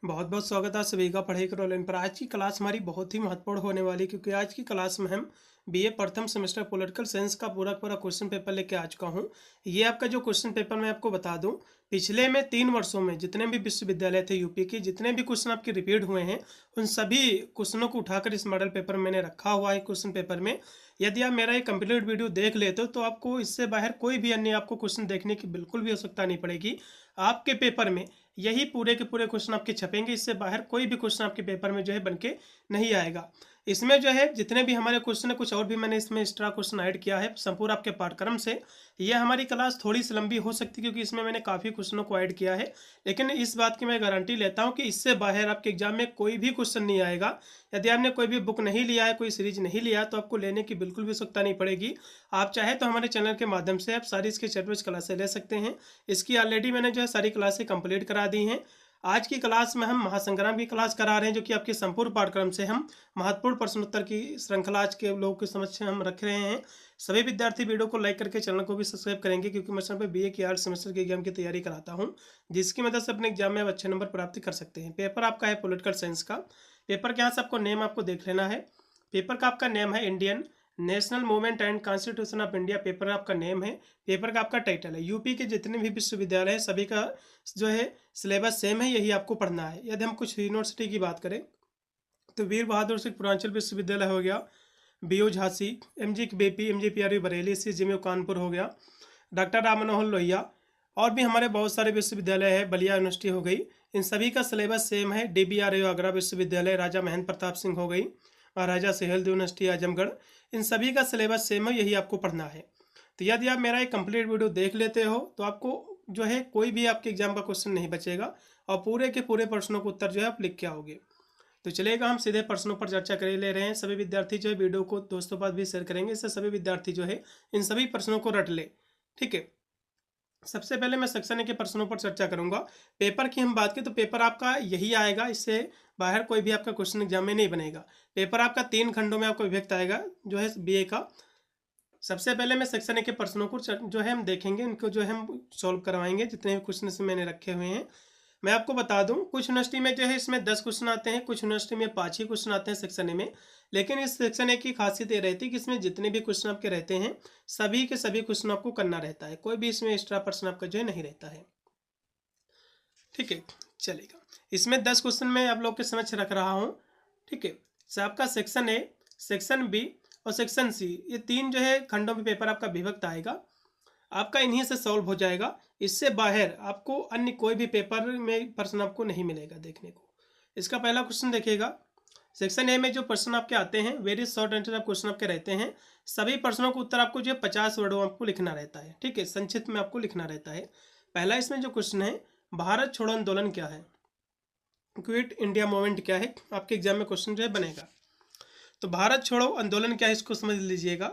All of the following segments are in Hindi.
बहुत बहुत स्वागत है आप सभी का पढ़ाई करो ऑनलाइन पर। आज की क्लास हमारी बहुत ही महत्वपूर्ण होने वाली है क्योंकि आज की क्लास में हम बीए प्रथम सेमेस्टर पॉलिटिकल साइंस का पूरा पूरा क्वेश्चन पेपर लेके आ चुका हूँ। ये आपका जो क्वेश्चन पेपर मैं आपको बता दूं, पिछले में 3 वर्षों में जितने भी विश्वविद्यालय थे यूपी के, जितने भी क्वेश्चन आपके रिपीट हुए हैं उन सभी क्वेश्चनों को उठाकर इस मॉडल पेपर में मैंने रखा हुआ है। क्वेश्चन पेपर में यदि आप मेरा ये कंप्लीट वीडियो देख लेते हो तो आपको इससे बाहर कोई भी अन्य आपको क्वेश्चन देखने की बिल्कुल भी आवश्यकता नहीं पड़ेगी। आपके पेपर में यही पूरे के पूरे क्वेश्चन आपके छपेंगे, इससे बाहर कोई भी क्वेश्चन आपके पेपर में जो है बनके नहीं आएगा। इसमें जो है जितने भी हमारे क्वेश्चन है, कुछ और भी मैंने इसमें एक्स्ट्रा क्वेश्चन ऐड किया है संपूर्ण आपके पाठ्यक्रम से। यह हमारी क्लास थोड़ी सी लंबी हो सकती है क्योंकि इसमें मैंने काफ़ी क्वेश्चनों को ऐड किया है, लेकिन इस बात की मैं गारंटी लेता हूँ कि इससे बाहर आपके एग्जाम में कोई भी क्वेश्चन नहीं आएगा। यदि आपने कोई भी बुक नहीं लिया है, कोई सीरीज नहीं लिया है, तो आपको लेने की बिल्कुल भी आवश्यकता नहीं पड़ेगी। आप चाहे तो हमारे चैनल के माध्यम से आप सारी इसके चैप्टर्स क्लासें ले सकते हैं। इसकी ऑलरेडी मैंने जो है सारी क्लासें कंप्लीट करा दी हैं। आज की क्लास में हम महासंग्राम की क्लास करा रहे हैं, जो कि आपके संपूर्ण पाठ्यक्रम से हम महत्वपूर्ण प्रश्नोत्तर की श्रृंखला आज के लोगों के समक्ष हम रख रहे हैं। सभी विद्यार्थी वीडियो को लाइक करके चैनल को भी सब्सक्राइब करेंगे क्योंकि मैं समय पर बीए की 8 सेमेस्टर के एग्जाम की तैयारी कराता हूं, जिसकी मदद से अपने एग्जाम में आप अच्छे नंबर प्राप्त कर सकते हैं। पेपर आपका है पॉलिटिकल साइंस का। पेपर के यहाँ से आपको नेम आपको देख लेना है। पेपर का आपका नेम है Indian national movement and constitution of India. Paper आपका नेम है। पेपर का आपका टाइटल है। यूपी के जितने भी विश्वविद्यालय हैं सभी का जो है सिलेबस सेम है, यही आपको पढ़ना है। यदि हम कुछ यूनिवर्सिटी की बात करें तो वीर बहादुर सिंह पूर्वांचल विश्वविद्यालय हो गया, बीयू झांसी, एमजी बेपी, एमजी पीआरयू बरेली, सीजीएमयू कानपुर हो गया, डॉक्टर राम मनोहर लोहिया, और भी हमारे बहुत सारे विश्वविद्यालय है, बलिया यूनिवर्सिटी हो गई। इन सभी का सिलेबस सेम है। डीबीआरयू आगरा विश्वविद्यालय, राजा महेंद्र प्रताप सिंह हो गई, महाराजा सहेलदेव यूनिवर्सिटी आजमगढ़, इन सभी का सिलेबस सेम है, यही आपको पढ़ना है। तो यदि आप मेरा एक कंप्लीट वीडियो देख लेते हो तो आपको जो है कोई भी आपके एग्जाम का क्वेश्चन नहीं बचेगा और पूरे के पूरे प्रश्नों को उत्तर जो है आप लिख के आओगे। तो चलेगा, हम सीधे प्रश्नों पर चर्चा कर ले रहे हैं। सभी विद्यार्थी जो है वीडियो को दोस्तों पास भी शेयर करेंगे, इससे सभी विद्यार्थी जो है इन सभी प्रश्नों को रट ले। ठीक है, सबसे पहले मैं सेक्शन ए के प्रश्नों पर चर्चा करूंगा। पेपर की हम बात करें तो पेपर आपका यही आएगा, इससे बाहर कोई भी आपका क्वेश्चन एग्जाम में नहीं बनेगा। पेपर आपका 3 खंडों में आपको विभक्त आएगा जो है बीए का। सबसे पहले मैं सेक्शन ए के प्रश्नों को जो है हम देखेंगे, इनको जो है हम सॉल्व करवाएंगे जितने भी क्वेश्चन मैंने रखे हुए हैं। मैं आपको बता दूं, कुछ यूनिवर्सिटी में जो है इसमें 10 क्वेश्चन आते हैं, कुछ यूनिवर्सिटी में 5 ही क्वेश्चन आते हैं सेक्शन ए में। लेकिन इस सेक्शन ए की खासियत ये रहती है कि इसमें जितने भी क्वेश्चन आपके रहते हैं सभी के सभी क्वेश्चन आपको करना रहता है, कोई भी इसमें एक्स्ट्रा प्रश्न आपका जो है नहीं रहता है। ठीक है, चलेगा। इसमें 10 क्वेश्चन मैं आप लोग के समक्ष रख रहा हूँ। ठीक है, आपका सेक्शन ए, सेक्शन बी और सेक्शन सी, ये 3 जो है खंडों में पेपर आपका विभक्त आएगा। आपका इन्हीं से सॉल्व हो जाएगा। इससे बाहर आपको अन्य कोई भी पेपर में प्रश्न आपको नहीं मिलेगा देखने को। इसका पहला क्वेश्चन देखिएगा। सेक्शन ए में जो प्रश्न आपके आते हैं वेरी शॉर्ट आंसर क्वेश्चन आपके रहते हैं। सभी प्रश्नों का उत्तर आपको जो है 50 वर्डों में आपको लिखना रहता है। ठीक है, संक्षिप्त में आपको लिखना रहता है। पहला इसमें जो क्वेश्चन है, भारत छोड़ो आंदोलन क्या है, क्विट इंडिया मूवमेंट क्या है, आपके एग्जाम में क्वेश्चन जो है बनेगा। तो भारत छोड़ो आंदोलन क्या है इसको समझ लीजिएगा।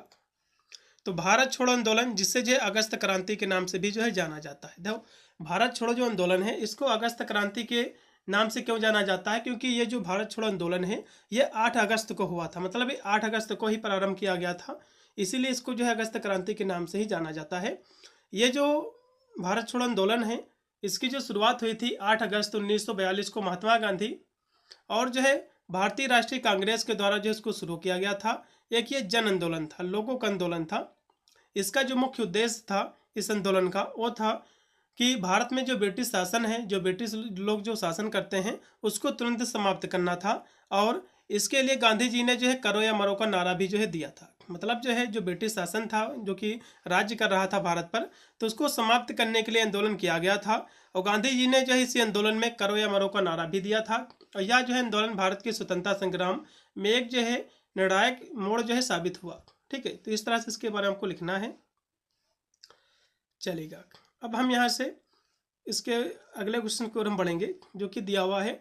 तो भारत छोड़ो आंदोलन, जिससे जो है अगस्त क्रांति के नाम से भी जो है जाना जाता है। देखो, भारत छोड़ो जो आंदोलन है इसको अगस्त क्रांति के नाम से क्यों जाना जाता है, क्योंकि ये जो भारत छोड़ो आंदोलन है ये 8 अगस्त को हुआ था, मतलब ये 8 अगस्त को ही प्रारंभ किया गया था, इसीलिए इसको जो है अगस्त क्रांति के नाम से ही जाना जाता है। ये जो भारत छोड़ो आंदोलन है इसकी जो शुरुआत हुई थी 8 अगस्त 1942 को महात्मा गांधी और जो है भारतीय राष्ट्रीय कांग्रेस के द्वारा जो इसको शुरू किया गया था। एक ये जन आंदोलन था, लोगों का आंदोलन था। इसका जो मुख्य उद्देश्य था इस आंदोलन का वो था कि भारत में जो ब्रिटिश शासन है, जो ब्रिटिश लोग जो शासन करते हैं उसको तुरंत समाप्त करना था। और इसके लिए गांधी जी ने जो है करो या मरो का नारा भी जो है दिया था। मतलब जो है जो ब्रिटिश शासन था जो कि राज्य कर रहा था भारत पर, तो उसको समाप्त करने के लिए आंदोलन किया गया था। और गांधी जी ने जो है इसी आंदोलन में करो या मरो का नारा भी दिया था। और यह जो है आंदोलन भारत के स्वतंत्रता संग्राम में एक जो है निर्णायक मोड़ जो है साबित हुआ। ठीक है, तो इस तरह से इसके बारे में आपको लिखना है। चलेगा, अब हम यहाँ से इसके अगले क्वेश्चन की ओर हम बढ़ेंगे जो कि दिया हुआ है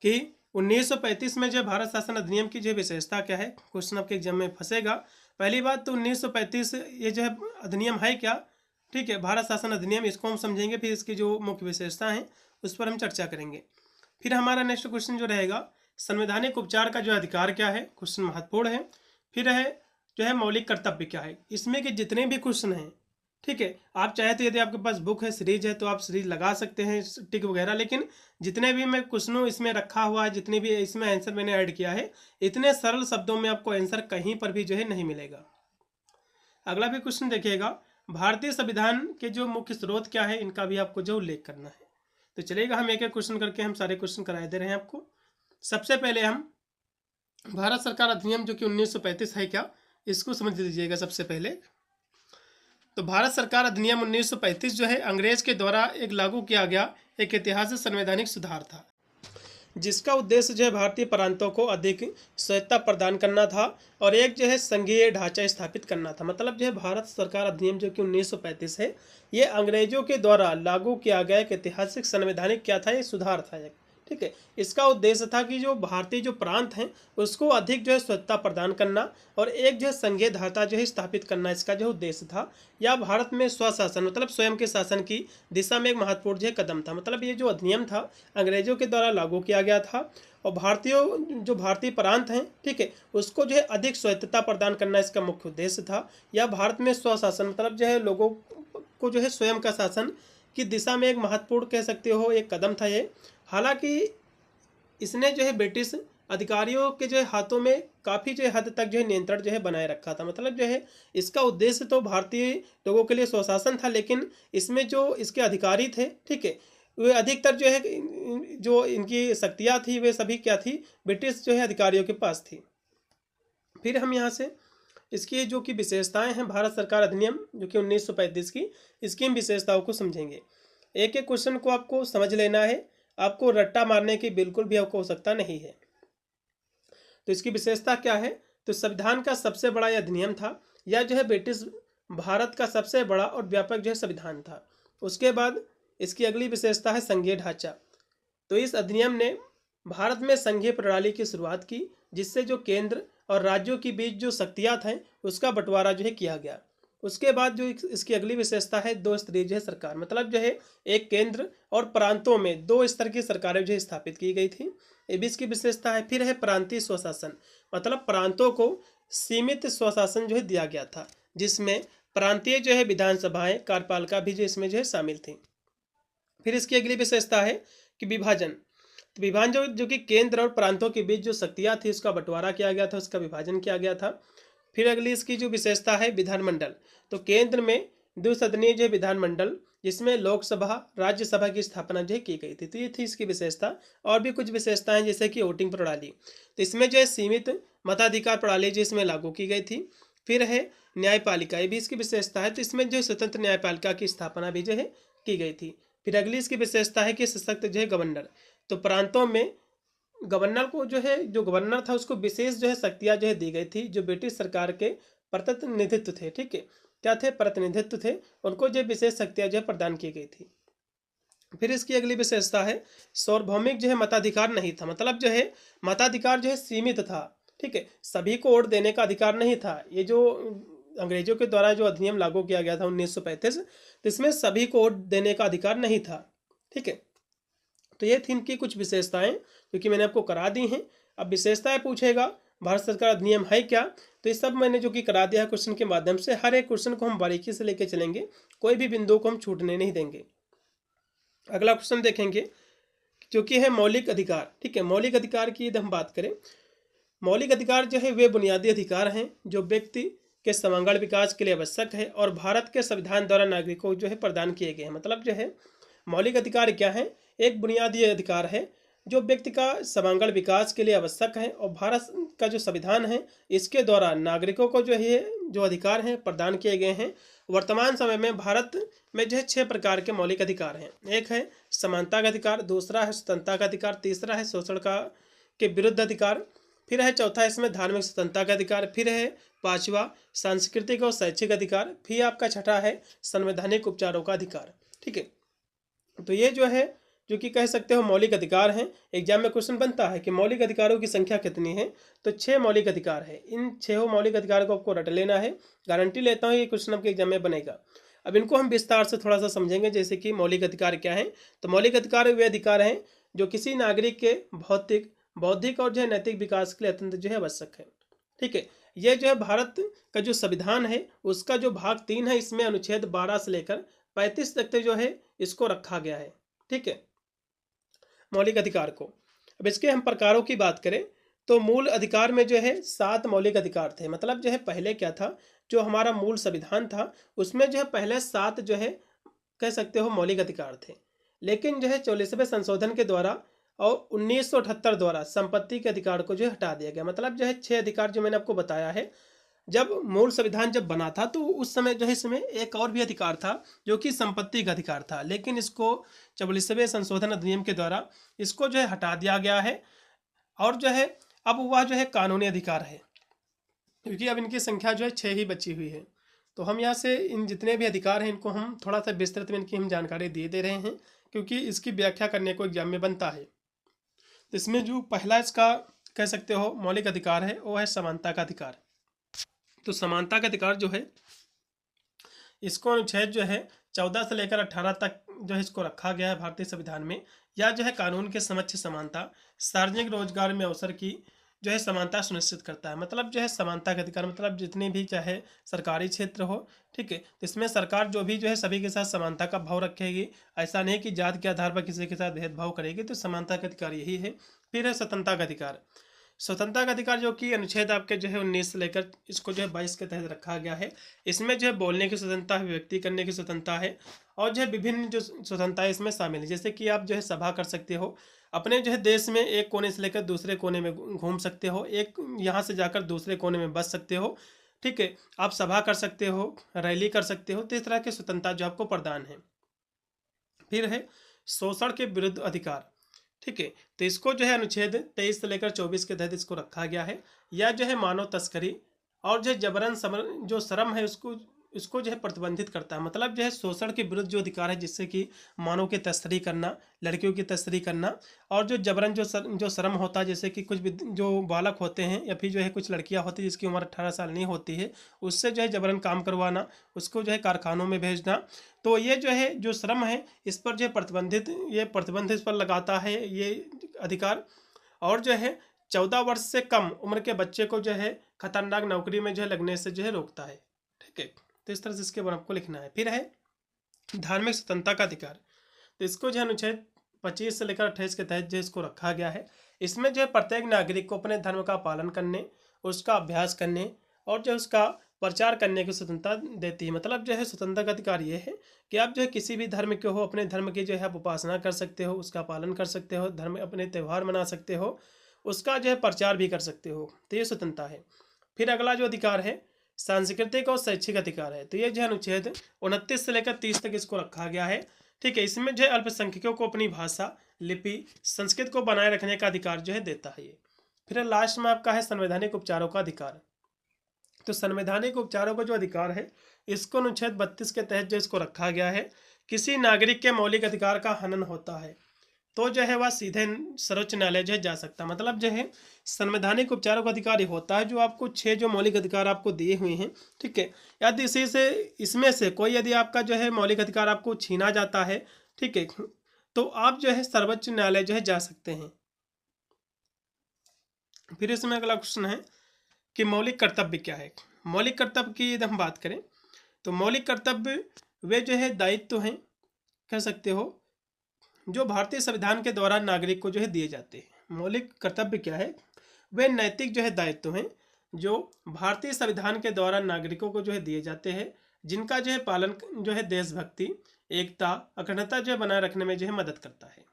कि 1935 में जो भारत शासन अधिनियम की जो विशेषता क्या है। क्वेश्चन आपके एग्जाम में फंसेगा। पहली बात तो 1935 ये जो है अधिनियम है क्या। ठीक है, भारत शासन अधिनियम, इसको हम समझेंगे, फिर इसकी जो मुख्य विशेषता है उस पर हम चर्चा करेंगे। फिर हमारा नेक्स्ट क्वेश्चन जो रहेगा संवैधानिक उपचार का जो अधिकार क्या है, क्वेश्चन महत्वपूर्ण है। फिर है जो है मौलिक कर्तव्य क्या है। इसमें के जितने भी क्वेश्चन हैं, ठीक है। आप चाहे तो यदि आपके पास बुक है, सीरीज है, तो आप सीरीज लगा सकते हैं टिक वगैरह, लेकिन जितने भी मैं क्वेश्चनों इसमें रखा हुआ है, जितने भी इसमें आंसर मैंने ऐड किया है, इतने सरल शब्दों में आपको आंसर कहीं पर भी जो है नहीं मिलेगा। अगला भी क्वेश्चन देखिएगा, भारतीय संविधान के जो मुख्य स्रोत क्या है, इनका भी आपको जो उल्लेख करना है। तो चलेगा, हम एक एक क्वेश्चन करके हम सारे क्वेश्चन कराए दे रहे हैं आपको। सबसे पहले हम भारत सरकार अधिनियम जो कि 1935 है क्या, इसको समझ लीजिएगा सबसे पहले। तो भारत सरकार अधिनियम 1935 जो है अंग्रेज के द्वारा एक लागू किया गया एक ऐतिहासिक संवैधानिक सुधार था, जिसका उद्देश्य जो है भारतीय प्रांतों को अधिक स्वायत्तता प्रदान करना था और एक जो है संघीय ढांचा स्थापित करना था। मतलब जो है भारत सरकार अधिनियम जो कि 1935 है, ये अंग्रेजों के द्वारा लागू किया गया एक ऐतिहासिक संवैधानिक क्या था, ये सुधार था एक। ठीक है, इसका उद्देश्य था कि जो भारतीय जो प्रांत हैं उसको अधिक जो है स्वतंत्रता प्रदान करना और एक जो है संघीय ढांचा जो है स्थापित करना, इसका जो उद्देश्य था। या भारत में स्वशासन मतलब स्वयं के शासन की दिशा में एक महत्वपूर्ण जो कदम था। मतलब ये जो अधिनियम था अंग्रेजों के द्वारा लागू किया गया था और भारतीय प्रांत हैं, ठीक है, उसको जो है अधिक स्वायत्तता प्रदान करना इसका मुख्य उद्देश्य था। या भारत में स्वशासन मतलब जो है लोगों को जो है स्वयं का शासन की दिशा में एक महत्वपूर्ण कह सकते हो एक कदम था ये। हालांकि इसने जो है ब्रिटिश अधिकारियों के जो है हाथों में काफ़ी जो है हद तक जो है नियंत्रण जो है बनाए रखा था। मतलब जो है इसका उद्देश्य तो भारतीय लोगों के लिए स्वशासन था, लेकिन इसमें जो इसके अधिकारी थे, ठीक है, वे अधिकतर जो है जो इनकी शक्तियाँ थी वे सभी क्या थी, ब्रिटिश जो है अधिकारियों के पास थी। फिर हम यहाँ से इसकी जो कि विशेषताएं हैं भारत सरकार अधिनियम जो कि 1935 की, इसकी हम विशेषताओं को समझेंगे। एक एक क्वेश्चन को आपको समझ लेना है, आपको रट्टा मारने की बिल्कुल भी आपको आवश्यकता नहीं है। तो इसकी विशेषता क्या है, तो संविधान का सबसे बड़ा यह अधिनियम था। यह जो है ब्रिटिश भारत का सबसे बड़ा और व्यापक जो है संविधान था। उसके बाद इसकी अगली विशेषता है संघीय ढांचा। तो इस अधिनियम ने भारत में संघीय प्रणाली की शुरुआत की, जिससे जो केंद्र और राज्यों के बीच जो शक्तियाँ हैं उसका बंटवारा जो है किया गया। उसके बाद जो इसकी अगली विशेषता है दो स्तरीय जो है सरकार। मतलब जो है एक केंद्र और प्रांतों में दो स्तर की सरकारें जो है स्थापित की गई थी, ये भी इसकी विशेषता है। फिर है प्रांतीय स्वशासन, मतलब प्रांतों को सीमित स्वशासन जो है दिया गया था, जिसमें प्रांतीय जो है विधानसभाएं कार्यपालिका भी जो इसमें जो है शामिल थी। फिर इसकी अगली विशेषता है कि विभाजन। तो विभाजन जो कि केंद्र और प्रांतों के बीच जो शक्तियाँ थी उसका बंटवारा किया गया था, उसका विभाजन किया गया था। फिर अगली इसकी जो विशेषता है विधानमंडल। तो केंद्र में द्विसदनीय जो विधानमंडल, जिसमें लोकसभा राज्यसभा की स्थापना जो की गई थी। तो ये थी इसकी विशेषता। और भी कुछ विशेषताएं जैसे कि वोटिंग प्रणाली, तो इसमें जो है सीमित मताधिकार प्रणाली जो इसमें लागू की गई थी। फिर है न्यायपालिका, ये भी इसकी विशेषता है। तो इसमें जो स्वतंत्र न्यायपालिका की स्थापना भी जो है की गई थी। फिर अगली इसकी विशेषता है कि सशक्त जो है गवर्नर। तो प्रांतों में गवर्नर को जो है जो गवर्नर था उसको विशेष जो है शक्तियाँ जो है दी गई थी, जो ब्रिटिश सरकार के प्रतिनिधित्व थे, ठीक है, क्या थे, प्रतिनिधित्व थे, उनको जो विशेष शक्तियाँ जो है प्रदान की गई थी। फिर इसकी अगली विशेषता है सार्वभौमिक जो है मताधिकार नहीं था। मतलब जो है मताधिकार जो है सीमित था, ठीक है, सभी को वोट देने का अधिकार नहीं था। ये जो अंग्रेजों के द्वारा जो अधिनियम लागू किया गया था 1935, तो इसमें सभी को वोट देने का अधिकार नहीं था, ठीक है। तो ये थी इनकी कुछ विशेषताएं जो कि मैंने आपको करा दी हैं। अब विशेषताएं पूछेगा भारत सरकार अधिनियम है क्या, तो ये सब मैंने जो कि करा दिया है क्वेश्चन के माध्यम से। हर एक क्वेश्चन को हम बारीकी से लेके चलेंगे, कोई भी बिंदु को हम छूटने नहीं देंगे। अगला क्वेश्चन देखेंगे जो कि है मौलिक अधिकार, ठीक है। मौलिक अधिकार की यदि हम बात करें, मौलिक अधिकार जो है वे बुनियादी अधिकार हैं जो व्यक्ति के समग्र विकास के लिए आवश्यक है और भारत के संविधान द्वारा नागरिकों को जो है प्रदान किए गए हैं। मतलब जो है मौलिक अधिकार क्या है, एक बुनियादी अधिकार है जो व्यक्ति का समग्र विकास के लिए आवश्यक है और भारत का जो संविधान है इसके द्वारा नागरिकों को जो है जो अधिकार हैं प्रदान किए गए हैं। वर्तमान समय में भारत में जो है 6 प्रकार के मौलिक अधिकार हैं। एक है समानता का अधिकार, दूसरा है स्वतंत्रता का अधिकार, तीसरा है शोषण के विरुद्ध अधिकार, फिर है चौथा इसमें धार्मिक स्वतंत्रता का अधिकार, फिर है पांचवा सांस्कृतिक और शैक्षिक अधिकार, फिर आपका छठा है संवैधानिक उपचारों का अधिकार, ठीक है। तो ये जो है जो कि कह सकते हो मौलिक अधिकार हैं। एग्जाम में क्वेश्चन बनता है कि मौलिक अधिकारों की संख्या कितनी है, तो 6 मौलिक अधिकार है। इन 6 मौलिक अधिकारों को आपको रट लेना है, गारंटी लेता हूँ ये क्वेश्चन आपके एग्जाम में बनेगा। अब इनको हम विस्तार से थोड़ा सा समझेंगे, जैसे कि मौलिक अधिकार क्या है। तो मौलिक अधिकार वे अधिकार हैं जो किसी नागरिक के भौतिक, बौद्धिक और जो है नैतिक विकास के लिए अत्यंत जो है आवश्यक है। ठीक है। ये जो है भारत का जो संविधान है उसका जो भाग 3 है, इसमें अनुच्छेद 12 से लेकर 35 तक जो है इसको रखा गया है। ठीक है, मौलिक अधिकार को। अब इसके हम प्रकारों की बात करें तो मूल अधिकार में जो है 7 मौलिक अधिकार थे। मतलब जो है पहले क्या था, जो हमारा मूल संविधान था उसमें जो है पहले 7 जो है कह सकते हो मौलिक अधिकार थे। लेकिन जो है 44वें संशोधन के द्वारा और 1978 द्वारा संपत्ति के अधिकार को जो है हटा दिया गया। मतलब जो है 6 अधिकार जो मैंने आपको बताया है, जब मूल संविधान जब बना था तो उस समय जो है इसमें एक और भी अधिकार था जो कि संपत्ति का अधिकार था, लेकिन इसको 44वें संशोधन अधिनियम के द्वारा इसको जो है हटा दिया गया है। और जो है अब वह जो है कानूनी अधिकार है, क्योंकि अब इनकी संख्या जो है 6 ही बची हुई है। तो हम यहाँ से इन जितने भी अधिकार हैं इनको हम थोड़ा सा विस्तृत में इनकी हम जानकारी दे रहे हैं, क्योंकि इसकी व्याख्या करने को एग्जाम में बनता है। तो इसमें जो पहला इसका कह सकते हो मौलिक अधिकार है वो है समानता का अधिकार। तो समानता का अधिकार जो है इसको अनुच्छेद जो है 14 से लेकर 18 तक जो है इसको रखा गया है भारतीय संविधान में। या जो है कानून के समक्ष समानता, सार्वजनिक रोजगार में अवसर की जो है समानता सुनिश्चित करता है। मतलब जो है समानता का अधिकार मतलब जितने भी चाहे सरकारी क्षेत्र हो, ठीक है, तो इसमें सरकार जो भी जो है सभी के साथ समानता का भाव रखेगी। ऐसा नहीं कि जात के आधार पर किसी के साथ भेदभाव करेगी। तो समानता का अधिकार यही है। फिर है स्वतंत्रता का अधिकार। स्वतंत्रता का अधिकार जो कि अनुच्छेद आपके जो है 19 से लेकर इसको जो है 22 के तहत रखा गया है। इसमें जो है बोलने की स्वतंत्रता है, व्यक्ति करने की स्वतंत्रता है, और जो है विभिन्न जो स्वतंत्रता इसमें शामिल है। जैसे कि आप जो है सभा कर सकते हो, अपने जो है देश में एक कोने से लेकर दूसरे कोने में घूम सकते हो, एक यहाँ से जाकर दूसरे कोने में बस सकते हो। ठीक है, आप सभा कर सकते हो, रैली कर सकते हो। तो इस तरह की स्वतंत्रता जो आपको प्रदान है। फिर है शोषण के विरुद्ध अधिकार। ठीक है, तो इसको जो है अनुच्छेद 23 से लेकर 24 के तहत इसको रखा गया है। या जो है मानव तस्करी और जो जबरन जो श्रम है उसको जो है प्रतिबंधित करता है। मतलब जो है शोषण के विरुद्ध जो अधिकार है, जिससे कि मानव की तस्करी करना, लड़कियों की तस्करी करना, और जो जबरन जो श्रम होता है, जैसे कि कुछ जो बालक होते हैं या फिर जो है कुछ लड़कियां होती है जिसकी उम्र 18 साल नहीं होती है, उससे जो है जबरन काम करवाना, उसको जो है कारखानों में भेजना। तो ये जो है जो श्रम है इस पर जो है प्रतिबंध इस पर लगाता है ये अधिकार। और जो है 14 वर्ष से कम उम्र के बच्चे को जो है खतरनाक नौकरी में जो है लगने से जो है रोकता है। ठीक है, तो इस तरह से इसके बारे में आपको लिखना है। फिर है धार्मिक स्वतंत्रता का अधिकार। तो इसको जो है अनुच्छेद 25 से लेकर 28 के तहत जो इसको रखा गया है। इसमें जो है प्रत्येक नागरिक को अपने धर्म का पालन करने, उसका अभ्यास करने और जो उसका प्रचार करने की स्वतंत्रता देती है। मतलब जो है स्वतंत्रता का अधिकार ये है कि आप जो है किसी भी धर्म के हो, अपने धर्म की जो है आप उपासना कर सकते हो, उसका पालन कर सकते हो, धर्म अपने त्यौहार मना सकते हो, उसका जो है प्रचार भी कर सकते हो। तो ये स्वतंत्रता है। फिर अगला जो अधिकार है सांस्कृतिक और शैक्षिक अधिकार है। तो ये जो है अनुच्छेद 29 से लेकर 30 तक इसको रखा गया है। ठीक है, इसमें जो है अल्पसंख्यकों को अपनी भाषा, लिपि, संस्कृति को बनाए रखने का अधिकार जो है देता है ये। फिर लास्ट में आपका है संवैधानिक उपचारों का अधिकार। तो संवैधानिक उपचारों का जो अधिकार है इसको अनुच्छेद 32 के तहत जो इसको रखा गया है। किसी नागरिक के मौलिक अधिकार का हनन होता है तो जो है वह सीधे सर्वोच्च न्यायालय जो है जा सकता है। मतलब जो है संवैधानिक उपचारों का अधिकार ये होता है जो आपको 6 जो मौलिक अधिकार आपको दिए हुए हैं। ठीक है, यदि इसमें से कोई यदि आपका जो है मौलिक अधिकार आपको छीना जाता है, ठीक है, तो आप जो है सर्वोच्च न्यायालय जो है जा सकते हैं। फिर इसमें अगला क्वेश्चन है कि मौलिक कर्तव्य क्या है। मौलिक कर्तव्य की यदि हम बात करें तो मौलिक कर्तव्य वे जो है दायित्व हैं, कह सकते हो, जो भारतीय संविधान के द्वारा नागरिक को जो है दिए जाते हैं। मौलिक कर्तव्य क्या है, वे नैतिक जो है दायित्व हैं जो भारतीय संविधान के द्वारा नागरिकों को जो है दिए जाते हैं, जिनका जो है पालन जो है देशभक्ति, एकता, अखंडता जो है बनाए रखने में जो है मदद करता है।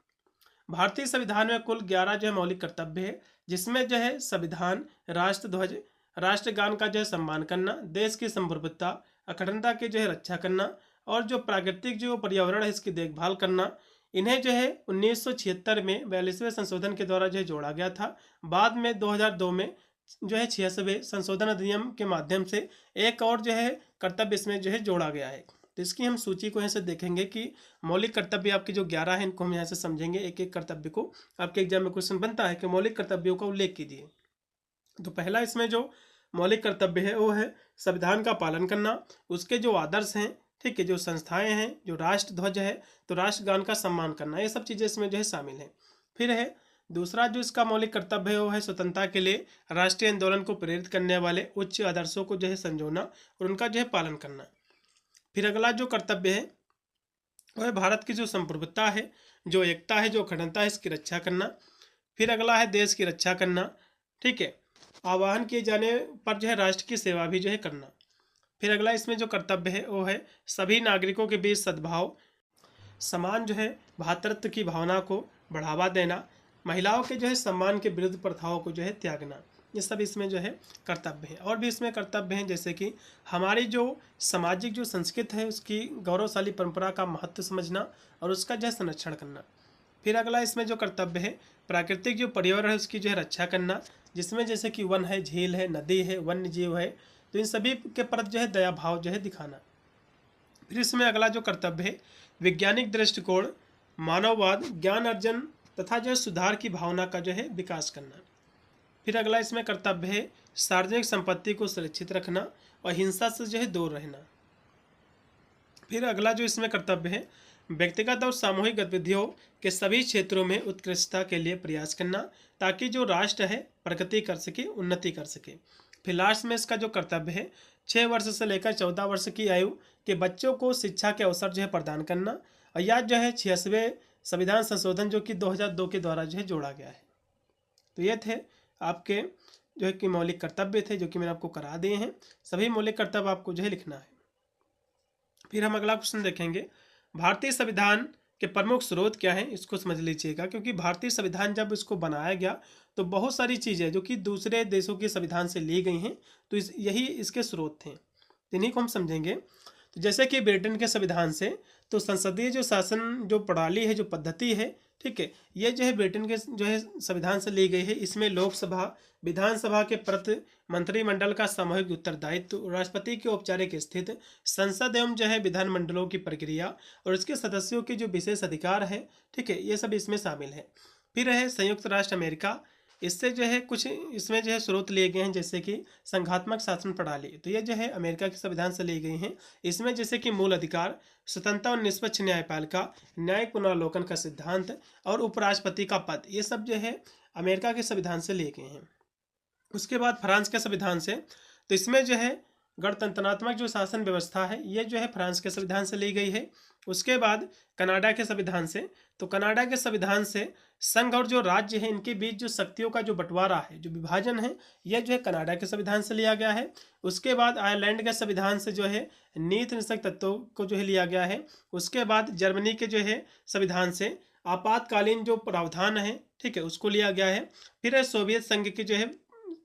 भारतीय संविधान में कुल 11 जो है मौलिक कर्तव्य है, जिसमें जो है संविधान, राष्ट्रध्वज, राष्ट्रगान का जो है सम्मान करना, देश की संप्रभुता, अखंडता की जो है रक्षा करना, और जो प्राकृतिक जो पर्यावरण है इसकी देखभाल करना, इन्हें जो है 1976 में 42वें संशोधन के द्वारा जो है जोड़ा गया था। बाद में 2002 में जो है 86वें संशोधन अधिनियम के माध्यम से एक और जो है कर्तव्य इसमें जो है जोड़ा गया है। तो इसकी हम सूची को यहाँ से देखेंगे कि मौलिक कर्तव्य आपके जो 11 हैं इनको हम यहाँ से समझेंगे। एक एक कर्तव्य को आपके एग्जाम में क्वेश्चन बनता है कि मौलिक कर्तव्यों का उल्लेख कीजिए। तो पहला इसमें जो मौलिक कर्तव्य है वो है संविधान का पालन करना, उसके जो आदर्श हैं, ठीक है, जो संस्थाएं हैं, जो राष्ट्र ध्वज है, तो राष्ट्रगान का सम्मान करना, ये सब चीज़ें इसमें जो है शामिल हैं। फिर है दूसरा जो इसका मौलिक कर्तव्य है वो है स्वतंत्रता के लिए राष्ट्रीय आंदोलन को प्रेरित करने वाले उच्च आदर्शों को जो है संजोना और उनका जो है पालन करना। फिर अगला जो कर्तव्य है वह है भारत की जो संप्रभुता है, जो एकता है, जो अखंडता है, इसकी रक्षा करना। फिर अगला है देश की रक्षा करना, ठीक है। आह्वान किए जाने पर जो है राष्ट्र की सेवा भी जो है करना। फिर अगला इसमें जो कर्तव्य है वो है सभी नागरिकों के बीच सद्भाव, समान जो है भ्रातृत्व की भावना को बढ़ावा देना, महिलाओं के जो है सम्मान के विरुद्ध प्रथाओं को जो है त्यागना। ये सब इसमें जो है कर्तव्य है। और भी इसमें कर्तव्य हैं जैसे कि हमारी जो सामाजिक जो संस्कृति है उसकी गौरवशाली परंपरा का महत्व समझना और उसका जो है संरक्षण करना। फिर अगला इसमें जो कर्तव्य है प्राकृतिक जो पर्यावरण है उसकी जो है रक्षा करना, जिसमें जैसे कि वन है, झील है, नदी है, वन्य जीव है, तो इन सभी के प्रति जो है दया भाव जो है दिखाना। फिर इसमें अगला जो कर्तव्य है वैज्ञानिक दृष्टिकोण, मानववाद, ज्ञान अर्जन तथा जो है सुधार की भावना का जो है विकास करना। फिर अगला इसमें कर्तव्य है सार्वजनिक संपत्ति को सुरक्षित रखना और हिंसा से जो है दूर रहना। फिर अगला जो इसमें कर्तव्य है व्यक्तिगत और सामूहिक गतिविधियों के सभी क्षेत्रों में उत्कृष्टता के लिए प्रयास करना ताकि जो राष्ट्र है प्रगति कर सके, उन्नति कर सके। फिर लास्ट में इसका जो कर्तव्य है 6 वर्ष से लेकर 14 वर्ष की आयु के बच्चों को शिक्षा के अवसर जो है प्रदान करना। और यह जो है 86वें संविधान संशोधन जो कि 2002 के द्वारा जो है जोड़ा गया है। तो ये थे आपके जो है कि मौलिक कर्तव्य थे जो कि मैंने आपको करा दिए हैं। सभी मौलिक कर्तव्य आपको जो है लिखना है। फिर हम अगला क्वेश्चन देखेंगे भारतीय संविधान के प्रमुख स्रोत क्या हैं, इसको समझ लीजिएगा। क्योंकि भारतीय संविधान जब इसको बनाया गया तो बहुत सारी चीज़ें जो कि दूसरे देशों के संविधान से ली गई हैं, तो यही इसके स्रोत थे, इन्हीं को हम समझेंगे। तो जैसे कि ब्रिटेन के संविधान से तो संसदीय जो शासन जो प्रणाली है, जो पद्धति है, ठीक है, ये जो है ब्रिटेन के जो है संविधान से ली गई है। इसमें लोकसभा, विधानसभा के प्रति मंत्रिमंडल का सामूहिक उत्तरदायित्व, राष्ट्रपति की औपचारिक स्थिति, संसद एवं जो है विधानमंडलों की प्रक्रिया और उसके सदस्यों के जो विशेष अधिकार है, ठीक है, ये सब इसमें शामिल है। फिर है संयुक्त राष्ट्र अमेरिका, इससे जो है कुछ इसमें जो है स्रोत लिए गए हैं जैसे कि संघात्मक शासन प्रणाली, तो ये जो है अमेरिका के संविधान से ली गई हैं। इसमें जैसे कि मूल अधिकार, स्वतंत्रता और निष्पक्ष न्यायपालिका, न्यायिक पुनरावलोकन का सिद्धांत और उपराष्ट्रपति का पद, ये सब जो है अमेरिका के संविधान से लिए गए हैं। उसके बाद फ्रांस के संविधान से, तो इसमें जो है गणतंत्रात्मक जो शासन व्यवस्था है ये जो है फ्रांस के संविधान से ली गई है। उसके बाद कनाडा के संविधान से, तो कनाडा के संविधान से संघ और जो राज्य है इनके बीच जो शक्तियों का जो बंटवारा है, जो विभाजन है, यह जो है कनाडा के संविधान से लिया गया है। उसके बाद आयरलैंड के संविधान से जो है नीति निषेध तत्वों को जो है लिया गया है। उसके बाद जर्मनी के जो है संविधान से आपातकालीन जो प्रावधान है, ठीक है, उसको लिया गया है। फिर है सोवियत संघ के जो है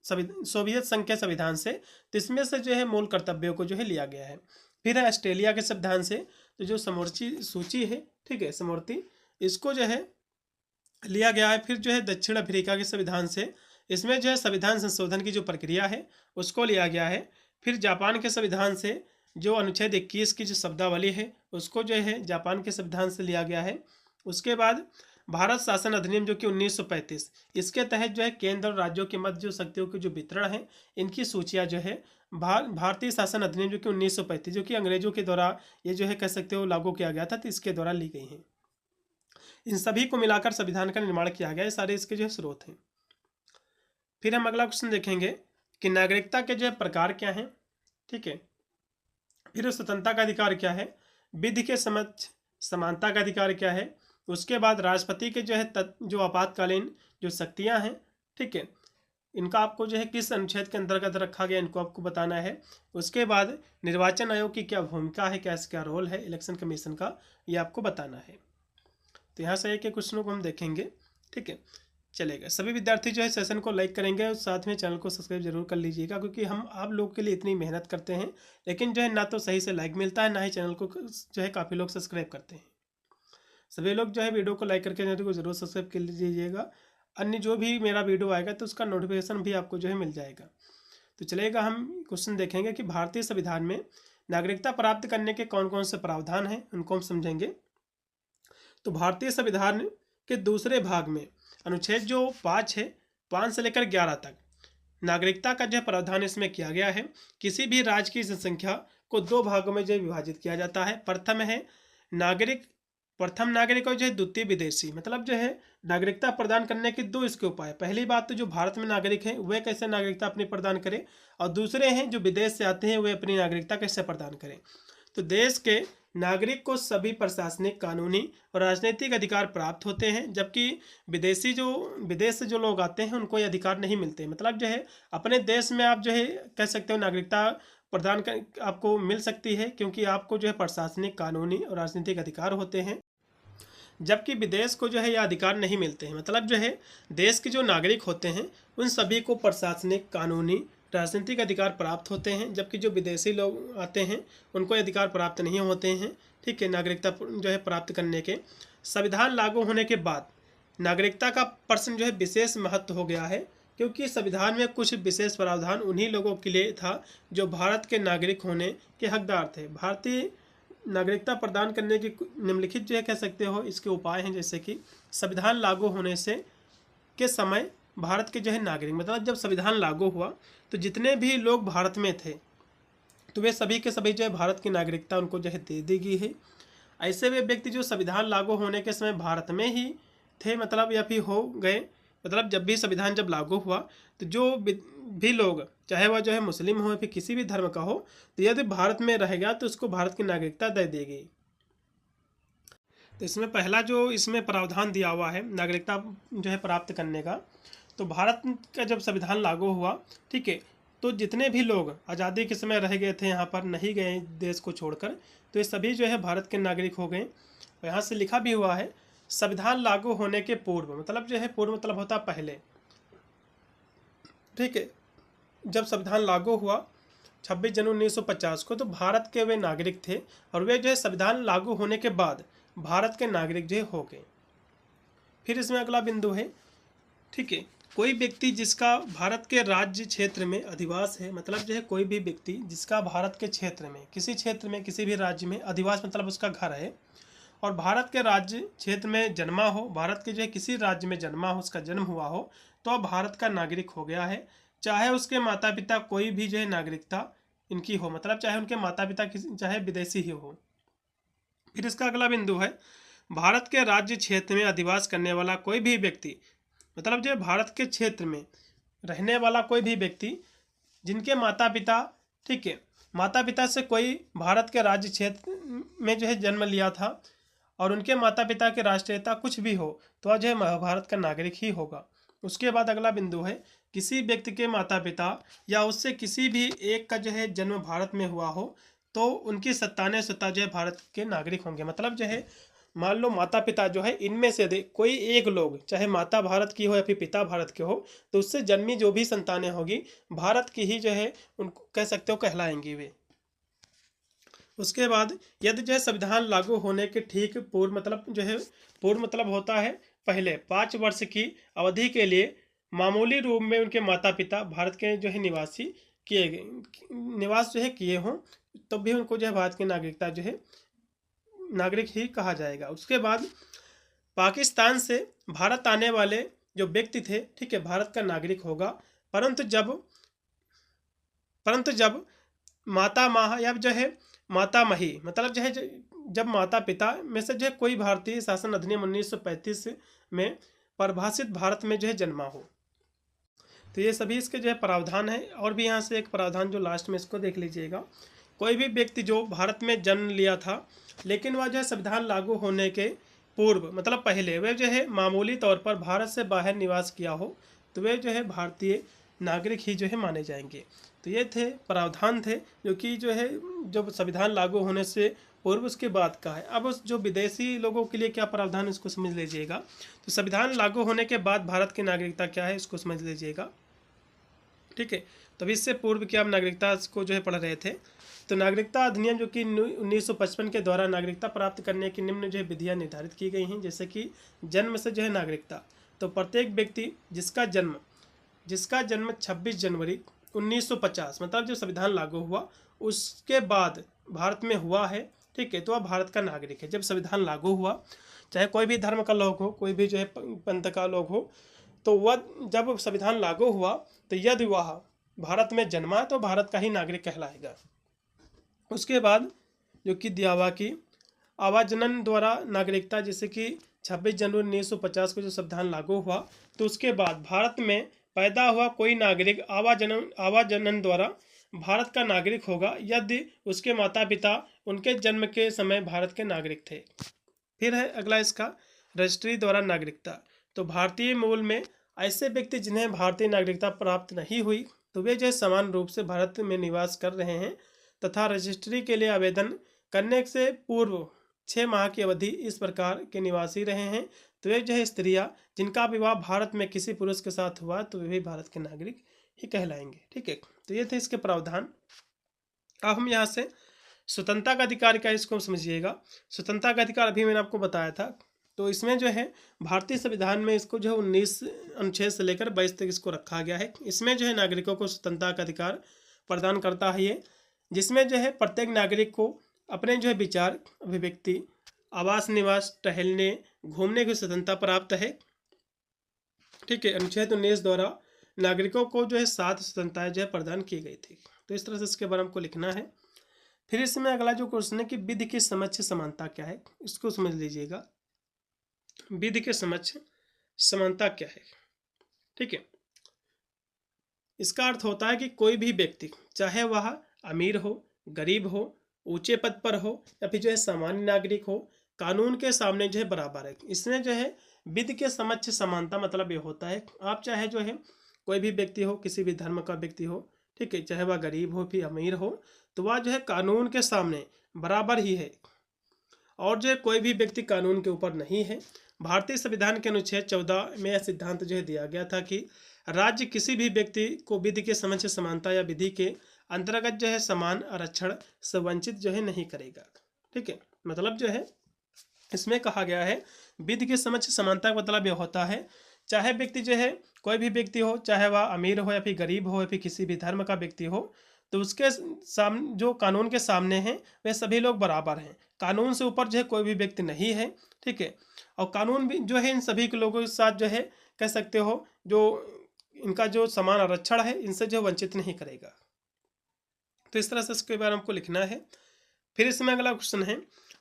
सोवियत संघ के संविधान से, तो इसमें से जो है मूल कर्तव्यों को जो है लिया गया है। फिर है ऑस्ट्रेलिया के संविधान से, तो जो समूची सूची है, ठीक है, समूर्ति, इसको जो है लिया गया है। फिर जो है दक्षिण अफ्रीका के संविधान से, इसमें जो है संविधान संशोधन की जो प्रक्रिया है उसको लिया गया है। फिर जापान के संविधान से जो अनुच्छेद 21 की जो शब्दावली है उसको जो है जापान के संविधान से लिया गया है। उसके बाद भारत शासन अधिनियम जो कि 1935, इसके तहत जो है केंद्र और राज्यों के मध्य जो शक्तियों के जो वितरण है इनकी सूचियाँ जो है भारतीय शासन अधिनियम जो कि 1935 जो कि अंग्रेजों के द्वारा ये जो है कह सकते हो लागू किया गया था, तो इसके द्वारा ली गई हैं। इन सभी को मिलाकर संविधान का निर्माण किया गया है, सारे इसके जो है स्रोत हैं। फिर हम अगला क्वेश्चन देखेंगे कि नागरिकता के जो है प्रकार क्या हैं, ठीक है। फिर स्वतंत्रता का अधिकार क्या है, विधि के समक्ष समानता का अधिकार क्या है। उसके बाद राष्ट्रपति के जो है जो आपातकालीन जो शक्तियां हैं, ठीक है, इनका आपको जो है किस अनुच्छेद के अंतर्गत रखा गया इनको आपको बताना है। उसके बाद निर्वाचन आयोग की क्या भूमिका है, क्या रोल है इलेक्शन कमीशन का, ये आपको बताना है। तो यहाँ से एक एक क्वेश्चनों को हम देखेंगे, ठीक है, चलेगा। सभी विद्यार्थी जो है सेशन को लाइक करेंगे और साथ में चैनल को सब्सक्राइब जरूर कर लीजिएगा, क्योंकि हम आप लोग के लिए इतनी मेहनत करते हैं लेकिन जो है ना तो सही से लाइक मिलता है, ना ही चैनल को जो है काफ़ी लोग सब्सक्राइब करते हैं। सभी लोग जो है वीडियो को लाइक करके चैनल को जरूर सब्सक्राइब कर लीजिएगा, अन्य जो भी मेरा वीडियो आएगा तो उसका नोटिफिकेशन भी आपको जो है मिल जाएगा। तो चलेगा, हम क्वेश्चन देखेंगे कि भारतीय संविधान में नागरिकता प्राप्त करने के कौन कौन से प्रावधान हैं, उनको हम समझेंगे। तो भारतीय संविधान के दूसरे भाग में अनुच्छेद जो 5 है, 5 से लेकर 11 तक नागरिकता का जो प्रावधान इसमें किया गया है। किसी भी राज्य की जनसंख्या को 2 भागों में जो विभाजित किया जाता है। प्रथम है नागरिक प्रथम नागरिक और जो है द्वितीय विदेशी। मतलब जो है नागरिकता प्रदान करने के दो इसके उपाय। पहली बात तो जो भारत में नागरिक हैं वह कैसे नागरिकता अपनी प्रदान करें, और दूसरे हैं जो विदेश से आते हैं वे अपनी नागरिकता कैसे प्रदान करें। तो देश के नागरिक को सभी प्रशासनिक, कानूनी और राजनीतिक अधिकार प्राप्त होते हैं, जबकि विदेश से जो लोग आते हैं उनको ये अधिकार नहीं मिलते। मतलब जो है अपने देश में आप जो है कह सकते हो नागरिकता प्रदान कर आपको मिल सकती है, क्योंकि आपको जो है प्रशासनिक, कानूनी और राजनीतिक अधिकार होते हैं, जबकि विदेश को जो है यह अधिकार नहीं मिलते हैं। मतलब जो है देश के जो नागरिक होते हैं उन सभी को प्रशासनिक, कानूनी, राजनीतिक अधिकार प्राप्त होते हैं, जबकि जो विदेशी लोग आते हैं उनको अधिकार प्राप्त नहीं होते हैं। ठीक है, नागरिकता जो है प्राप्त करने के। संविधान लागू होने के बाद नागरिकता का प्रश्न जो है विशेष महत्व हो गया है, क्योंकि संविधान में कुछ विशेष प्रावधान उन्हीं लोगों के लिए था जो भारत के नागरिक होने के हकदार थे। भारतीय नागरिकता प्रदान करने की निम्नलिखित जो है कह सकते हो इसके उपाय हैं, जैसे कि संविधान लागू होने से के समय भारत के जो है नागरिक, मतलब जब संविधान लागू हुआ तो जितने भी लोग भारत में थे तो वे सभी के सभी जो है भारत की नागरिकता उनको जो है दे दी गई है। ऐसे वे व्यक्ति जो संविधान लागू होने के समय भारत में ही थे, मतलब या फिर हो गए, मतलब जब भी संविधान जब लागू हुआ तो जो भी लोग, चाहे वह जो है मुस्लिम हो या फिर किसी भी धर्म का हो, तो यदि भारत में रहेगा तो उसको भारत की नागरिकता दे दी गई। तो इसमें पहला जो इसमें प्रावधान दिया हुआ है नागरिकता जो है प्राप्त करने का, तो भारत का जब संविधान लागू हुआ, ठीक है, तो जितने भी लोग आज़ादी के समय रह गए थे यहाँ पर, नहीं गए देश को छोड़कर, तो ये सभी जो है भारत के नागरिक हो गए। और यहाँ से लिखा भी हुआ है संविधान लागू होने के पूर्व, मतलब जो है पूर्व मतलब होता पहले। ठीक है, जब संविधान लागू हुआ 26 जनवरी 1950 को, तो भारत के वे नागरिक थे, और वे जो है संविधान लागू होने के बाद भारत के नागरिक जो है हो गए। फिर इसमें अगला बिंदु है, ठीक है, कोई व्यक्ति जिसका भारत के राज्य क्षेत्र में अधिवास है, मतलब जो है कोई भी व्यक्ति जिसका भारत के क्षेत्र में, किसी क्षेत्र में, किसी भी राज्य में अधिवास मतलब उसका घर है, और भारत के राज्य क्षेत्र में जन्मा हो, भारत के जो है किसी राज्य में जन्मा हो, उसका जन्म हुआ हो, तो अब भारत का नागरिक हो गया है, चाहे उसके माता पिता कोई भी जो है नागरिकता इनकी हो, मतलब चाहे उनके माता पिता चाहे विदेशी ही हो। फिर इसका अगला बिंदु है भारत के राज्य क्षेत्र में अधिवास करने वाला कोई भी व्यक्ति, मतलब जो भारत के क्षेत्र में रहने वाला कोई भी व्यक्ति जिनके माता पिता, ठीक है, माता पिता से कोई भारत के राज्य क्षेत्र में जो है जन्म लिया था और उनके माता पिता के राष्ट्रीयता कुछ भी हो, तो वह जो है भारत का नागरिक ही होगा। उसके बाद अगला बिंदु है किसी व्यक्ति के माता पिता या उससे किसी भी एक का जो है जन्म भारत में हुआ हो, तो उनकी सत्ताने सत्ता जो है भारत के नागरिक होंगे। मतलब जो है मान लो माता पिता जो है इनमें से कोई एक लोग, चाहे माता भारत की हो या फिर पिता भारत के हो, तो उससे जन्मी जो भी संतानें होगी भारत की ही जो है उनको कह सकते हो कहलाएंगी वे। उसके बाद यदि जो है संविधान लागू होने के ठीक पूर्व, मतलब जो है पूर्व मतलब होता है पहले 5 वर्ष की अवधि के लिए मामूली रूप में उनके माता पिता भारत के जो है निवास जो है किए हों, तब भी उनको जो है भारत की नागरिकता जो है नागरिक ही कहा जाएगा। उसके बाद पाकिस्तान से भारत आने वाले जो व्यक्ति थे, ठीक है, भारत का नागरिक होगा, परंतु जब माता माह या जो है माता मही, मतलब जो है जब माता पिता में से जो है कोई भारतीय शासन अधिनियम 1935 में परिभाषित भारत में जो है जन्मा हो। तो ये सभी इसके जो है प्रावधान है। और भी यहाँ से एक प्रावधान जो लास्ट में इसको देख लीजिएगा, कोई भी व्यक्ति जो भारत में जन्म लिया था लेकिन वह जो है संविधान लागू होने के पूर्व, मतलब पहले, वे जो है मामूली तौर पर भारत से बाहर निवास किया हो, तो वे जो है भारतीय नागरिक ही जो है माने जाएंगे। तो ये थे प्रावधान थे जो कि जो है जब संविधान लागू होने से पूर्व उसके बाद का है। अब उस जो विदेशी लोगों के लिए क्या प्रावधान इसको समझ लीजिएगा। तो संविधान लागू होने के बाद भारत की नागरिकता क्या है इसको समझ लीजिएगा, ठीक है। तो इससे पूर्व क्या हम नागरिकता को जो है पढ़ रहे थे। तो नागरिकता अधिनियम जो कि 1955 के द्वारा नागरिकता प्राप्त करने की निम्न जो है विधियाँ निर्धारित की गई हैं, जैसे कि जन्म से जो है नागरिकता। तो प्रत्येक व्यक्ति जिसका जन्म 26 जनवरी 1950, मतलब जो संविधान लागू हुआ उसके बाद भारत में हुआ है, ठीक है, तो वह भारत का नागरिक है। जब संविधान लागू हुआ, चाहे कोई भी धर्म का लोग हो, कोई भी जो है पंथ का लोग हो, तो वह जब संविधान लागू हुआ तो यदि वह भारत में जन्मा तो भारत का ही नागरिक कहलाएगा। उसके बाद जो कि दिया हुआ कि आवाजनन द्वारा नागरिकता, जैसे कि 26 जनवरी 1950 को जो संविधान लागू हुआ, तो उसके बाद भारत में पैदा हुआ कोई नागरिक आवाजनन द्वारा भारत का नागरिक होगा यदि उसके माता पिता उनके जन्म के समय भारत के नागरिक थे। फिर है अगला इसका रजिस्ट्री द्वारा नागरिकता। तो भारतीय मूल में ऐसे व्यक्ति जिन्हें भारतीय नागरिकता प्राप्त नहीं हुई, तो वे जो समान रूप से भारत में निवास कर रहे हैं तथा रजिस्ट्री के लिए आवेदन करने से पूर्व 6 माह की अवधि इस प्रकार के निवासी रहे हैं, तो वे जो है स्त्रियां जिनका विवाह भारत में किसी पुरुष के साथ हुआ, तो वे भी भारत के नागरिक ही कहलाएंगे। ठीक है, तो ये थे इसके प्रावधान। अब हम यहाँ से स्वतंत्रता का अधिकार क्या, इसको समझिएगा। स्वतंत्रता का अधिकार अभी मैंने आपको बताया था, तो इसमें जो है भारतीय संविधान में इसको जो है 19 अनुच्छेद से लेकर 22 तक इसको रखा गया है। इसमें जो है नागरिकों को स्वतंत्रता का अधिकार प्रदान करता है ये, जिसमें जो है प्रत्येक नागरिक को अपने जो है विचार, अभिव्यक्ति, आवास, निवास, टहलने, घूमने की स्वतंत्रता प्राप्त है। ठीक है, अनुच्छेद 19 द्वारा नागरिकों को जो है 7 स्वतंत्रताएं जो है प्रदान की गई थी। तो इस तरह से इसके बारे में हमको लिखना है। फिर इसमें अगला जो क्वेश्चन है कि विधि के समक्ष समानता क्या है, इसको समझ लीजिएगा। विधि के समक्ष समानता क्या है? ठीक है, इसका अर्थ होता है कि कोई भी व्यक्ति, चाहे वह अमीर हो, गरीब हो, ऊंचे पद पर हो या फिर जो है सामान्य नागरिक हो, कानून के सामने जो है बराबर है। इसमें जो है विधि के समक्ष समानता मतलब ये होता है, आप चाहे जो है कोई भी व्यक्ति हो, किसी भी धर्म का व्यक्ति हो, ठीक है, चाहे वह गरीब हो फिर अमीर हो, तो वह जो है कानून के सामने बराबर ही है और जो है कोई भी व्यक्ति कानून के ऊपर नहीं है। भारतीय संविधान के अनुच्छेद 14 में यह सिद्धांत जो है दिया गया था कि राज्य किसी भी व्यक्ति को विधि के समक्ष समानता या विधि के अंतर्गत जो है समान आरक्षण से वंचित जो है नहीं करेगा। ठीक है, मतलब जो है इसमें कहा गया है विधि के समक्ष समानता का मतलब यह होता है, चाहे व्यक्ति जो है कोई भी व्यक्ति हो, चाहे वह अमीर हो या फिर गरीब हो या फिर किसी भी धर्म का व्यक्ति हो, तो उसके सामने जो कानून के सामने हैं वे सभी लोग बराबर हैं। कानून से ऊपर जो है कोई भी व्यक्ति नहीं है। ठीक है, और कानून भी जो है इन सभी के लोगों के साथ जो है कह सकते हो जो इनका जो समान आरक्षण है इनसे जो वंचित नहीं करेगा। तो इस तरह से इसके बारे में हमको लिखना है। फिर इसमें अगला क्वेश्चन है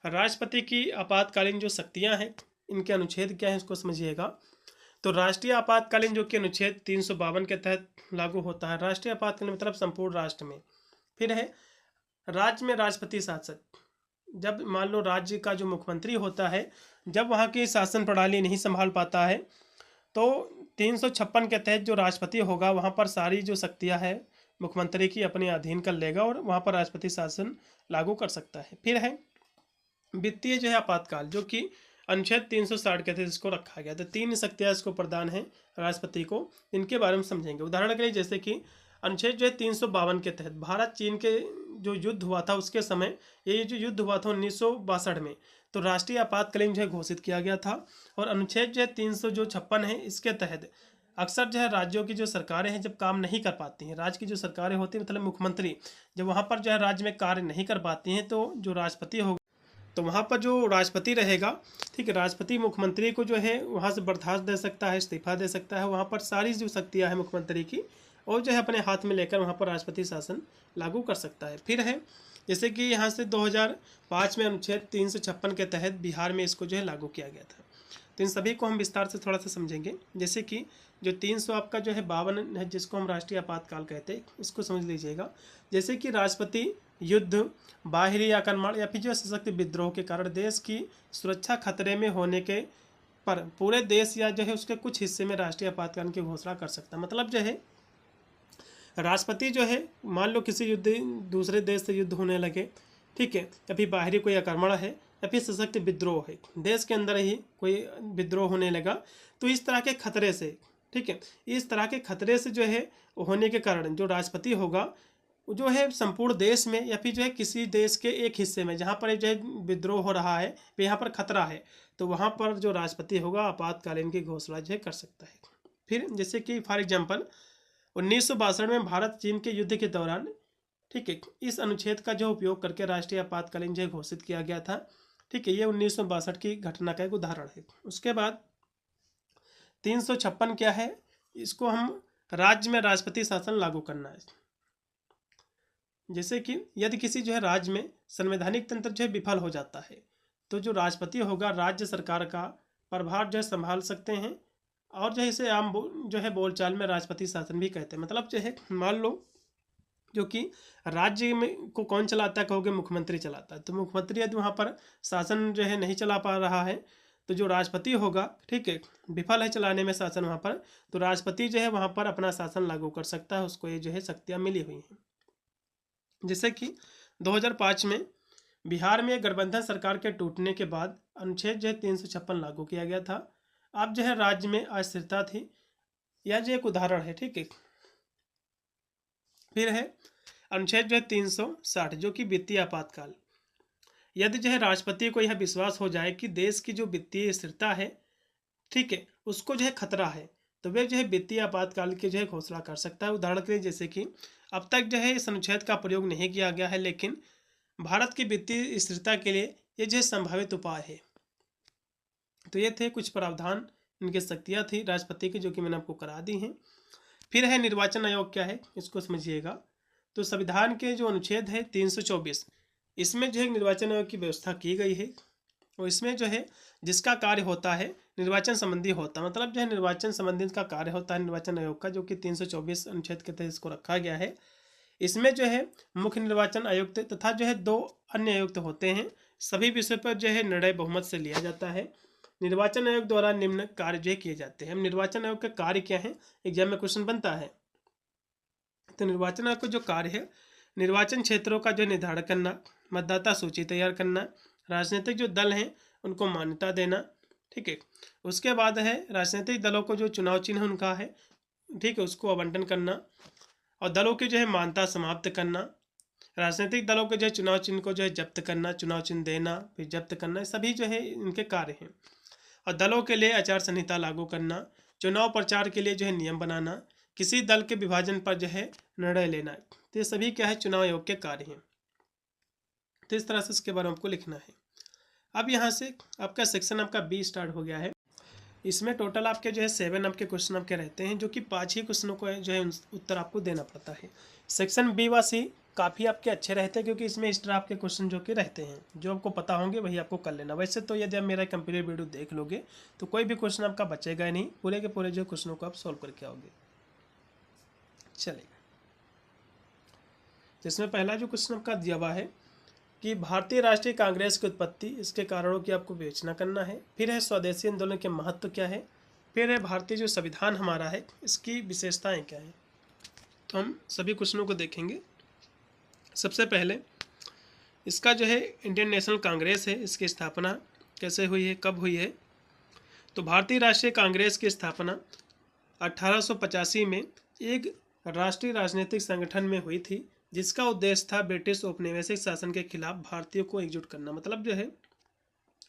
राष्ट्रपति की आपातकालीन जो शक्तियां हैं इनके अनुच्छेद क्या है, इसको समझिएगा। तो राष्ट्रीय आपातकालीन जो कि अनुच्छेद 352 के तहत लागू होता है। राष्ट्रीय आपातकालीन मतलब संपूर्ण राष्ट्र में। फिर है राज्य में राष्ट्रपति शासक, जब मान लो राज्य का जो मुख्यमंत्री होता है जब वहाँ की शासन प्रणाली नहीं संभाल पाता है, तो 356 के तहत जो राष्ट्रपति होगा वहाँ पर सारी जो शक्तियाँ हैं मुख्यमंत्री की अपने अधीन कर लेगा और वहाँ पर राष्ट्रपति शासन लागू कर सकता है। फिर है वित्तीय जो है आपातकाल, जो कि अनुच्छेद 360 के तहत इसको रखा गया। तो 3 शक्तियाँ इसको प्रदान है राष्ट्रपति को, इनके बारे में समझेंगे। उदाहरण के लिए जैसे कि अनुच्छेद जो है 352 के तहत भारत चीन के जो युद्ध हुआ था उसके समय, ये जो युद्ध हुआ था 1962 में, तो राष्ट्रीय आपातकालीन जो है घोषित किया गया था। और अनुच्छेद जो है 356 है, इसके तहत अक्सर जो है राज्यों की जो सरकारें हैं जब काम नहीं कर पाती हैं, राज्य की जो सरकारें होती हैं मतलब मुख्यमंत्री जब वहाँ पर जो है राज्य में कार्य नहीं कर पाती हैं, तो जो राष्ट्रपति होगा तो वहाँ पर जो राष्ट्रपति रहेगा, ठीक है, राष्ट्रपति मुख्यमंत्री को जो है वहाँ से बर्खास्त दे सकता है, इस्तीफा दे सकता है। वहाँ पर सारी जो शक्तियाँ हैं मुख्यमंत्री की और जो है अपने हाथ में लेकर वहाँ पर राष्ट्रपति शासन लागू कर सकता है। फिर है जैसे कि यहाँ से 2005 में अनुच्छेद 356 के तहत बिहार में इसको जो है लागू किया गया था। तो इन सभी को हम विस्तार से थोड़ा सा समझेंगे। जैसे कि जो 300 आपका जो है 52 है जिसको हम राष्ट्रीय आपातकाल कहते हैं, इसको समझ लीजिएगा। जैसे कि राष्ट्रपति युद्ध, बाहरी आक्रमण या फिर जो सशक्त विद्रोह के कारण देश की सुरक्षा खतरे में होने के पर पूरे देश या जो है उसके कुछ हिस्से में राष्ट्रीय आपातकाल की घोषणा कर सकता है। मतलब जो है राष्ट्रपति जो है मान लो किसी युद्ध दूसरे देश से युद्ध होने लगे, ठीक है, या फिर बाहरी कोई आक्रमण है या फिर सशक्त विद्रोह है, देश के अंदर ही कोई विद्रोह होने लगा, तो इस तरह के खतरे से, ठीक है, इस तरह के खतरे से जो है होने के कारण जो राष्ट्रपति होगा जो है संपूर्ण देश में या फिर जो है किसी देश के एक हिस्से में जहाँ पर जो है विद्रोह हो रहा है, यहाँ पर खतरा है, तो वहाँ पर जो राष्ट्रपति होगा आपातकालीन की घोषणा जो है कर सकता है। फिर जैसे कि फॉर एग्जाम्पल 1962 में भारत चीन के युद्ध के दौरान, ठीक है, इस अनुच्छेद का जो उपयोग करके राष्ट्रीय आपातकालीन जो घोषित किया गया था। ठीक है, ये 1962 की घटना का एक उदाहरण है। उसके बाद 356 क्या है, इसको हम राज्य में राष्ट्रपति शासन लागू करना है। जैसे कि यदि किसी जो है राज्य में संवैधानिक तंत्र जो है विफल हो जाता है, तो जो राष्ट्रपति होगा राज्य सरकार का प्रभार जो है संभाल सकते हैं, और जो है इसे आम जो है बोलचाल में राष्ट्रपति शासन भी कहते हैं। मतलब जो है मान लो जो कि राज्य में को कौन चलाता है, कहोगे मुख्यमंत्री चलाता है, तो मुख्यमंत्री यदि वहाँ पर शासन जो है नहीं चला पा रहा है तो जो राष्ट्रपति होगा, ठीक है, विफल है चलाने में शासन वहाँ पर, तो राष्ट्रपति जो है वहाँ पर अपना शासन लागू कर सकता है, उसको ये जो है शक्तियाँ मिली हुई हैं। जैसे कि 2005 में बिहार में गठबंधन सरकार के टूटने के बाद अनुच्छेद जो है 356 लागू किया गया था। अब जो है राज्य में अस्थिरता थी, यह जो एक उदाहरण है, ठीक है। फिर है अनुच्छेद जो है 360 जो कि वित्तीय आपातकाल। यदि जो है राष्ट्रपति को यह विश्वास हो जाए कि देश की जो वित्तीय स्थिरता है, ठीक है, उसको जो है खतरा है, तो वे जो है वित्तीय आपातकाल की जो है घोषणा कर सकता है। उदाहरण के लिए जैसे कि अब तक जो है इस अनुच्छेद का प्रयोग नहीं किया गया है, लेकिन भारत की वित्तीय स्थिरता के लिए ये जो संभावित उपाय है। तो ये थे कुछ प्रावधान, इनकी शक्तियाँ थी राष्ट्रपति की, जो कि मैंने आपको करा दी हैं। फिर है निर्वाचन आयोग क्या है, इसको समझिएगा। तो संविधान के जो अनुच्छेद है 324, इसमें जो है निर्वाचन आयोग की व्यवस्था की गई है, और इसमें जो है जिसका कार्य होता है निर्वाचन संबंधी होता है, मतलब जो है निर्वाचन संबंधित का कार्य होता है निर्वाचन आयोग का, जो कि 324 अनुच्छेद के तहत इसको रखा गया है। इसमें जो है मुख्य निर्वाचन आयुक्त तथा जो है 2 अन्य आयुक्त होते हैं। सभी विषयों पर जो है निर्णय बहुमत से लिया जाता है। निर्वाचन आयोग द्वारा निम्न कार्य जो किए जाते हैं। निर्वाचन आयोग का कार्य क्या है, एग्जाम में क्वेश्चन बनता है। तो निर्वाचन आयोग का जो कार्य है, निर्वाचन क्षेत्रों का जो निर्धारण करना, मतदाता सूची तैयार करना, राजनीतिक जो दल हैं उनको मान्यता देना, ठीक है। उसके बाद है राजनीतिक दलों को जो चुनाव चिन्ह उनका है, ठीक है, उसको आवंटन करना, और दलों की जो है मान्यता समाप्त करना, राजनीतिक दलों के जो चुनाव चिन्ह को जो है जब्त करना, चुनाव चिन्ह देना, फिर जब्त करना, सभी जो है इनके कार्य हैं। और दलों के लिए आचार संहिता लागू करना, चुनाव प्रचार के लिए जो है नियम बनाना, किसी दल के विभाजन पर जो है निर्णय लेना, तो ये सभी क्या है चुनाव आयोग के कार्य हैं। तो इस तरह से इसके बारे में आपको लिखना है। अब यहाँ से आपका सेक्शन आपका बी स्टार्ट हो गया है। इसमें टोटल आपके जो है 7 आपके क्वेश्चन आपके रहते हैं, जो कि 5 ही क्वेश्चनों को जो है उत्तर आपको देना पड़ता है। सेक्शन बी व सी काफ़ी आपके अच्छे रहते हैं, क्योंकि इसमें इस तरह आपके क्वेश्चन जो कि रहते हैं, जो आपको पता होंगे वही आपको कर लेना। वैसे तो यदि आप मेरा कंप्लीट वीडियो देख लोगे तो कोई भी क्वेश्चन आपका बचेगा नहीं, पूरे के पूरे जो क्वेश्चनों को आप सॉल्व करके आओगे। चलेगा, जिसमें पहला जो क्वेश्चन आपका दिया हुआ है कि भारतीय राष्ट्रीय कांग्रेस की उत्पत्ति, इसके कारणों की आपको विवेचना करना है। फिर है स्वदेशी आंदोलन के महत्व क्या है। फिर है भारतीय जो संविधान हमारा है इसकी विशेषताएं क्या है। तो हम सभी क्वेश्चनों को देखेंगे। सबसे पहले इसका जो है इंडियन नेशनल कांग्रेस है, इसकी स्थापना कैसे हुई है, कब हुई है। तो भारतीय राष्ट्रीय कांग्रेस की स्थापना 1885 में एक राष्ट्रीय राजनीतिक संगठन में हुई थी, जिसका उद्देश्य था ब्रिटिश औपनिवेशिक शासन के खिलाफ भारतीयों को एकजुट करना। मतलब जो है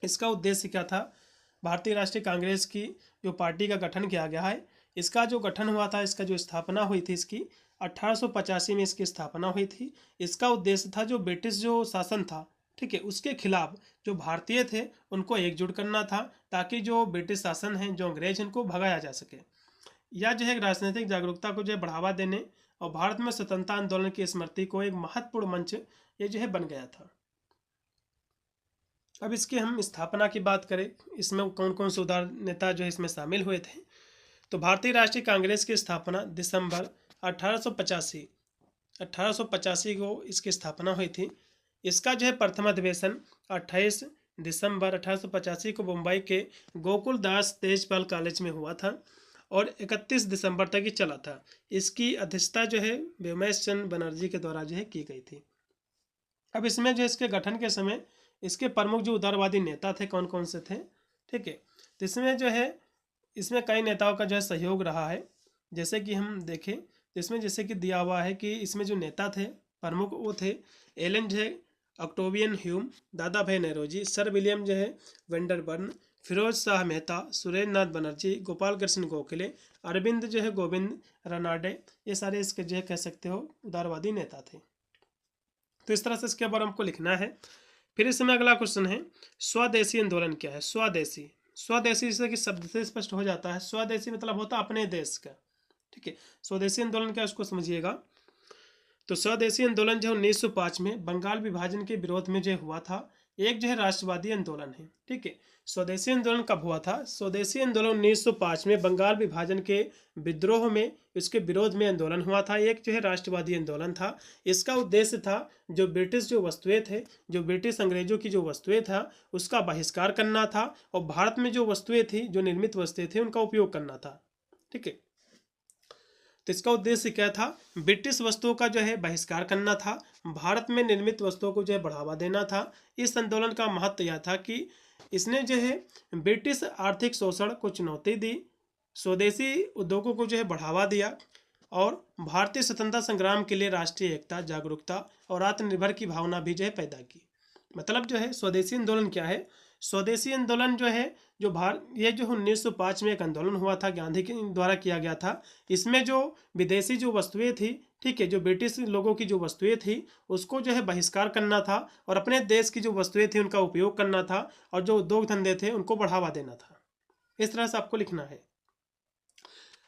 इसका उद्देश्य क्या था, भारतीय राष्ट्रीय कांग्रेस की जो पार्टी का गठन किया गया है, इसका जो गठन हुआ था, इसका जो स्थापना हुई थी, इसकी 1885 में इसकी स्थापना हुई थी। इसका उद्देश्य था जो ब्रिटिश जो शासन था, ठीक है, उसके खिलाफ जो भारतीय थे उनको एकजुट करना था, ताकि जो ब्रिटिश शासन है, जो अंग्रेज, इनको भगाया जा सके। यह जो है राजनीतिक जागरूकता को जो है बढ़ावा देने और भारत में स्वतंत्रता आंदोलन की स्मृति को एक महत्वपूर्ण मंच ये जो है बन गया था। अब इसकी हम स्थापना की बात करें, इसमें कौन कौन से उदार नेता जो है इसमें शामिल हुए थे। तो भारतीय राष्ट्रीय कांग्रेस की स्थापना दिसंबर 1885 को इसकी स्थापना हुई थी। इसका जो है प्रथम अधिवेशन 28 दिसंबर 1885 को मुंबई के गोकुल दास तेजपाल कॉलेज में हुआ था और 31 दिसंबर तक ही चला था। इसकी अध्यक्षता जो है व्योमेश चंद्र बनर्जी के द्वारा जो है की गई थी। अब इसमें जो इसके गठन के समय इसके प्रमुख जो उदारवादी नेता थे कौन कौन से थे, ठीक है। तो इसमें जो है इसमें कई नेताओं का जो है सहयोग रहा है। जैसे कि हम देखें तो इसमें जैसे कि दिया हुआ है कि इसमें जो नेता थे प्रमुख वो थे एलन जे ऑक्टेवियन ह्यूम, दादा भाई नौरोजी, सर विलियम जो है वेंडरबर्न, फिरोज शाह मेहता, सुरेंद्र नाथ बनर्जी, गोपाल कृष्ण गोखले, अरविंद जो है गोविंद रनाडे, ये सारे इसके जो है कह सकते हो उदारवादी नेता थे। तो इस तरह से इसके बारे में हमको लिखना है। फिर इसमें अगला क्वेश्चन है स्वदेशी आंदोलन क्या है। स्वदेशी, स्वदेशी जैसे कि शब्द से स्पष्ट हो जाता है, स्वदेशी मतलब होता है अपने देश का, ठीक है। स्वदेशी आंदोलन क्या है उसको समझिएगा। तो स्वदेशी आंदोलन जो 1905 में बंगाल विभाजन के विरोध में जो हुआ था, एक जो है राष्ट्रवादी आंदोलन है। ठीक है, स्वदेशी आंदोलन कब हुआ था? स्वदेशी आंदोलन 1905 में बंगाल विभाजन के विद्रोह में इसके विरोध में आंदोलन हुआ था। एक जो है राष्ट्रवादी आंदोलन था। इसका उद्देश्य था जो ब्रिटिश जो वस्तुएं थे, जो ब्रिटिश अंग्रेजों की जो वस्तुएं था, उसका बहिष्कार करना था और भारत में जो वस्तुएं थी, जो निर्मित वस्तुएं थी, उनका उपयोग करना था। ठीक है, तो इसका उद्देश्य क्या था? ब्रिटिश वस्तुओं का जो है बहिष्कार करना था, भारत में निर्मित वस्तुओं को जो है बढ़ावा देना था। इस आंदोलन का महत्व यह था कि इसने जो है ब्रिटिश आर्थिक शोषण को चुनौती दी, स्वदेशी उद्योगों को जो है बढ़ावा दिया और भारतीय स्वतंत्रता संग्राम के लिए राष्ट्रीय एकता, जागरूकता और आत्मनिर्भर की भावना भी जो है पैदा की। मतलब जो है स्वदेशी आंदोलन क्या है? स्वदेशी आंदोलन जो है ये जो 1905 में एक आंदोलन हुआ था, गांधी के द्वारा किया गया था। इसमें जो विदेशी जो वस्तुएं थी, ठीक है, जो ब्रिटिश लोगों की जो वस्तुएं थी, उसको जो है बहिष्कार करना था और अपने देश की जो वस्तुएं थी उनका उपयोग करना था और जो उद्योग धंधे थे उनको बढ़ावा देना था। इस तरह से आपको लिखना है।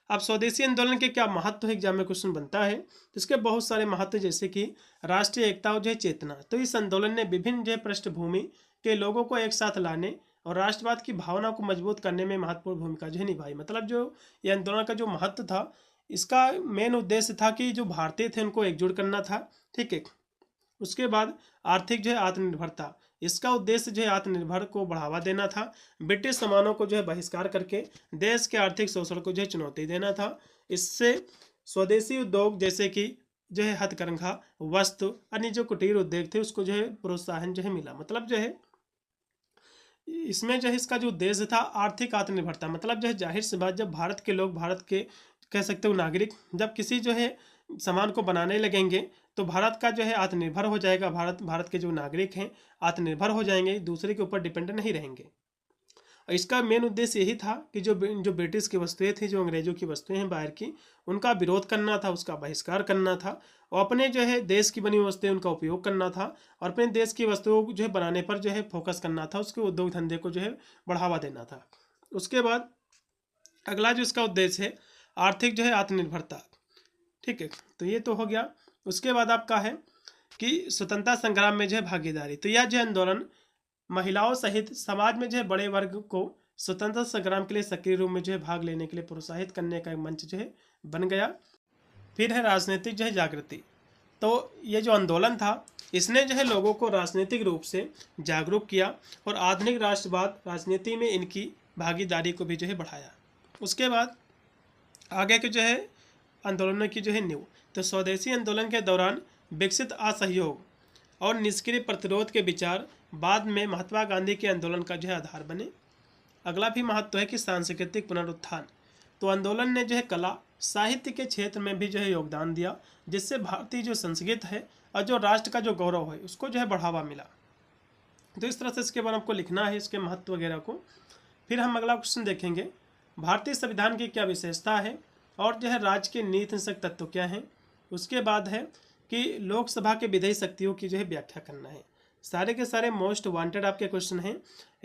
अब स्वदेशी आंदोलन के क्या महत्व है, एग्जाम में क्वेश्चन बनता है। तो इसके बहुत सारे महत्व, जैसे कि राष्ट्रीय एकता और जो है चेतना। तो इस आंदोलन ने विभिन्न जो है पृष्ठभूमि के लोगों को एक साथ लाने और राष्ट्रवाद की भावना को मजबूत करने में महत्वपूर्ण भूमिका जो है निभाई। मतलब जो ये आंदोलन का जो महत्व था, इसका मेन उद्देश्य था कि जो भारतीय थे उनको एकजुट करना था। ठीक है, उसके बाद आर्थिक जो है आत्मनिर्भरता, इसका उद्देश्य जो है आत्मनिर्भर को बढ़ावा देना था। ब्रिटिश सामानों को जो है बहिष्कार करके देश के आर्थिक शोषण को जो है चुनौती देना था। इससे स्वदेशी उद्योग जैसे कि जो है हथकरघा, वस्तु, अन्य जो कुटीर उद्योग थे उसको जो है प्रोत्साहन जो है मिला। मतलब जो है इसमें जो है इसका जो उद्देश्य था आर्थिक आत्मनिर्भरता। मतलब जो है जाहिर सी बात, जब भारत के लोग, भारत के कह सकते हो नागरिक, जब किसी जो है सामान को बनाने लगेंगे तो भारत का जो है आत्मनिर्भर हो जाएगा। भारत के जो नागरिक हैं आत्मनिर्भर हो जाएंगे, दूसरे के ऊपर डिपेंड नहीं रहेंगे। और इसका मेन उद्देश्य यही था कि जो ब्रिटिश की वस्तुएं थी, जो अंग्रेजों की वस्तुएं हैं बाहर की, उनका विरोध करना था, उसका बहिष्कार करना था और अपने जो है देश की बनी वस्तुएं उनका उपयोग करना था और अपने देश की वस्तुओं को जो है बनाने पर जो है फोकस करना था, उसके उद्योग धंधे को जो है बढ़ावा देना था। उसके बाद अगला जो इसका उद्देश्य है आर्थिक जो है आत्मनिर्भरता। ठीक है, तो ये तो हो गया। उसके बाद आपका है कि स्वतंत्रता संग्राम में जो है भागीदारी। तो यह जो है आंदोलन महिलाओं सहित समाज में जो है बड़े वर्ग को स्वतंत्रता संग्राम के लिए सक्रिय रूप में जो है भाग लेने के लिए प्रोत्साहित करने का एक मंच जो है बन गया। फिर है राजनीतिक जो है जागृति। तो ये जो आंदोलन था इसने जो है लोगों को राजनीतिक रूप से जागरूक किया और आधुनिक राष्ट्रवाद राजनीति में इनकी भागीदारी को भी जो है बढ़ाया। उसके बाद आगे के जो है आंदोलनों की जो है नींव। तो स्वदेशी आंदोलन के दौरान विकसित असहयोग और निष्क्रिय प्रतिरोध के विचार बाद में महात्मा गांधी के आंदोलन का जो है आधार बने। अगला भी महत्व है कि सांस्कृतिक पुनरुत्थान। तो आंदोलन ने जो है कला साहित्य के क्षेत्र में भी जो है योगदान दिया, जिससे भारतीय जो संस्कृति है और जो राष्ट्र का जो गौरव है उसको जो है बढ़ावा मिला। तो इस तरह से इसके बारे में आपको लिखना है, इसके महत्व वगैरह को। फिर हम अगला क्वेश्चन देखेंगे, भारतीय संविधान की क्या विशेषता है और जो है राज्य के नीति निषेध तत्व क्या हैं। उसके बाद है कि लोकसभा के विधायी शक्तियों की जो है व्याख्या करना है। सारे के सारे मोस्ट वांटेड आपके क्वेश्चन हैं।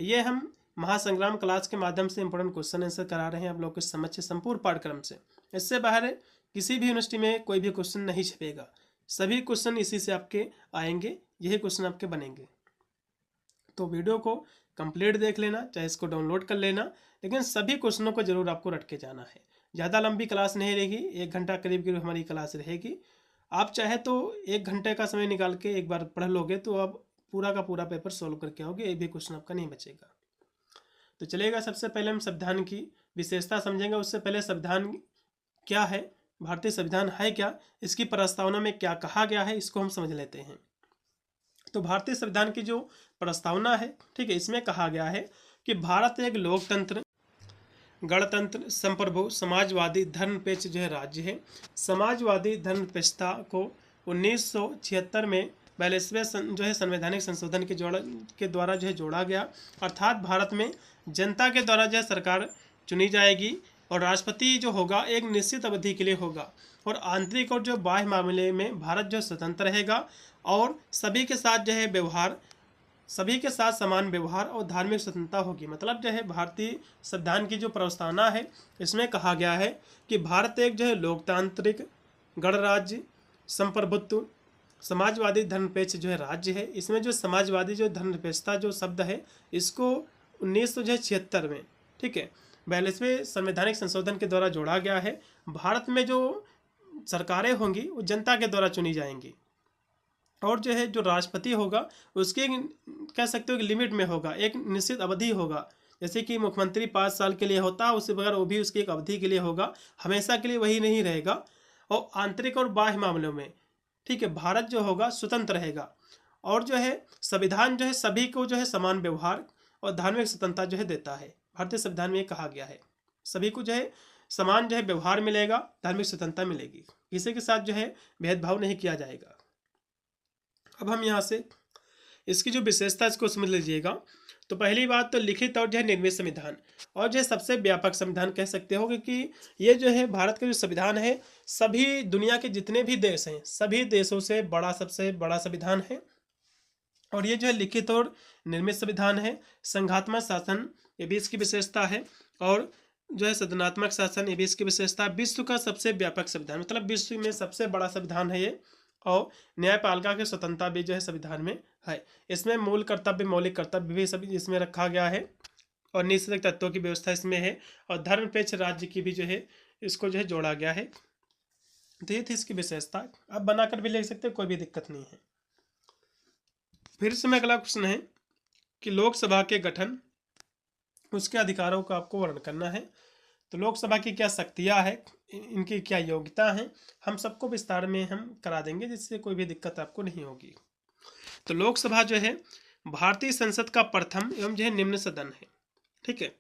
ये हम महासंग्राम क्लास के माध्यम से इंपॉर्टेंट क्वेश्चन आंसर करा रहे हैं आप लोग के समझ से, संपूर्ण पाठ्यक्रम से। इससे बाहर किसी भी यूनिवर्सिटी में कोई भी क्वेश्चन नहीं छपेगा, सभी क्वेश्चन इसी से आपके आएंगे, यही क्वेश्चन आपके बनेंगे। तो वीडियो को कंप्लीट देख लेना, चाहे इसको डाउनलोड कर लेना, लेकिन सभी क्वेश्चनों को जरूर आपको रट के जाना है। ज़्यादा लंबी क्लास नहीं रहेगी, 1 घंटा करीब हमारी क्लास रहेगी। आप चाहे तो 1 घंटे का समय निकाल के एक बार पढ़ लोगे तो आप पूरा का पूरा पेपर सॉल्व करके आओगे, एक भी क्वेश्चन आपका नहीं बचेगा। तो चलेगा, सबसे पहले हम संविधान की विशेषता समझेंगे। उससे पहले संविधान क्या है, भारतीय संविधान है क्या, इसकी प्रस्तावना में क्या कहा गया है, इसको हम समझ लेते हैं। तो भारतीय संविधान की जो प्रस्तावना है, ठीक है, इसमें कहा गया है कि भारत एक लोकतंत्र, गणतंत्र, संप्रभु, समाजवादी धर्मनिरपेक्ष जो है राज्य है। समाजवादी धर्मनिरपेक्षता को 1976 में 42वें जो है संवैधानिक संशोधन के द्वारा जो है जोड़ा गया। अर्थात भारत में जनता के द्वारा जो है सरकार चुनी जाएगी और राष्ट्रपति जो होगा एक निश्चित अवधि के लिए होगा और आंतरिक और जो बाह्य मामले में भारत जो स्वतंत्र रहेगा और सभी के साथ जो है व्यवहार, सभी के साथ समान व्यवहार और धार्मिक स्वतंत्रता होगी। मतलब जो है भारतीय संविधान की जो प्रस्तावना है इसमें कहा गया है कि भारत एक जो है लोकतांत्रिक, गणराज्य, संप्रभुत्व, समाजवादी धर्मनिरपेक्ष जो है राज्य है। इसमें जो समाजवादी जो धर्मनिरपेक्षता जो शब्द है इसको 1976 में, ठीक है, 42वें संवैधानिक संशोधन के द्वारा जोड़ा गया है। भारत में जो सरकारें होंगी वो जनता के द्वारा चुनी जाएंगी, और जो है जो राष्ट्रपति होगा उसके कह सकते हो कि लिमिट में होगा, एक निश्चित अवधि होगा। जैसे कि मुख्यमंत्री 5 साल के लिए होता है, उससे बगैर वो भी उसकी एक अवधि के लिए होगा, हमेशा के लिए वही नहीं रहेगा। और आंतरिक और बाह्य मामलों में, ठीक है, भारत जो होगा स्वतंत्र रहेगा। और जो है संविधान जो है सभी को जो है समान व्यवहार और धार्मिक स्वतंत्रता जो है देता है। भारतीय संविधान में ये कहा गया है सभी को जो है समान जो है व्यवहार मिलेगा, धार्मिक स्वतंत्रता मिलेगी, किसी के साथ जो है भेदभाव नहीं किया जाएगा। अब हम यहाँ से इसकी जो विशेषता इसको समझ लीजिएगा। तो पहली बात तो लिखित और जो है निर्मित संविधान, और जो है सबसे व्यापक संविधान कह सकते हो, क्योंकि ये जो है भारत का जो संविधान है सभी दुनिया के जितने भी देश हैं सभी देशों से बड़ा, सबसे बड़ा संविधान है। और ये जो है लिखित और निर्मित संविधान है। संघात्मक शासन ये भी इसकी विशेषता है, और जो है सदनात्मक शासन ये भी इसकी विशेषता। विश्व का सबसे व्यापक संविधान, मतलब विश्व में सबसे बड़ा संविधान है ये। और न्यायपालिका की स्वतंत्रता भी जो है संविधान में है। इसमें मूल कर्तव्य, मौलिक कर्तव्य भी सभी इसमें रखा गया है, और निश्चित तत्वों की व्यवस्था इसमें है, और धर्मनिरपेक्ष राज्य की भी जो है इसको जो है जोड़ा गया है। तो ये थी इसकी विशेषता। अब बनाकर भी लिख सकते हो, कोई भी दिक्कत नहीं है। फिर से मैं अगला क्वेश्चन है कि लोकसभा के गठन, उसके अधिकारों का आपको वर्णन करना है। तो लोकसभा की क्या शक्तियाँ है, इनकी क्या योग्यता है, हम सबको विस्तार में हम करा देंगे, जिससे कोई भी दिक्कत आपको नहीं होगी। तो लोकसभा जो है भारतीय संसद का प्रथम एवं जो है निम्न सदन है, ठीक है।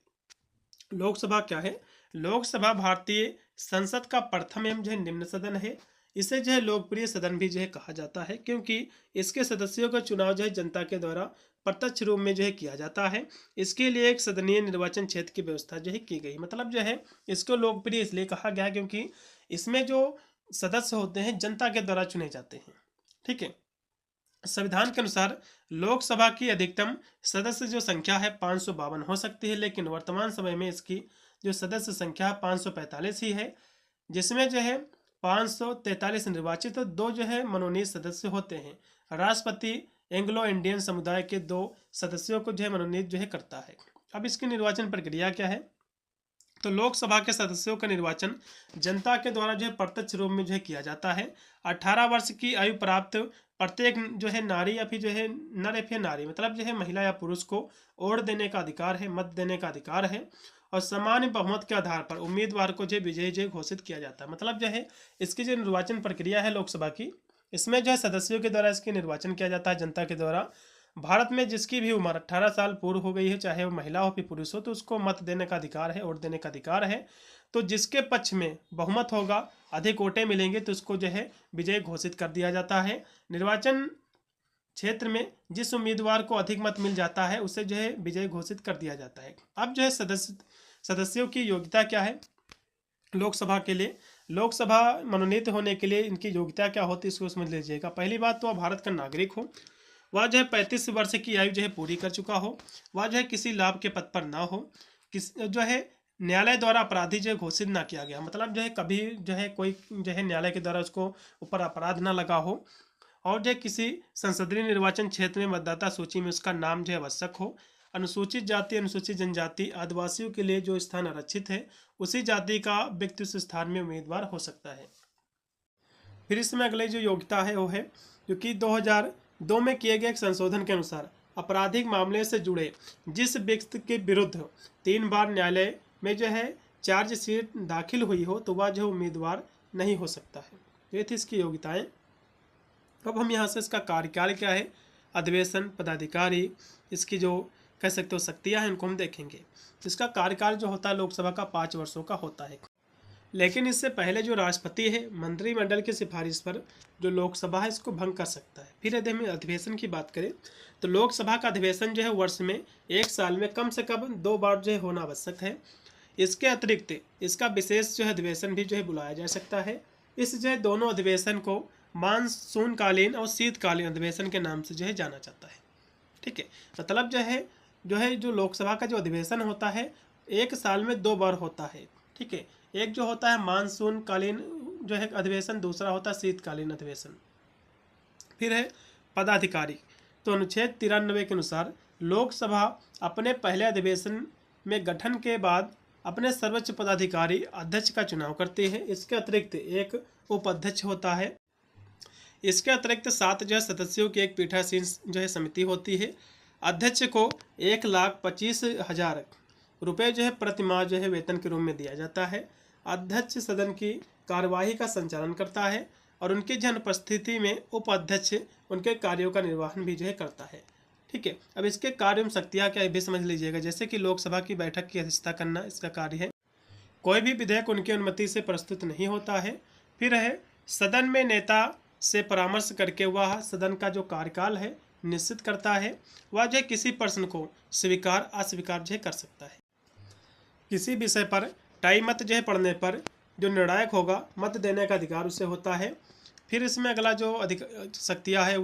लोकसभा क्या है? लोकसभा भारतीय संसद का प्रथम एवं जो है निम्न सदन है। इसे जो है लोकप्रिय सदन भी जो है कहा जाता है, क्योंकि इसके सदस्यों का चुनाव जो है जनता के द्वारा प्रत्यक्ष रूप में जो है किया जाता है। इसके लिए एक सदनीय निर्वाचन क्षेत्र की व्यवस्था जो है की गई। मतलब जो है इसको लोकप्रिय इसलिए कहा गया क्योंकि इसमें जो सदस्य होते हैं जनता के द्वारा चुने जाते हैं, ठीक है। संविधान के अनुसार लोकसभा की अधिकतम सदस्य जो संख्या है 552 हो सकती है, लेकिन वर्तमान समय में इसकी जो सदस्य संख्या 545 ही है, जिसमें जो है 543 निर्वाचित और 2 जो है मनोनीत सदस्य होते हैं। राष्ट्रपति एंग्लो इंडियन समुदाय के 2 सदस्यों को जो है मनोनीत जो है करता है। अब इसकी निर्वाचन प्रक्रिया क्या है? तो लोकसभा के सदस्यों का निर्वाचन जनता के द्वारा जो है प्रत्यक्ष रूप में जो है किया जाता है। 18 वर्ष की आयु प्राप्त प्रत्येक जो है नारी या फिर जो है नर या फिर नारी, मतलब जो है महिला या पुरुष को वोट देने का अधिकार है, मत देने का अधिकार है, और सामान्य बहुमत के आधार पर उम्मीदवार को जो विजयी जो घोषित किया जाता है। मतलब जो है इसकी जो निर्वाचन प्रक्रिया है लोकसभा की, इसमें जो है सदस्यों के द्वारा इसकी निर्वाचन किया जाता है जनता के द्वारा। भारत में जिसकी भी उम्र 18 साल पूर्व हो गई है, चाहे वो महिला हो फिर पुरुष हो, तो उसको मत देने का अधिकार है, वोट देने का अधिकार है। तो जिसके पक्ष में बहुमत होगा, अधिक वोटें मिलेंगे, तो उसको जो है विजय घोषित कर दिया जाता है। निर्वाचन क्षेत्र में जिस उम्मीदवार को अधिक मत मिल जाता है उसे जो है विजय घोषित कर दिया जाता है। अब जो है सदस्यों की योग्यता क्या है लोकसभा के लिए? लोकसभा मनोनीत होने के लिए इनकी योग्यता क्या होती है इसको समझ लीजिएगा। पहली बात तो वह भारत का नागरिक हो, वह जो है 35 वर्ष की आयु जो है पूरी कर चुका हो, वह जो है किसी लाभ के पद पर ना हो, जो है न्यायालय द्वारा अपराधी जो है घोषित ना किया गया, मतलब जो है कभी जो है कोई जो है न्यायालय के द्वारा उसको ऊपर अपराध ना लगा हो, और जो है किसी संसदीय निर्वाचन क्षेत्र में मतदाता सूची में उसका नाम जो है आवश्यक हो। अनुसूचित जाति, अनुसूचित जनजाति, आदिवासियों के लिए जो स्थान आरक्षित है उसी जाति का व्यक्ति उस स्थान में उम्मीदवार हो सकता है। फिर इसमें अगले जो योग्यता है वो है जो कि 2002 में किए गए एक संशोधन के अनुसार आपराधिक मामले से जुड़े जिस व्यक्ति के विरुद्ध 3 बार न्यायालय में जो है चार्जशीट दाखिल हुई हो तो वह जो उम्मीदवार नहीं हो सकता है। ये थी इसकी योग्यताएं। अब हम यहाँ से इसका कार्यकाल क्या है, अधिवेशन, पदाधिकारी, इसकी जो कह सकते हो शक्तियाँ हैं उनको हम देखेंगे। इसका कार्यकाल जो होता है लोकसभा का 5 वर्षों का होता है, लेकिन इससे पहले जो राष्ट्रपति है मंत्रिमंडल की सिफारिश पर जो लोकसभा है इसको भंग कर सकता है। फिर यदि हम अधिवेशन की बात करें तो लोकसभा का अधिवेशन जो है वर्ष में 1 साल में कम से कम 2 बार जो है होना आवश्यक है। इसके अतिरिक्त इसका विशेष जो है अधिवेशन भी जो है बुलाया जा सकता है। इस जो है दोनों अधिवेशन को मानसूनकालीन और शीतकालीन अधिवेशन के नाम से जो है जाना जाता है, ठीक है। मतलब जो है जो लोकसभा का जो अधिवेशन होता है 1 साल में 2 बार होता है, ठीक है। एक जो होता है मानसूनकालीन जो है अधिवेशन, दूसरा होता है शीतकालीन अधिवेशन। फिर है पदाधिकारी। तो अनुच्छेद 93 के अनुसार लोकसभा अपने पहले अधिवेशन में गठन के बाद अपने सर्वोच्च पदाधिकारी अध्यक्ष का चुनाव करती है। इसके अतिरिक्त एक उपाध्यक्ष होता है। इसके अतिरिक्त 7 जो है सदस्यों की एक पीठासीन जो है समिति होती है। अध्यक्ष को 1,25,000 रुपये जो है प्रतिमाह जो है वेतन के रूप में दिया जाता है। अध्यक्ष सदन की कार्यवाही का संचालन करता है और उनकी जो अनुपस्थिति में उपाध्यक्ष उनके कार्यों का निर्वहन भी जो है करता है। ठीक है, अब इसके कार्य में शक्तियाँ क्या भी समझ लीजिएगा। जैसे कि लोकसभा की बैठक की अध्यक्षता करना इसका कार्य है। कोई भी विधेयक उनकी अनुमति से प्रस्तुत नहीं होता है। फिर है सदन में नेता से परामर्श करके वह सदन का जो कार्यकाल है निश्चित करता है। वह जो किसी प्रश्न को स्वीकार अस्वीकार जो कर सकता है। किसी विषय पर टाई मत जो है पढ़ने पर जो निर्णायक होगा मत देने का अधिकार उसे होता है। फिर इसमें अगला जो शक्तियाँ है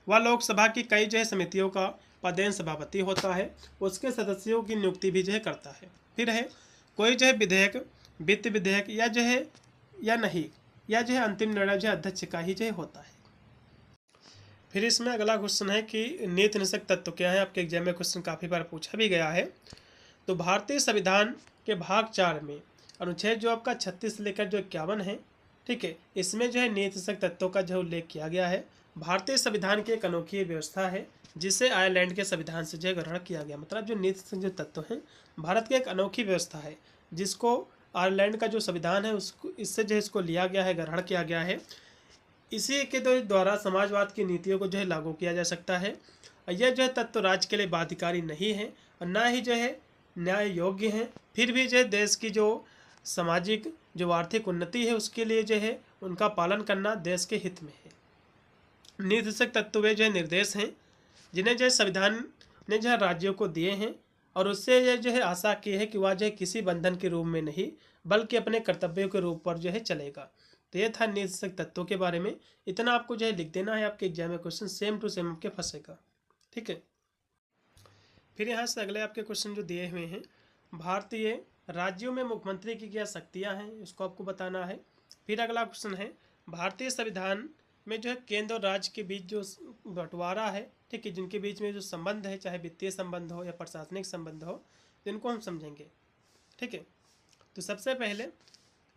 वह लोकसभा की कई जो है समितियों का पदेन सभापति होता है। उसके सदस्यों की नियुक्ति भी जो है करता है। फिर है कोई जो है विधेयक वित्त विधेयक या जो है या नहीं या जो है अंतिम निर्णय जो है अध्यक्ष का ही जो है होता है। फिर इसमें अगला क्वेश्चन है कि नीति निषेध तत्व क्या है। आपके एग्जाम में क्वेश्चन काफ़ी बार पूछा भी गया है। तो भारतीय संविधान के भाग 4 में अनुच्छेद जो आपका 36 से लेकर जो 51 है, ठीक है, इसमें जो है नीति निषेध तत्वों का जो उल्लेख किया गया है। भारतीय संविधान की एक अनोखी व्यवस्था है जिसे आयरलैंड के संविधान से जो ग्रहण किया गया। मतलब जो नीति निषेध जो तत्व हैं भारत की एक अनोखी व्यवस्था है जिसको आयरलैंड का जो संविधान है उसको इससे जो इसको लिया गया है, ग्रहण किया गया है। इसी के द्वारा समाजवाद की नीतियों को जो है लागू किया जा सकता है। यह जो है तत्व राज्य के लिए बाध्यकारी नहीं है और ना ही जो है न्याय योग्य हैं। फिर भी जो है देश की जो सामाजिक जो आर्थिक उन्नति है उसके लिए जो है उनका पालन करना देश के हित में है। नीति निषेध तत्व वे जो है निर्देश हैं जिन्हें जो है संविधान ने जो है राज्यों को दिए हैं और उससे यह जो है आशा की है कि वह जो है किसी बंधन के रूप में नहीं बल्कि अपने कर्तव्यों के रूप पर जो है चलेगा। तो ये था नीति निषेध तत्वों के बारे में। इतना आपको जो है लिख देना है, आपके एग्जाम में क्वेश्चन सेम टू सेम आपके फंसेगा। ठीक है, फिर यहाँ से अगले आपके क्वेश्चन जो दिए हुए हैं, भारतीय राज्यों में मुख्यमंत्री की क्या शक्तियाँ हैं इसको आपको बताना है। फिर अगला क्वेश्चन है भारतीय संविधान में जो है केंद्र और राज्य के बीच जो बंटवारा है, ठीक है, जिनके बीच में जो संबंध है चाहे वित्तीय संबंध हो या प्रशासनिक संबंध हो, जिनको हम समझेंगे। ठीक है, तो सबसे पहले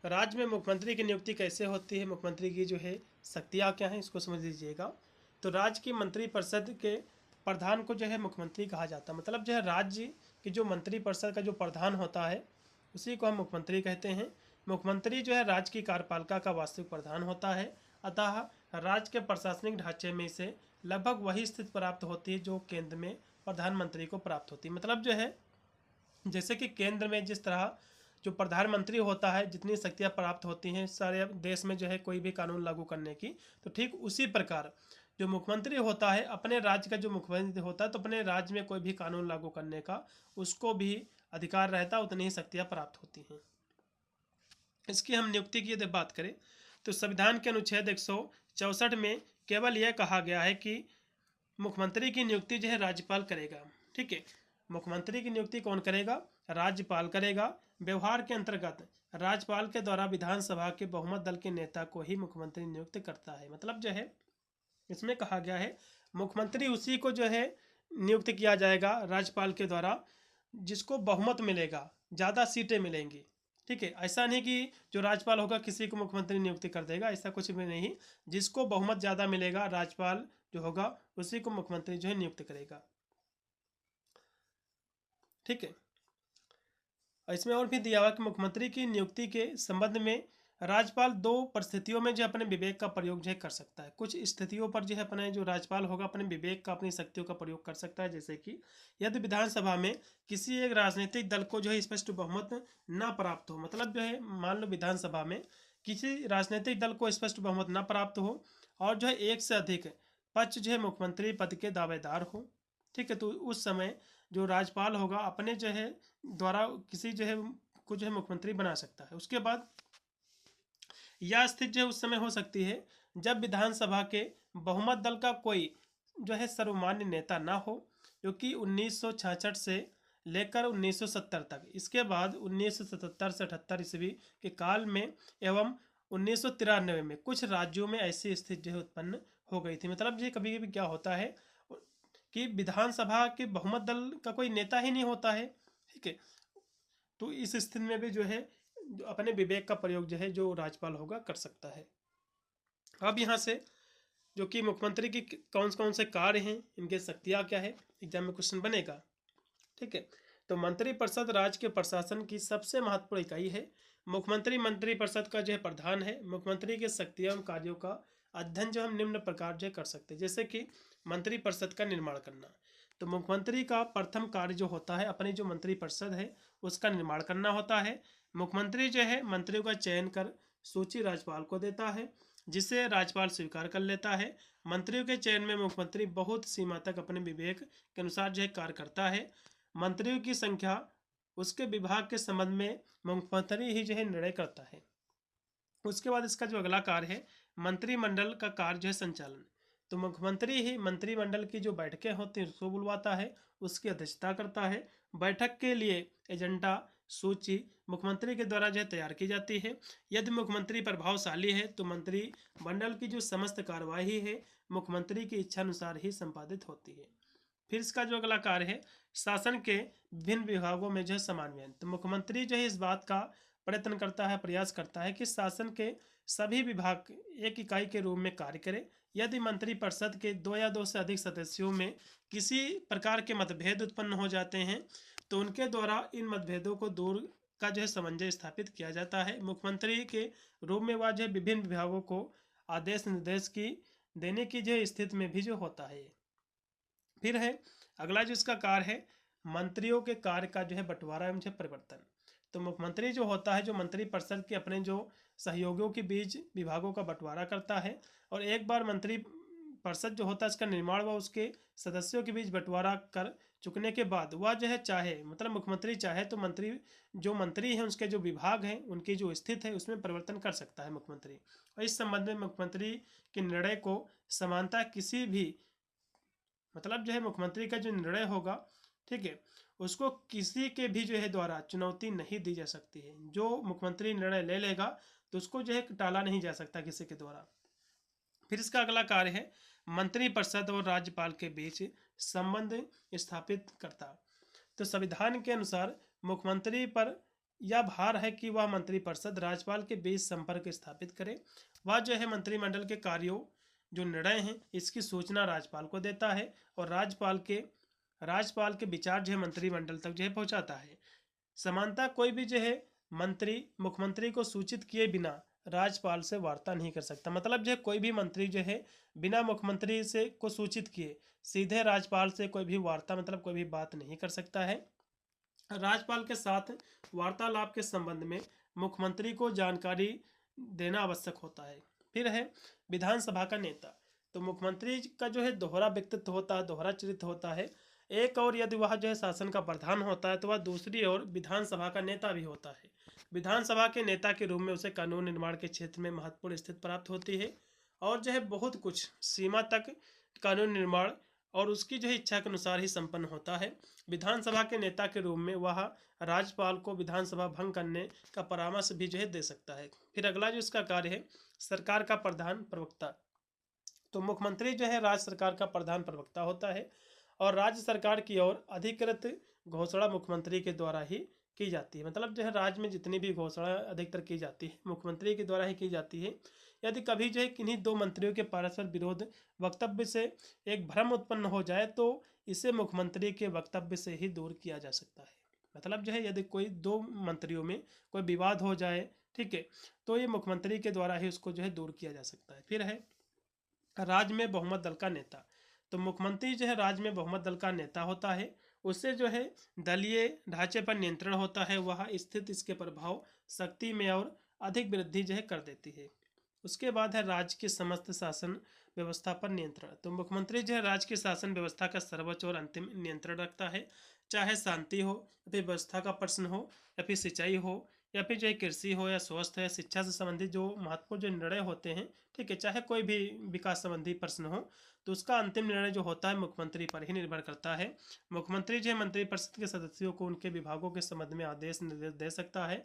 राज्य में मुख्यमंत्री की नियुक्ति कैसे होती है, मुख्यमंत्री की जो है शक्तियाँ क्या हैं इसको समझ लीजिएगा। तो राज्य की मंत्रिपरिषद के प्रधान को जो है मुख्यमंत्री कहा जाता है। मतलब जो है राज्य की जो मंत्रिपरिषद का जो प्रधान होता है उसी को हम मुख्यमंत्री कहते हैं। मुख्यमंत्री जो है राज्य की कार्यपालिका का वास्तविक प्रधान होता है। अतः राज्य के प्रशासनिक ढांचे में से लगभग वही स्थिति प्राप्त होती है जो केंद्र में प्रधानमंत्री को प्राप्त होती है। मतलब जो है जैसे कि केंद्र में जिस तरह जो प्रधानमंत्री होता है जितनी शक्तियाँ प्राप्त होती हैं सारे देश में जो है कोई भी कानून लागू करने की, तो ठीक उसी प्रकार जो मुख्यमंत्री होता है अपने राज्य का जो मुख्यमंत्री होता है तो अपने राज्य में कोई भी कानून लागू करने का उसको भी अधिकार रहता है, उतनी ही शक्तियाँ प्राप्त होती हैं। इसकी हम नियुक्ति की यदि बात करें तो संविधान के अनुच्छेद 164 में केवल यह कहा गया है कि मुख्यमंत्री की नियुक्ति जो है राज्यपाल करेगा। ठीक है, मुख्यमंत्री की नियुक्ति कौन करेगा? राज्यपाल करेगा। व्यवहार के अंतर्गत राज्यपाल के द्वारा विधानसभा के बहुमत दल के नेता को ही मुख्यमंत्री नियुक्त करता है। मतलब जो है इसमें कहा गया है मुख्यमंत्री उसी को जो है नियुक्त किया जाएगा राज्यपाल के द्वारा जिसको बहुमत मिलेगा, ज़्यादा सीटें मिलेंगी। ठीक है, ऐसा नहीं कि जो राज्यपाल होगा किसी को मुख्यमंत्री नियुक्ति कर देगा, ऐसा कुछ भी नहीं। जिसको बहुमत ज़्यादा मिलेगा राज्यपाल जो होगा उसी को मुख्यमंत्री जो है नियुक्त करेगा। ठीक है, इसमें और भी दिया हुआ कि मुख्यमंत्री की नियुक्ति के संबंध में राज्यपाल 2 परिस्थितियों में जो अपने विवेक का प्रयोग जो कर सकता है। कुछ स्थितियों पर जो है अपने जो राज्यपाल होगा अपने विवेक का अपनी शक्तियों का प्रयोग कर सकता है। जैसे कि यदि विधानसभा में किसी एक राजनीतिक दल को जो है स्पष्ट बहुमत ना प्राप्त हो, मतलब जो है मान लो विधानसभा में किसी राजनीतिक दल को स्पष्ट बहुमत ना प्राप्त हो और जो है एक से अधिक पक्ष जो है मुख्यमंत्री पद के दावेदार हो। ठीक है, तो उस समय जो राज्यपाल होगा अपने जो है द्वारा किसी जो है को जो है मुख्यमंत्री बना सकता है। उसके बाद यह स्थिति जो है उस समय हो सकती है जब विधानसभा के बहुमत दल का कोई जो है सर्वमान्य नेता ना हो, क्योंकि 1966 से लेकर 1970 तक, इसके बाद 1977 से 78 ईस्वी के काल में एवं 1993 में कुछ राज्यों में ऐसी स्थिति जो है उत्पन्न हो गई थी। मतलब ये कभी कभी क्या होता है कि विधानसभा के बहुमत दल का कोई नेता ही नहीं होता है, ठीक है। तो इस स्थिति में भी जो है अपने विवेक का प्रयोग जो है जो राज्यपाल होगा कर सकता है। अब यहाँ से जो कि मुख्यमंत्री की कौन कौन से कार्य हैं, इनके शक्तियाँ क्या है, एग्जाम में क्वेश्चन बनेगा, ठीक है। तो मंत्रिपरिषद राज्य के प्रशासन की सबसे महत्वपूर्ण इकाई है। मुख्यमंत्री मंत्रिपरिषद का जो है प्रधान है। मुख्यमंत्री के शक्तियाँ एवं कार्यों का अध्ययन जो हम निम्न प्रकार जो कर सकते हैं, जैसे कि मंत्रिपरिषद का निर्माण करना। तो मुख्यमंत्री का प्रथम कार्य जो होता है अपनी जो मंत्रिपरिषद है उसका निर्माण करना होता है। मुख्यमंत्री जो है मंत्रियों का चयन कर सूची राज्यपाल को देता है, जिसे राज्यपाल स्वीकार कर लेता है। मंत्रियों के चयन में मुख्यमंत्री बहुत सीमा तक अपने विवेक के अनुसार जो है कार्य करता है। मंत्रियों की संख्या उसके विभाग के संबंध में मुख्यमंत्री ही जो है निर्णय करता है। उसके बाद इसका जो अगला कार्य है मंत्रिमंडल का कार्य जो है संचालन। तो मुख्यमंत्री ही मंत्रिमंडल की जो बैठकें होती हैं उसको बुलवाता है, उसकी अध्यक्षता करता है। बैठक के लिए एजेंडा सूची मुख्यमंत्री के द्वारा जो है तैयार की जाती है। यदि मुख्यमंत्री प्रभावशाली है तो मंत्रिमंडल की जो समस्त कार्यवाही है मुख्यमंत्री की इच्छा अनुसार ही संपादित होती है। फिर इसका जो अगला कार्य है शासन के विभिन्न विभागों में जो है समन्वयन। तो मुख्यमंत्री जो है इस बात का प्रयत्न करता है, प्रयास करता है कि शासन के सभी विभाग एक इकाई के रूप में कार्य करें। यदि मंत्रिपरिषद के 2 या 2 से अधिक सदस्यों में किसी प्रकार के मतभेद उत्पन्न हो जाते हैं तो उनके द्वारा इन मतभेदों को दूर का जो है समन्वय स्थापित किया जाता है। मुख्यमंत्री के रूप में वह जो है विभिन्न विभागों को आदेश निर्देश की देने की जो स्थिति में भी जो होता है। फिर है अगला जो इसका कार्य है मंत्रियों के कार्य का जो है बंटवारा एवं परिवर्तन। तो मुख्यमंत्री जो होता है जो मंत्रिपरिषद के अपने जो सहयोगियों के बीच विभागों का बंटवारा करता है, और एक बार मंत्रिपरिषद जो होता है इसका निर्माण व उसके सदस्यों के बीच बंटवारा कर चुकने के बाद वह जो है चाहे मतलब मुख्यमंत्री चाहे तो मंत्री हैं उसके जो विभाग हैं उनकी जो स्थिति है उसमें परिवर्तन कर सकता है मुख्यमंत्री। और इस संबंध में मुख्यमंत्री के निर्णय को समानता किसी भी मतलब जो है मुख्यमंत्री का जो निर्णय होगा, ठीक है, उसको किसी के भी जो है द्वारा चुनौती नहीं दी जा सकती है। जो मुख्यमंत्री निर्णय ले लेगा तो उसको जो है टाला नहीं जा सकता किसी के द्वारा। फिर इसका अगला कार्य है मंत्रिपरिषद और राज्यपाल के बीच संबंध स्थापित करता। तो संविधान के अनुसार मुख्यमंत्री पर यह भार है कि वह मंत्रिपरिषद राज्यपाल के बीच संपर्क स्थापित करे। वह जो है मंत्रिमंडल के कार्यों जो निर्णय हैं इसकी सूचना राज्यपाल को देता है और राज्यपाल के विचार जो है मंत्रिमंडल तक जो है पहुंचाता है। समानता कोई भी जो है मंत्री मुख्यमंत्री को सूचित किए बिना राज्यपाल से वार्ता नहीं कर सकता। मतलब जो है कोई भी मंत्री जो है बिना मुख्यमंत्री से को सूचित किए सीधे राज्यपाल से कोई भी वार्ता मतलब कोई भी बात नहीं कर सकता है। राज्यपाल के साथ वार्तालाप के संबंध में मुख्यमंत्री को जानकारी देना आवश्यक होता है। फिर है विधानसभा का नेता। तो मुख्यमंत्री का जो है दोहरा व्यक्तित्व होता है, दोहरा चरित्र होता है। एक और यदि वह जो है शासन का प्रधान होता है तो वह दूसरी ओर विधानसभा का नेता भी होता है। विधानसभा के नेता के रूप में उसे कानून निर्माण के क्षेत्र में महत्वपूर्ण स्थिति प्राप्त होती है और जो है बहुत कुछ सीमा तक कानून निर्माण और उसकी जो है इच्छा के अनुसार ही संपन्न होता है। विधानसभा के नेता के रूप में वह राज्यपाल को विधानसभा भंग करने का परामर्श भी जो है दे सकता है। फिर अगला जो इसका कार्य है सरकार का प्रधान प्रवक्ता। तो मुख्यमंत्री जो है राज्य सरकार का प्रधान प्रवक्ता होता है और राज्य सरकार की ओर अधिकृत घोषणा मुख्यमंत्री के द्वारा ही की जाती है। मतलब जो है राज्य में जितनी भी घोषणा अधिकतर की जाती है मुख्यमंत्री के द्वारा ही की जाती है। यदि कभी जो है किन्हीं दो मंत्रियों के परस्पर विरोध वक्तव्य से एक भ्रम उत्पन्न हो जाए तो इसे मुख्यमंत्री के वक्तव्य से ही दूर किया जा सकता है। मतलब जो है यदि कोई दो मंत्रियों में कोई विवाद हो जाए, ठीक है, तो ये मुख्यमंत्री के द्वारा ही उसको जो है दूर किया जा सकता है। फिर है राज्य में बहुमत दल का नेता। तो मुख्यमंत्री जो है राज्य में बहुमत दल का नेता होता है। उससे जो है दलीय ढांचे पर नियंत्रण होता है, वह स्थित इसके प्रभाव शक्ति में और अधिक वृद्धि जो है कर देती है। उसके बाद है राज्य की समस्त शासन व्यवस्था पर नियंत्रण। तो मुख्यमंत्री जो है राज्य की शासन व्यवस्था का सर्वोच्च और अंतिम नियंत्रण रखता है, चाहे शांति हो या फिर व्यवस्था का प्रश्न हो या फिर सिंचाई हो या फिर जो है कृषि हो या स्वास्थ्य है शिक्षा से संबंधित जो महत्वपूर्ण जो निर्णय होते हैं, ठीक है, चाहे कोई भी विकास संबंधी प्रश्न हो तो उसका अंतिम निर्णय जो होता है मुख्यमंत्री पर ही निर्भर करता है। मुख्यमंत्री जो है मंत्रिपरिषद के सदस्यों को उनके विभागों के संबंध में आदेश निर्देश दे सकता है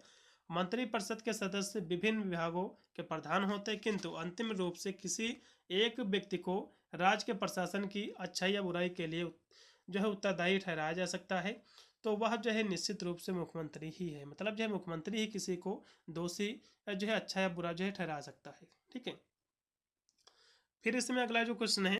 मंत्रिपरिषद के सदस्य विभिन्न विभागों के प्रधान होते हैं, किंतु अंतिम रूप से किसी एक व्यक्ति को राज्य के प्रशासन की अच्छाई या बुराई के लिए जो है उत्तरदायी ठहराया जा सकता है। तो वह जो है निश्चित रूप से मुख्यमंत्री ही है। मतलब जो है मुख्यमंत्री ही किसी को दोषी जो है अच्छा या बुरा जो है ठहरा सकता है। ठीक है, फिर इसमें अगला जो क्वेश्चन है,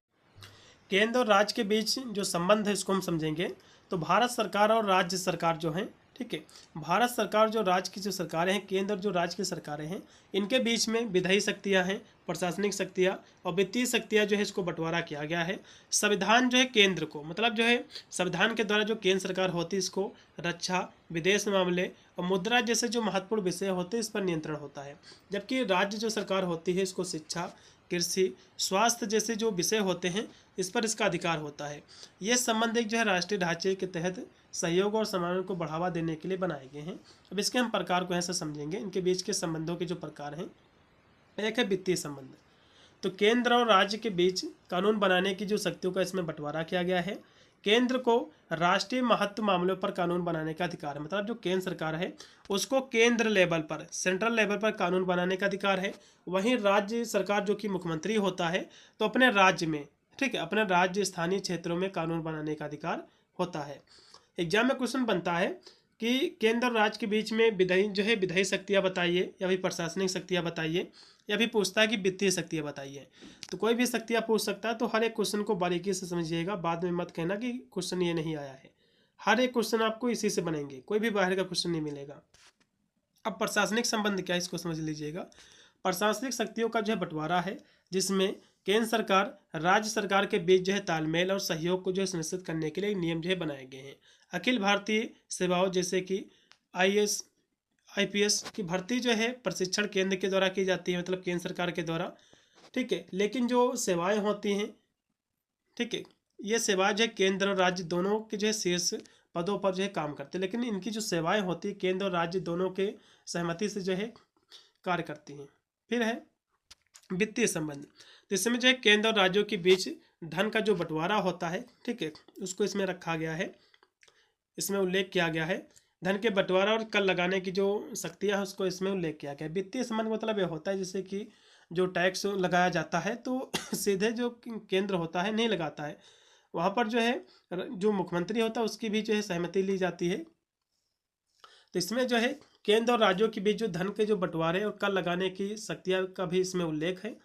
केंद्र और राज्य के बीच जो संबंध है इसको हम समझेंगे। तो भारत सरकार और राज्य सरकार जो हैं, ठीक है, भारत सरकार जो राज्य की जो सरकारें हैं, केंद्र जो राज्य की सरकारें हैं, इनके बीच में विधायी शक्तियां हैं, प्रशासनिक शक्तियां और वित्तीय शक्तियां जो है इसको बंटवारा किया गया है। संविधान जो है केंद्र को, मतलब जो है संविधान के द्वारा जो केंद्र सरकार होती है इसको रक्षा, विदेश मामले और मुद्रा जैसे जो महत्वपूर्ण विषय होते हैं इस पर नियंत्रण होता है। जबकि राज्य जो सरकार होती है इसको शिक्षा, कृषि, स्वास्थ्य जैसे जो विषय होते हैं इस पर इसका अधिकार होता है। ये संबंध एक जो है राष्ट्रीय ढांचे के तहत सहयोग और समन्वय को बढ़ावा देने के लिए बनाए गए हैं। अब इसके हम प्रकार को ऐसे समझेंगे, इनके बीच के संबंधों के जो प्रकार हैं। एक है वित्तीय संबंध। तो केंद्र और राज्य के बीच कानून बनाने की जो शक्तियों का इसमें बंटवारा किया गया है। केंद्र को राष्ट्रीय महत्व मामलों पर कानून बनाने का अधिकार है, मतलब जो केंद्र सरकार है उसको केंद्र लेवल पर, सेंट्रल लेवल पर कानून बनाने का अधिकार है। वहीं राज्य सरकार जो कि मुख्यमंत्री होता है तो अपने राज्य में, ठीक है, अपने राज्य स्थानीय क्षेत्रों में कानून बनाने का अधिकार होता है। एग्जाम में क्वेश्चन बनता है कि केंद्र और राज्य के बीच में विधायी जो है विधायी शक्तियाँ बताइए या फिर प्रशासनिक शक्तियाँ बताइए, या भी पूछता है कि वित्तीय शक्तियाँ बताइए। तो कोई भी शक्तियाँ पूछ सकता है, तो हर एक क्वेश्चन को बारीकी से समझिएगा, बाद में मत कहना कि क्वेश्चन ये नहीं आया है। हर एक क्वेश्चन आपको इसी से बनेंगे, कोई भी बाहर का क्वेश्चन नहीं मिलेगा। अब प्रशासनिक संबंध क्या है इसको समझ लीजिएगा। प्रशासनिक शक्तियों का जो है बंटवारा है, जिसमें केंद्र सरकार राज्य सरकार के बीच जो है तालमेल और सहयोग को जो है सुनिश्चित करने के लिए नियम जो है बनाए गए हैं। अखिल भारतीय सेवाओं जैसे कि IAS IPS की भर्ती जो है प्रशिक्षण केंद्र के द्वारा की जाती है, मतलब केंद्र सरकार के द्वारा, ठीक है। लेकिन जो सेवाएं होती हैं, ठीक है, ये सेवाएं जो है केंद्र और राज्य दोनों के जो है शीर्ष पदों पर जो है काम करते हैं, लेकिन इनकी जो सेवाएं होती है केंद्र और राज्य दोनों के सहमति से जो है कार्य करती हैं। फिर है वित्तीय संबंध। तो इसमें जो है केंद्र और राज्यों के बीच धन का जो बंटवारा होता है, ठीक है, उसको इसमें रखा गया है, इसमें उल्लेख किया गया है। धन के बंटवारा और कर लगाने की जो शक्तियाँ है उसको इसमें उल्लेख किया गया है। वित्तीय संबंध मतलब ये होता है जैसे कि जो टैक्स लगाया जाता है तो सीधे जो केंद्र होता है नहीं लगाता है, वहाँ पर जो है जो मुख्यमंत्री होता है उसकी भी जो है सहमति ली जाती है। तो इसमें जो है केंद्र और राज्यों के बीच जो धन के जो बंटवारे और कर लगाने की शक्तियाँ का भी इसमें उल्लेख है,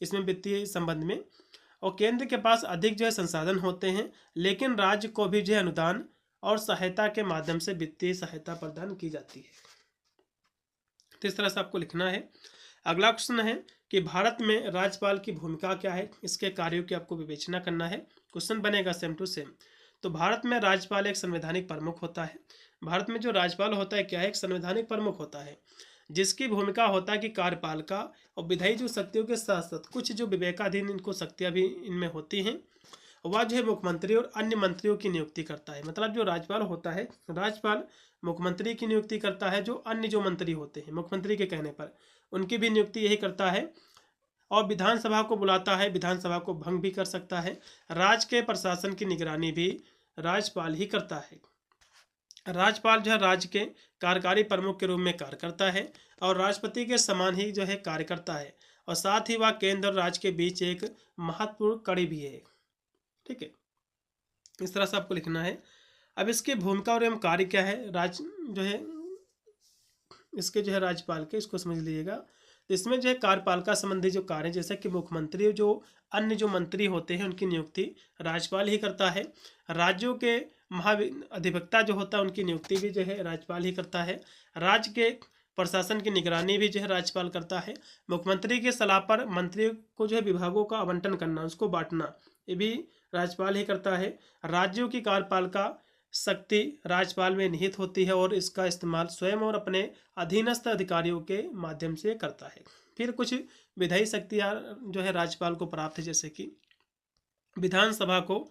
इसमें वित्तीय संबंध में। और केंद्र के पास अधिक जो है संसाधन होते हैं, लेकिन राज्य को भी जो है अनुदान और सहायता के माध्यम से वित्तीय सहायता प्रदान की जाती है। तो इस तरह से आपको लिखना है। अगला क्वेश्चन है कि भारत में राज्यपाल की भूमिका क्या है, इसके कार्यों की आपको विवेचना करना है। क्वेश्चन बनेगा सेम टू सेम। तो भारत में राज्यपाल एक संवैधानिक प्रमुख होता है। भारत में जो राज्यपाल होता है क्या है, एक संवैधानिक प्रमुख होता है, जिसकी भूमिका होता है कि कार्यपालिका और विधायी जो शक्तियों के साथ साथ कुछ जो विवेकाधीन इनको शक्तियाँ भी इनमें होती हैं, वह जो है मुख्यमंत्री और अन्य मंत्रियों की नियुक्ति करता है। मतलब जो राज्यपाल होता है, राज्यपाल मुख्यमंत्री की नियुक्ति करता है, जो अन्य जो मंत्री होते हैं मुख्यमंत्री के कहने पर उनकी भी नियुक्ति यही करता है। और विधानसभा को बुलाता है, विधानसभा को भंग भी कर सकता है। राज्य के प्रशासन की निगरानी भी राज्यपाल ही करता है। राज्यपाल जो है राज्य के कार्यकारी प्रमुख के रूप में कार्य करता है और राष्ट्रपति के समान ही जो है कार्य करता है, और साथ ही वह केंद्र और राज्य के बीच एक महत्वपूर्ण कड़ी भी है। ठीक है, इस तरह से आपको लिखना है। अब इसकी भूमिका और एवं कार्य क्या है, राज्य जो है इसके जो है राज्यपाल के, इसको समझ लीजिएगा। इसमें जो है कार्यपालिका संबंधी जो कार्य, जैसे कि मुख्यमंत्री जो अन्य जो मंत्री होते हैं उनकी नियुक्ति राज्यपाल ही करता है। राज्यों के महाधिवक्ता जो होता है उनकी नियुक्ति भी जो है राज्यपाल ही करता है। राज्य के प्रशासन की निगरानी भी जो है राज्यपाल करता है। मुख्यमंत्री की सलाह पर मंत्री को जो है विभागों का आवंटन करना, उसको बांटना, ये भी राज्यपाल ही करता है। राज्यों की कार्यपालिका शक्ति राज्यपाल में निहित होती है और इसका इस्तेमाल स्वयं और अपने अधीनस्थ अधिकारियों के माध्यम से करता है। फिर कुछ विधायी शक्तियाँ जो है राज्यपाल को प्राप्त है, जैसे कि विधानसभा को,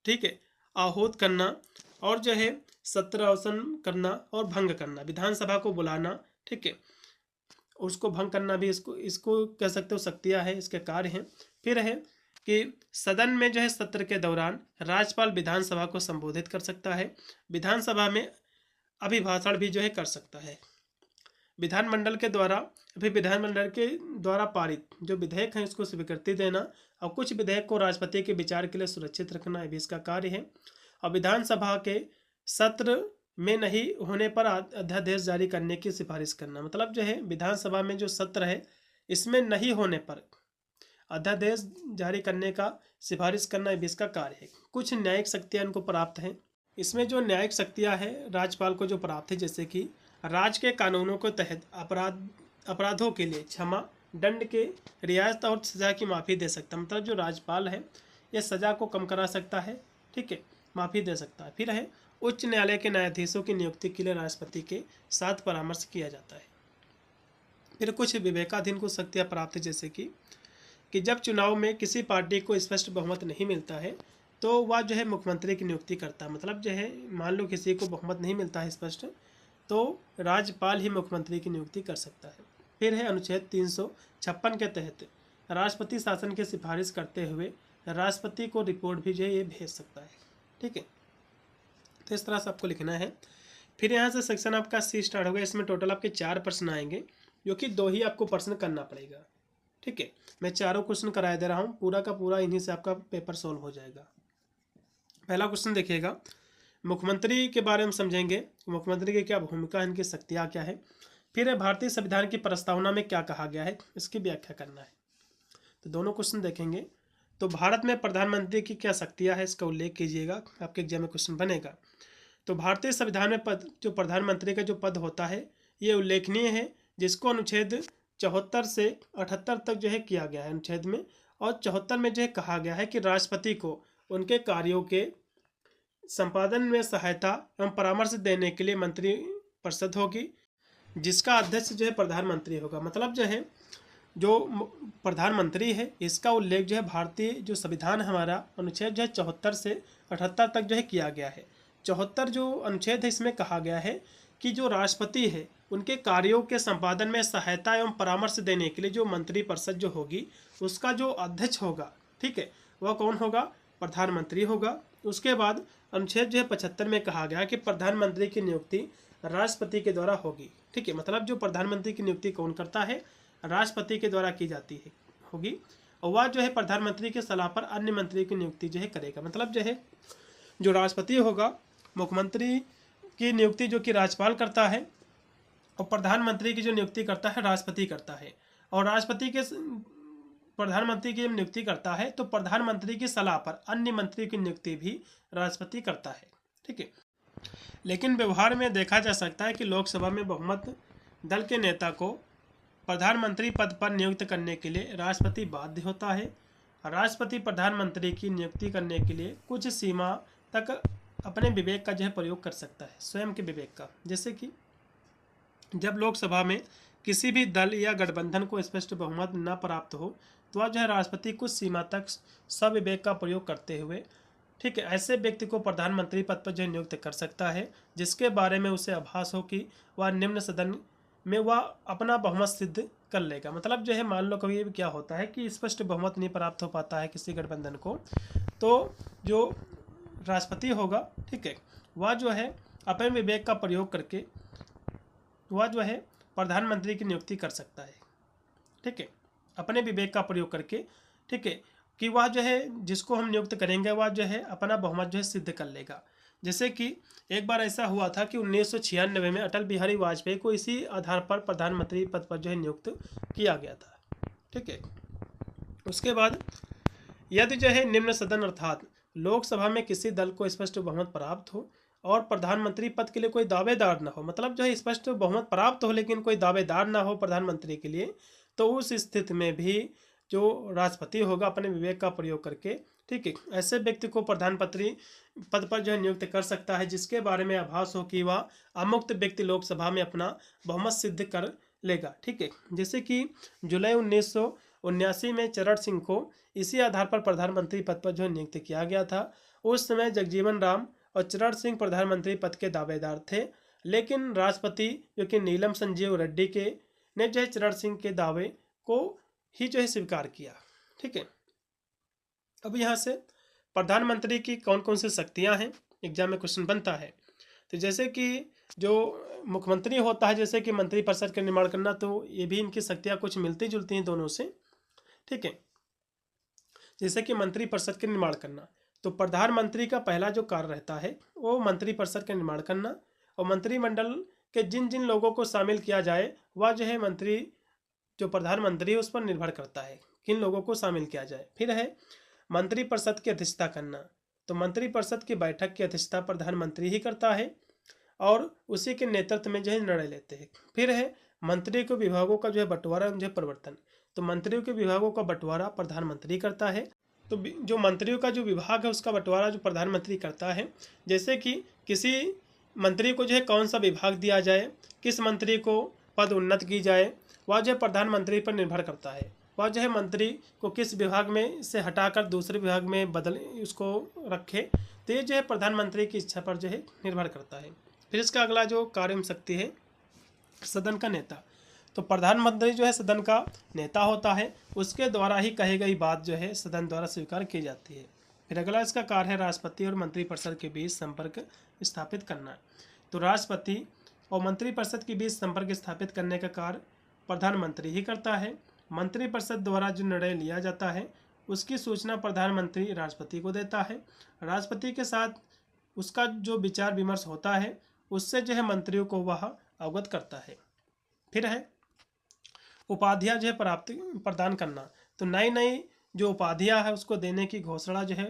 ठीक है, आहूत करना और जो है सत्र अवसान करना और भंग करना, विधानसभा को बुलाना, ठीक है, उसको भंग करना भी इसको कह सकते हो शक्तियाँ है, इसके कार्य हैं। फिर है कि सदन में जो है सत्र के दौरान राज्यपाल विधानसभा को संबोधित कर सकता है, विधानसभा में अभिभाषण भी जो है कर सकता है। विधानमंडल के द्वारा फिर विधानमंडल के द्वारा पारित जो विधेयक हैं उसको स्वीकृति देना, और कुछ विधेयक को राष्ट्रपति के विचार के लिए सुरक्षित रखना, ये भी इसका कार्य है। और विधानसभा के सत्र में नहीं होने पर अध्यादेश जारी करने की सिफारिश करना, मतलब जो है विधानसभा में जो सत्र है इसमें नहीं होने पर अध्यादेश जारी करने का सिफारिश करना, भी इसका कार्य है। कुछ न्यायिक शक्तियाँ इनको प्राप्त हैं। इसमें जो न्यायिक शक्तियाँ हैं राज्यपाल को जो प्राप्त है, जैसे कि राज्य के कानूनों के तहत अपराधों के लिए क्षमा, दंड के रियायत और सज़ा की माफ़ी दे सकता है, मतलब जो राज्यपाल है ये सज़ा को कम करा सकता है, ठीक है, माफ़ी दे सकता है। फिर है उच्च न्यायालय के न्यायाधीशों की नियुक्ति के लिए राष्ट्रपति के साथ परामर्श किया जाता है। फिर कुछ विवेकाधीन को शक्तियाँ प्राप्त है, जैसे कि जब चुनाव में किसी पार्टी को स्पष्ट बहुमत नहीं मिलता है तो वह जो है मुख्यमंत्री की नियुक्ति करता है, मतलब जो है मान लो किसी को बहुमत नहीं मिलता है स्पष्ट, तो राज्यपाल ही मुख्यमंत्री की नियुक्ति कर सकता है। फिर है अनुच्छेद 356 के तहत राष्ट्रपति शासन की सिफारिश करते हुए राष्ट्रपति को रिपोर्ट भी जो है ये भेज सकता है, ठीक है। तो इस तरह से आपको लिखना है। फिर यहाँ से सेक्शन आपका सी स्टार्ट होगा। इसमें टोटल आपके 4 प्रश्न आएंगे, जो कि 2 ही आपको प्रश्न करना पड़ेगा, ठीक है। मैं चारों क्वेश्चन कराया दे रहा हूँ, पूरा का पूरा इन्हीं से आपका पेपर सॉल्व हो जाएगा। पहला क्वेश्चन देखिएगा, मुख्यमंत्री के बारे में समझेंगे, मुख्यमंत्री की क्या भूमिका है, इनकी शक्तियाँ क्या है। फिर है भारतीय संविधान की प्रस्तावना में क्या कहा गया है, इसकी व्याख्या करना है। तो दोनों क्वेश्चन देखेंगे। तो भारत में प्रधानमंत्री की क्या शक्तियाँ है, इसका उल्लेख कीजिएगा, आपके एग्जाम में क्वेश्चन बनेगा। तो भारतीय संविधान में पद जो प्रधानमंत्री का जो पद होता है ये उल्लेखनीय है, जिसको अनुच्छेद 74 से 78 तक जो है किया गया है अनुच्छेद में। और 74 में जो है कहा गया है कि राष्ट्रपति को उनके कार्यों के संपादन में सहायता एवं परामर्श देने के लिए मंत्री परिषद होगी, जिसका अध्यक्ष जो है प्रधानमंत्री होगा। मतलब जो है जो प्रधानमंत्री है इसका उल्लेख जो है भारतीय जो संविधान हमारा अनुच्छेद जो है 74 से 78 तक जो है किया गया है। 74 जो अनुच्छेद है इसमें कहा गया है कि जो राष्ट्रपति है उनके कार्यों के संपादन में सहायता एवं परामर्श देने के लिए जो मंत्री परिषद जो होगी उसका जो अध्यक्ष होगा, ठीक है, वह कौन होगा, प्रधानमंत्री होगा। उसके बाद अनुच्छेद जो है 75 में कहा गया कि प्रधानमंत्री की नियुक्ति राष्ट्रपति के द्वारा होगी, ठीक है। मतलब जो प्रधानमंत्री की नियुक्ति कौन करता है, राष्ट्रपति के द्वारा की जाती है होगी, और वह जो है प्रधानमंत्री के सलाह पर अन्य मंत्री की नियुक्ति जो है करेगा। मतलब जो है जो राष्ट्रपति होगा, मुख्यमंत्री की नियुक्ति जो कि राज्यपाल करता है, और प्रधानमंत्री की जो नियुक्ति करता है राष्ट्रपति करता है। और राष्ट्रपति के प्रधानमंत्री की नियुक्ति करता है तो प्रधानमंत्री की सलाह पर अन्य मंत्री की नियुक्ति भी राष्ट्रपति करता है, ठीक है। लेकिन व्यवहार में देखा जा सकता है कि लोकसभा में बहुमत दल के नेता को प्रधानमंत्री पद पर नियुक्त करने के लिए राष्ट्रपति बाध्य होता है। राष्ट्रपति प्रधानमंत्री की नियुक्ति करने के लिए कुछ सीमा तक अपने विवेक का जो है प्रयोग कर सकता है, स्वयं के विवेक का। जैसे कि जब लोकसभा में किसी भी दल या गठबंधन को स्पष्ट बहुमत न प्राप्त हो तो वह जो है राष्ट्रपति कुछ सीमा तक सविवेक का प्रयोग करते हुए, ठीक है, ऐसे व्यक्ति को प्रधानमंत्री पद पर जो है नियुक्त कर सकता है जिसके बारे में उसे आभास हो कि वह निम्न सदन में वह अपना बहुमत सिद्ध कर लेगा। मतलब जो है मान लो कभी क्या होता है कि स्पष्ट बहुमत नहीं प्राप्त हो पाता है किसी गठबंधन को, तो जो राष्ट्रपति होगा, ठीक है, वह जो है अपने विवेक का प्रयोग करके वह जो है प्रधानमंत्री की नियुक्ति कर सकता है, ठीक है, अपने विवेक का प्रयोग करके, ठीक है, कि वह जो है जिसको हम नियुक्त करेंगे वह जो है अपना बहुमत जो है सिद्ध कर लेगा। जैसे कि एक बार ऐसा हुआ था कि 1996 में अटल बिहारी वाजपेयी को इसी आधार पर प्रधानमंत्री पद पर जो है नियुक्त किया गया था, ठीक है। उसके बाद यदि जो है निम्न सदन अर्थात लोकसभा में किसी दल को स्पष्ट बहुमत प्राप्त हो और प्रधानमंत्री पद के लिए कोई दावेदार ना हो, मतलब जो है स्पष्ट बहुमत प्राप्त हो लेकिन कोई दावेदार ना हो प्रधानमंत्री के लिए, तो उस स्थिति में भी जो राष्ट्रपति होगा अपने विवेक का प्रयोग करके, ठीक है, ऐसे व्यक्ति को प्रधानमंत्री पद पर जो है नियुक्त कर सकता है जिसके बारे में आभास हो कि वह अमुक्त व्यक्ति लोकसभा में अपना बहुमत सिद्ध कर लेगा, ठीक है। जैसे कि जुलाई 1979 में चरण सिंह को इसी आधार पर प्रधानमंत्री पद पर जो है नियुक्त किया गया था। उस समय जगजीवन राम और चरण सिंह प्रधानमंत्री पद के दावेदार थे, लेकिन राष्ट्रपति जो कि नीलम संजीव रेड्डी के ने जो है चरण सिंह के दावे को ही जो है स्वीकार किया, ठीक है। अब यहाँ से प्रधानमंत्री की कौन कौन सी शक्तियाँ हैं, एग्जाम में क्वेश्चन बनता है। तो जैसे कि जो मुख्यमंत्री होता है, जैसे कि मंत्रिपरिषद का निर्माण करना, तो ये भी इनकी शक्तियाँ कुछ मिलती जुलती हैं दोनों से। ठीक है, जैसे कि मंत्रिपरिषद का निर्माण करना, तो प्रधानमंत्री का पहला जो कार्य रहता है वो मंत्रिपरिषद का निर्माण करना, और मंत्रिमंडल के जिन जिन लोगों को शामिल किया जाए वह जो है मंत्री, जो प्रधानमंत्री है उस पर निर्भर करता है किन लोगों को शामिल किया जाए। फिर है मंत्रिपरिषद की अध्यक्षता करना, तो मंत्रिपरिषद की बैठक की अध्यक्षता प्रधानमंत्री ही करता है और उसी के नेतृत्व में जो है निर्णय लेते हैं। फिर है मंत्री के विभागों का जो है बंटवारा, जो है परिवर्तन, तो मंत्रियों के विभागों का बंटवारा प्रधानमंत्री करता है। तो जो मंत्रियों का जो विभाग है उसका बंटवारा जो प्रधानमंत्री करता है, जैसे कि किसी मंत्री को जो है कौन सा विभाग दिया जाए, किस मंत्री को पद उन्नत की जाए, वह जो है प्रधानमंत्री पर निर्भर करता है। वह जो है मंत्री को किस विभाग में से हटाकर दूसरे विभाग में बदल उसको रखे, तो ये जो है प्रधानमंत्री की इच्छा पर जो है निर्भर करता है। फिर इसका अगला जो कार्य शक्ति है सदन का नेता, तो प्रधानमंत्री जो है सदन का नेता होता है, उसके द्वारा ही कही गई बात जो है सदन द्वारा स्वीकार की जाती है। फिर अगला इसका कार्य है राष्ट्रपति और मंत्रिपरिषद के बीच संपर्क स्थापित करना, तो राष्ट्रपति और मंत्रिपरिषद के बीच संपर्क स्थापित करने का कार्य प्रधानमंत्री ही करता है। मंत्रिपरिषद द्वारा जो निर्णय लिया जाता है उसकी सूचना प्रधानमंत्री राष्ट्रपति को देता है। राष्ट्रपति के साथ उसका जो विचार विमर्श होता है उससे जो है मंत्रियों को वह अवगत करता है। फिर है उपाधियां जो है प्राप्ति प्रदान करना, तो नई नई जो उपाधियां है उसको देने की घोषणा जो है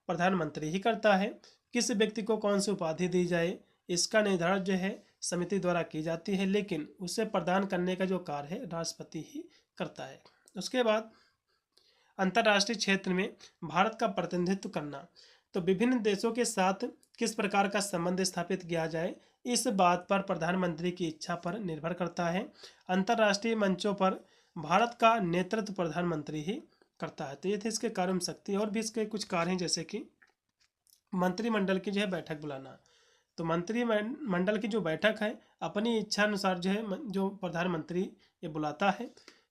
प्रधानमंत्री ही करता है। किस व्यक्ति को कौन सी उपाधि दी जाए इसका निर्धारण जो है समिति द्वारा की जाती है, लेकिन उसे प्रदान करने का जो कार्य है राष्ट्रपति ही करता है। उसके बाद अंतर्राष्ट्रीय क्षेत्र में भारत का प्रतिनिधित्व करना, तो विभिन्न देशों के साथ किस प्रकार का संबंध स्थापित किया जाए इस बात पर प्रधानमंत्री की इच्छा पर निर्भर करता है। अंतर्राष्ट्रीय मंचों पर भारत का नेतृत्व प्रधानमंत्री ही करता है। तो ये थे इसके कार्य शक्ति। और भी इसके कुछ कार्य हैं, जैसे कि मंत्रिमंडल की जो है बैठक बुलाना, तो मंत्रिमंडल की जो बैठक है अपनी इच्छा अनुसार जो है जो प्रधानमंत्री ये बुलाता है।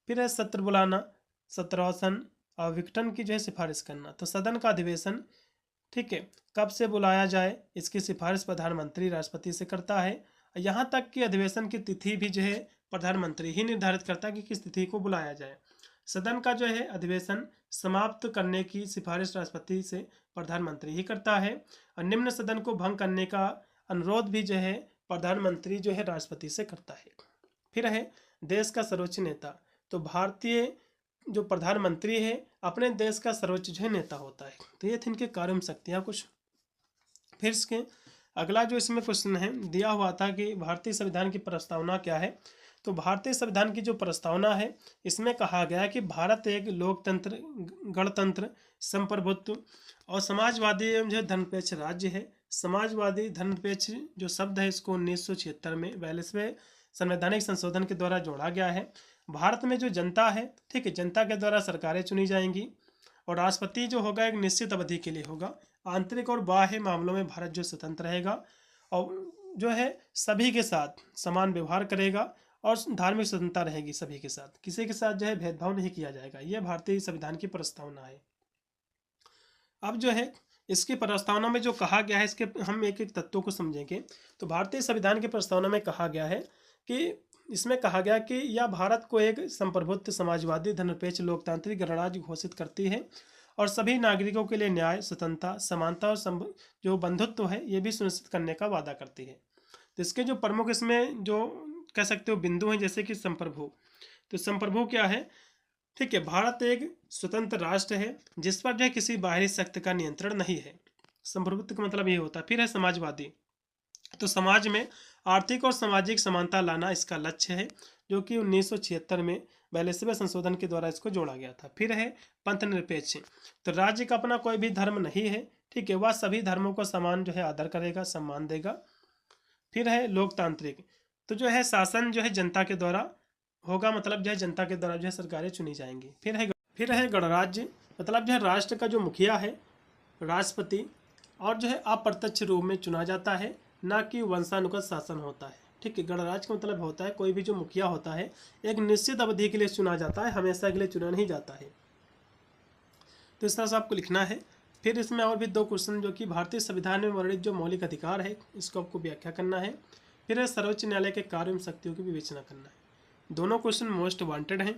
फिर है सत्र बुलाना, सत्रासन और विघटन की जो है सिफारिश करना, तो सदन का अधिवेशन ठीक है कब से बुलाया जाए इसकी सिफारिश प्रधानमंत्री राष्ट्रपति से करता है। यहाँ तक कि अधिवेशन की तिथि भी जो है प्रधानमंत्री ही निर्धारित करता है कि किस तिथि को बुलाया जाए। सदन का जो है अधिवेशन समाप्त करने की सिफारिश राष्ट्रपति से प्रधानमंत्री ही करता है, और निम्न सदन को भंग करने का अनुरोध भी जो है प्रधानमंत्री जो है राष्ट्रपति से करता है। फिर है देश का सर्वोच्च नेता, तो भारतीय जो प्रधानमंत्री है अपने देश का सर्वोच्च जो है नेता होता है। तो ये थे इनके कार्य शक्तियाँ कुछ। फिर इसके अगला जो इसमें क्वेश्चन है दिया हुआ था कि भारतीय संविधान की प्रस्तावना क्या है, तो भारतीय संविधान की जो प्रस्तावना है इसमें कहा गया है कि भारत एक लोकतंत्र, गणतंत्र, संप्रभुत्व और समाजवादी एवं जो धर्मनिरपेक्ष राज्य है। समाजवादी धर्मनिरपेक्ष जो शब्द है इसको 1976 में 42वें संवैधानिक संशोधन के द्वारा जोड़ा गया है। भारत में जो जनता है ठीक है, जनता के द्वारा सरकारें चुनी जाएंगी, और राष्ट्रपति जो होगा एक निश्चित अवधि के लिए होगा। आंतरिक और बाह्य मामलों में भारत जो स्वतंत्र रहेगा और जो है सभी के साथ समान व्यवहार करेगा, और धार्मिक स्वतंत्रता रहेगी सभी के साथ, किसी के साथ जो है भेदभाव नहीं किया जाएगा। यह भारतीय संविधान की प्रस्तावना है। अब जो है इसकी प्रस्तावना में जो कहा गया है इसके हम एक एक तत्वों को समझेंगे। तो भारतीय संविधान की प्रस्तावना में कहा गया है कि इसमें कहा गया कि यह भारत को एक संप्रभुत्व, समाजवादी, धर्मनिरपेक्ष, लोकतांत्रिक गणराज्य घोषित करती है और सभी नागरिकों के लिए न्याय, स्वतंत्रता, समानता और जो बंधुत्व है ये भी सुनिश्चित करने का वादा करती है। तो इसके जो प्रमुख इसमें जो कह सकते हो बिंदु हैं, जैसे कि संप्रभु, तो संप्रभु क्या है ठीक है, भारत एक स्वतंत्र राष्ट्र है जिस पर जो है किसी बाहरी शक्ति का नियंत्रण नहीं है। संप्रभुत्व का मतलब ये होता है। फिर है समाजवादी, तो समाज में आर्थिक और सामाजिक समानता लाना इसका लक्ष्य है, जो कि 1976 में 42वें संशोधन के द्वारा इसको जोड़ा गया था। फिर है पंथ निरपेक्ष, तो राज्य का अपना कोई भी धर्म नहीं है ठीक है, वह सभी धर्मों को समान जो है आदर करेगा, सम्मान देगा। फिर है लोकतांत्रिक, तो जो है शासन जो है जनता के द्वारा होगा, मतलब जो है जनता के द्वारा जो है सरकारें चुनी जाएंगी। फिर है गणराज्य, मतलब जो है राष्ट्र का जो मुखिया है राष्ट्रपति, और जो है अप्रत्यक्ष रूप में चुना जाता है, ना कि वंशानुगत शासन होता है। ठीक है, गणराज्य का मतलब होता है कोई भी जो मुखिया होता है एक निश्चित अवधि के लिए चुना जाता है, हमेशा के लिए चुना नहीं जाता है। तो इस तरह से आपको लिखना है। फिर इसमें और भी दो क्वेश्चन जो कि भारतीय संविधान में वर्णित जो मौलिक अधिकार है इसको आपको व्याख्या करना है। फिर है सर्वोच्च न्यायालय के कार्य एवं शक्तियों की विवेचना करना है। दोनों क्वेश्चन मोस्ट वांटेड हैं,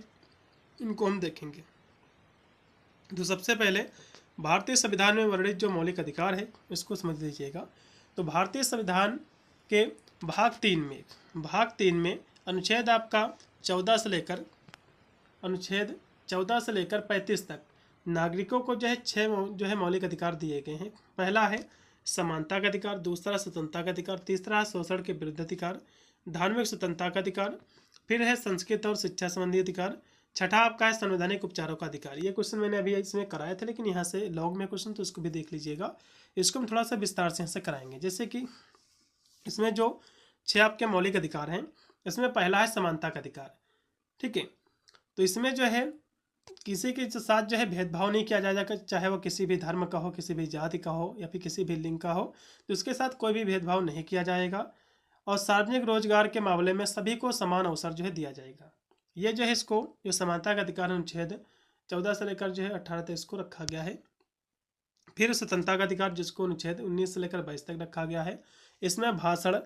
इनको हम देखेंगे। तो सबसे पहले भारतीय संविधान में वर्णित जो मौलिक अधिकार है इसको समझ लीजिएगा। तो भारतीय संविधान के भाग तीन में अनुच्छेद आपका 14 से लेकर अनुच्छेद 14 से लेकर 35 तक नागरिकों को जो है 6 जो है मौलिक अधिकार दिए गए हैं। पहला है समानता का अधिकार, दूसरा स्वतंत्रता का अधिकार, तीसरा है शोषण के विरुद्ध अधिकार, धार्मिक स्वतंत्रता का अधिकार, फिर है संस्कृति और शिक्षा संबंधी अधिकार, छठा आपका है संवैधानिक उपचारों का अधिकार। ये क्वेश्चन मैंने अभी इसमें कराए थे, लेकिन यहाँ से लॉग में क्वेश्चन, तो इसको भी देख लीजिएगा। इसको हम थोड़ा सा विस्तार से यहाँ से कराएंगे। जैसे कि इसमें जो 6 आपके मौलिक अधिकार हैं, इसमें पहला है समानता का अधिकार। ठीक है, तो इसमें जो है किसी के साथ जो है भेदभाव नहीं किया जाएगा, चाहे वो किसी भी धर्म का हो, किसी भी जाति का हो या फिर किसी भी लिंग का हो, तो उसके साथ कोई भी भेदभाव नहीं किया जाएगा। और सार्वजनिक रोजगार के मामले में सभी को समान अवसर जो है दिया जाएगा। ये जो है इसको जो समानता का अधिकार अनुच्छेद 14 से लेकर जो है 18 तक इसको रखा गया है। फिर स्वतंत्रता का अधिकार जिसको अनुच्छेद 19 से लेकर 22 तक रखा गया है। इसमें भाषण,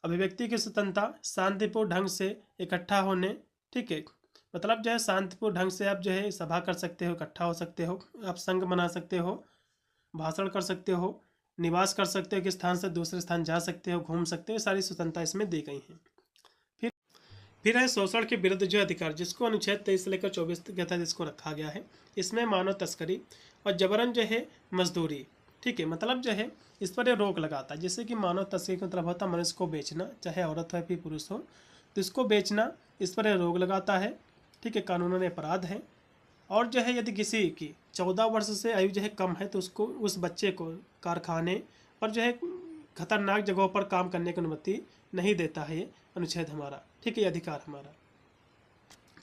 अभिव्यक्ति की स्वतंत्रता, शांतिपूर्ण ढंग से इकट्ठा होने, ठीक है, मतलब जो है शांतिपूर्ण ढंग से आप जो है सभा कर सकते हो, इकट्ठा हो सकते हो, आप संघ बना सकते हो, भाषण कर सकते हो, निवास कर सकते हो, कि स्थान से दूसरे स्थान जा सकते हो, घूम सकते हो, सारी स्वतंत्रता इसमें दी गई है। फिर है शोषण के विरुद्ध जो अधिकार जिसको अनुच्छेद 23 से लेकर 24 के तहत इसको रखा गया है। इसमें मानव तस्करी और जबरन जो है मजदूरी, ठीक है, मतलब जो है इस पर रोक लगाता है। जैसे कि मानव तस्करी का मतलब होता है मनुष्य को बेचना, चाहे औरत हो या फिर पुरुष हो, तो इसको बेचना, इस पर रोक लगाता है। ठीक है, कानूनन अपराध है। और जो है यदि किसी की 14 वर्ष से आयु जो है कम है, तो उसको उस बच्चे को कारखाने पर जो है खतरनाक जगहों पर काम करने की अनुमति नहीं देता है ये अनुच्छेद हमारा। ठीक है, ये अधिकार हमारा।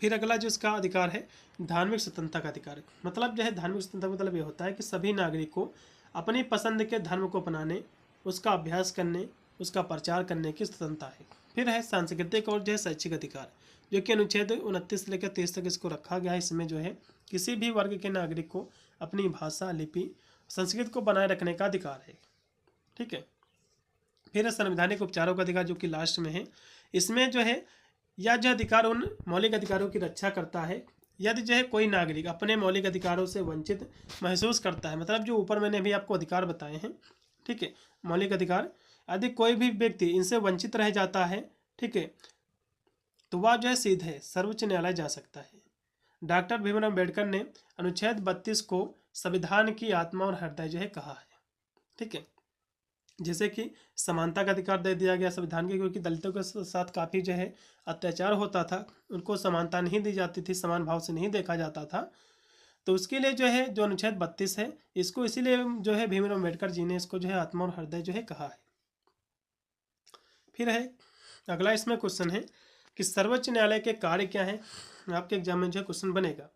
फिर अगला जो इसका अधिकार है धार्मिक स्वतंत्रता का अधिकार। मतलब जो है धार्मिक स्वतंत्रता मतलब ये होता है कि सभी नागरिक को अपनी पसंद के धर्म को अपनाने, उसका अभ्यास करने, उसका प्रचार करने की स्वतंत्रता है। फिर है सांस्कृतिक और जो है शैक्षिक अधिकार, जो कि अनुच्छेद 29 से लेकर 30 तक इसको रखा गया है। इसमें जो है किसी भी वर्ग के नागरिक को अपनी भाषा, लिपि, संस्कृति को बनाए रखने का अधिकार है। ठीक है, फिर है संवैधानिक उपचारों का अधिकार, जो कि लास्ट में है। इसमें जो है यह जो अधिकार उन मौलिक अधिकारों की रक्षा करता है यदि जो है कोई नागरिक अपने मौलिक अधिकारों से वंचित महसूस करता है। मतलब जो ऊपर मैंने अभी आपको अधिकार बताए हैं, ठीक है, मौलिक अधिकार, यदि कोई भी व्यक्ति इनसे वंचित रह जाता है, ठीक है, तो वह जो है सीधे सर्वोच्च न्यायालय जा सकता है। डॉक्टर भीमराव अम्बेडकर ने अनुच्छेद 32 को संविधान की आत्मा और हृदय जो है कहा है। ठीक है, जैसे कि समानता का अधिकार दे दिया गया संविधान के, क्योंकि दलितों के साथ काफ़ी जो है अत्याचार होता था, उनको समानता नहीं दी जाती थी, समान भाव से नहीं देखा जाता था। तो उसके लिए जो है जो अनुच्छेद 32 है, इसको इसीलिए जो है भीमराव अम्बेडकर जी ने इसको जो है आत्मा और हृदय जो है कहा है। फिर है अगला इसमें क्वेश्चन है कि सर्वोच्च न्यायालय के कार्य क्या हैं। आपके एग्जाम में जो है क्वेश्चन बनेगा।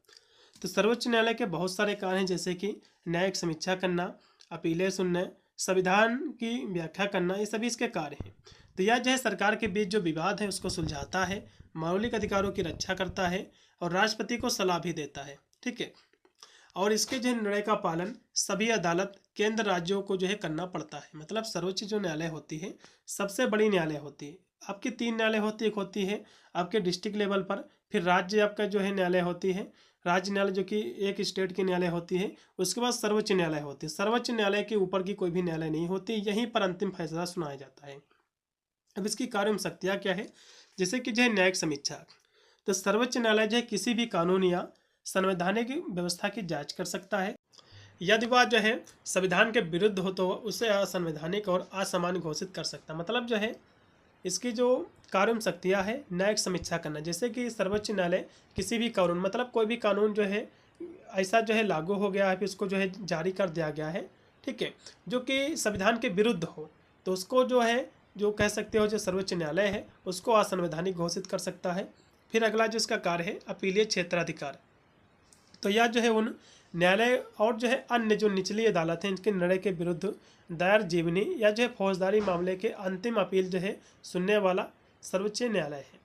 तो सर्वोच्च न्यायालय के बहुत सारे कार्य हैं, जैसे कि न्यायिक समीक्षा करना, अपीलें सुनना, संविधान की व्याख्या करना, ये सभी इसके कार्य हैं। तो यह जो है सरकार के बीच जो विवाद है उसको सुलझाता है, मौलिक अधिकारों की रक्षा करता है और राष्ट्रपति को सलाह भी देता है। ठीक है, और इसके जो निर्णय का पालन सभी अदालत, केंद्र, राज्यों को जो है करना पड़ता है। मतलब सर्वोच्च जो न्यायालय होती है सबसे बड़ी न्यायालय होती है। आपकी 3 न्यायालय होती है, एक होती है आपके डिस्ट्रिक्ट लेवल पर, फिर राज्य आपका जो है न्यायालय होती है, राज्य न्यायालय जो कि एक स्टेट की न्यायालय होती है, उसके बाद सर्वोच्च न्यायालय होती है। सर्वोच्च न्यायालय के ऊपर की कोई भी न्यायालय नहीं होती, यहीं पर अंतिम फैसला सुनाया जाता है। अब इसकी कार्य शक्तियाँ क्या है, जैसे कि जो है न्यायिक समीक्षा। तो सर्वोच्च न्यायालय जो है किसी भी कानून या संवैधानिक व्यवस्था की जांच कर सकता है। यदि वह जो है संविधान के विरुद्ध हो तो उसे असंवैधानिक और असामान्य घोषित कर सकता है। मतलब जो है इसकी जो कार्य शक्तियाँ है न्यायिक समीक्षा करना, जैसे कि सर्वोच्च न्यायालय किसी भी कानून, मतलब कोई भी कानून जो है ऐसा जो है लागू हो गया है, फिर उसको जो है जारी कर दिया गया है, ठीक है, जो कि संविधान के विरुद्ध हो, तो उसको जो है जो कह सकते हो जो सर्वोच्च न्यायालय है उसको असंवैधानिक घोषित कर सकता है। फिर अगला जो इसका कार्य है अपीलीय क्षेत्राधिकार। तो यह जो है उन न्यायालय और जो है अन्य जो निचली अदालत हैं इनके निर्णय के विरुद्ध दायर जीवनी या जो है फौजदारी मामले के अंतिम अपील जो है सुनने वाला सर्वोच्च न्यायालय है।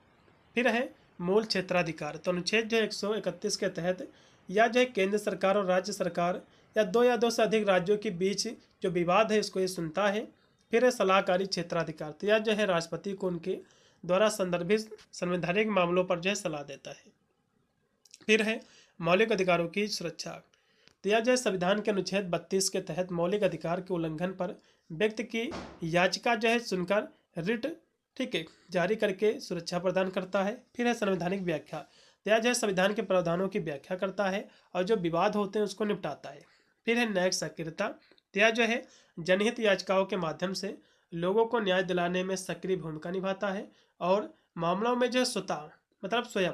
फिर है मूल क्षेत्राधिकार। तो अनुच्छेद जो है 131 के तहत या जो है केंद्र सरकार और राज्य सरकार या 2 से अधिक राज्यों के बीच जो विवाद है इसको ये सुनता है। फिर है सलाहकारी क्षेत्राधिकार, तो यह जो है राष्ट्रपति को उनके द्वारा संदर्भित संवैधानिक मामलों पर जो है सलाह देता है। फिर है मौलिक अधिकारों की सुरक्षा, तो यह जो है संविधान के अनुच्छेद 32 के तहत मौलिक अधिकार के उल्लंघन पर व्यक्ति की याचिका जो है सुनकर रिट, ठीक है, जारी करके सुरक्षा प्रदान करता है। फिर है संवैधानिक व्याख्या, तो यह जो है संविधान के प्रावधानों की व्याख्या करता है और जो विवाद होते हैं उसको निपटाता है। फिर है न्यायिक सक्रियता, तो यह जो है जनहित याचिकाओं के माध्यम से लोगों को न्याय दिलाने में सक्रिय भूमिका निभाता है और मामलों में जो है स्वतः मतलब स्वयं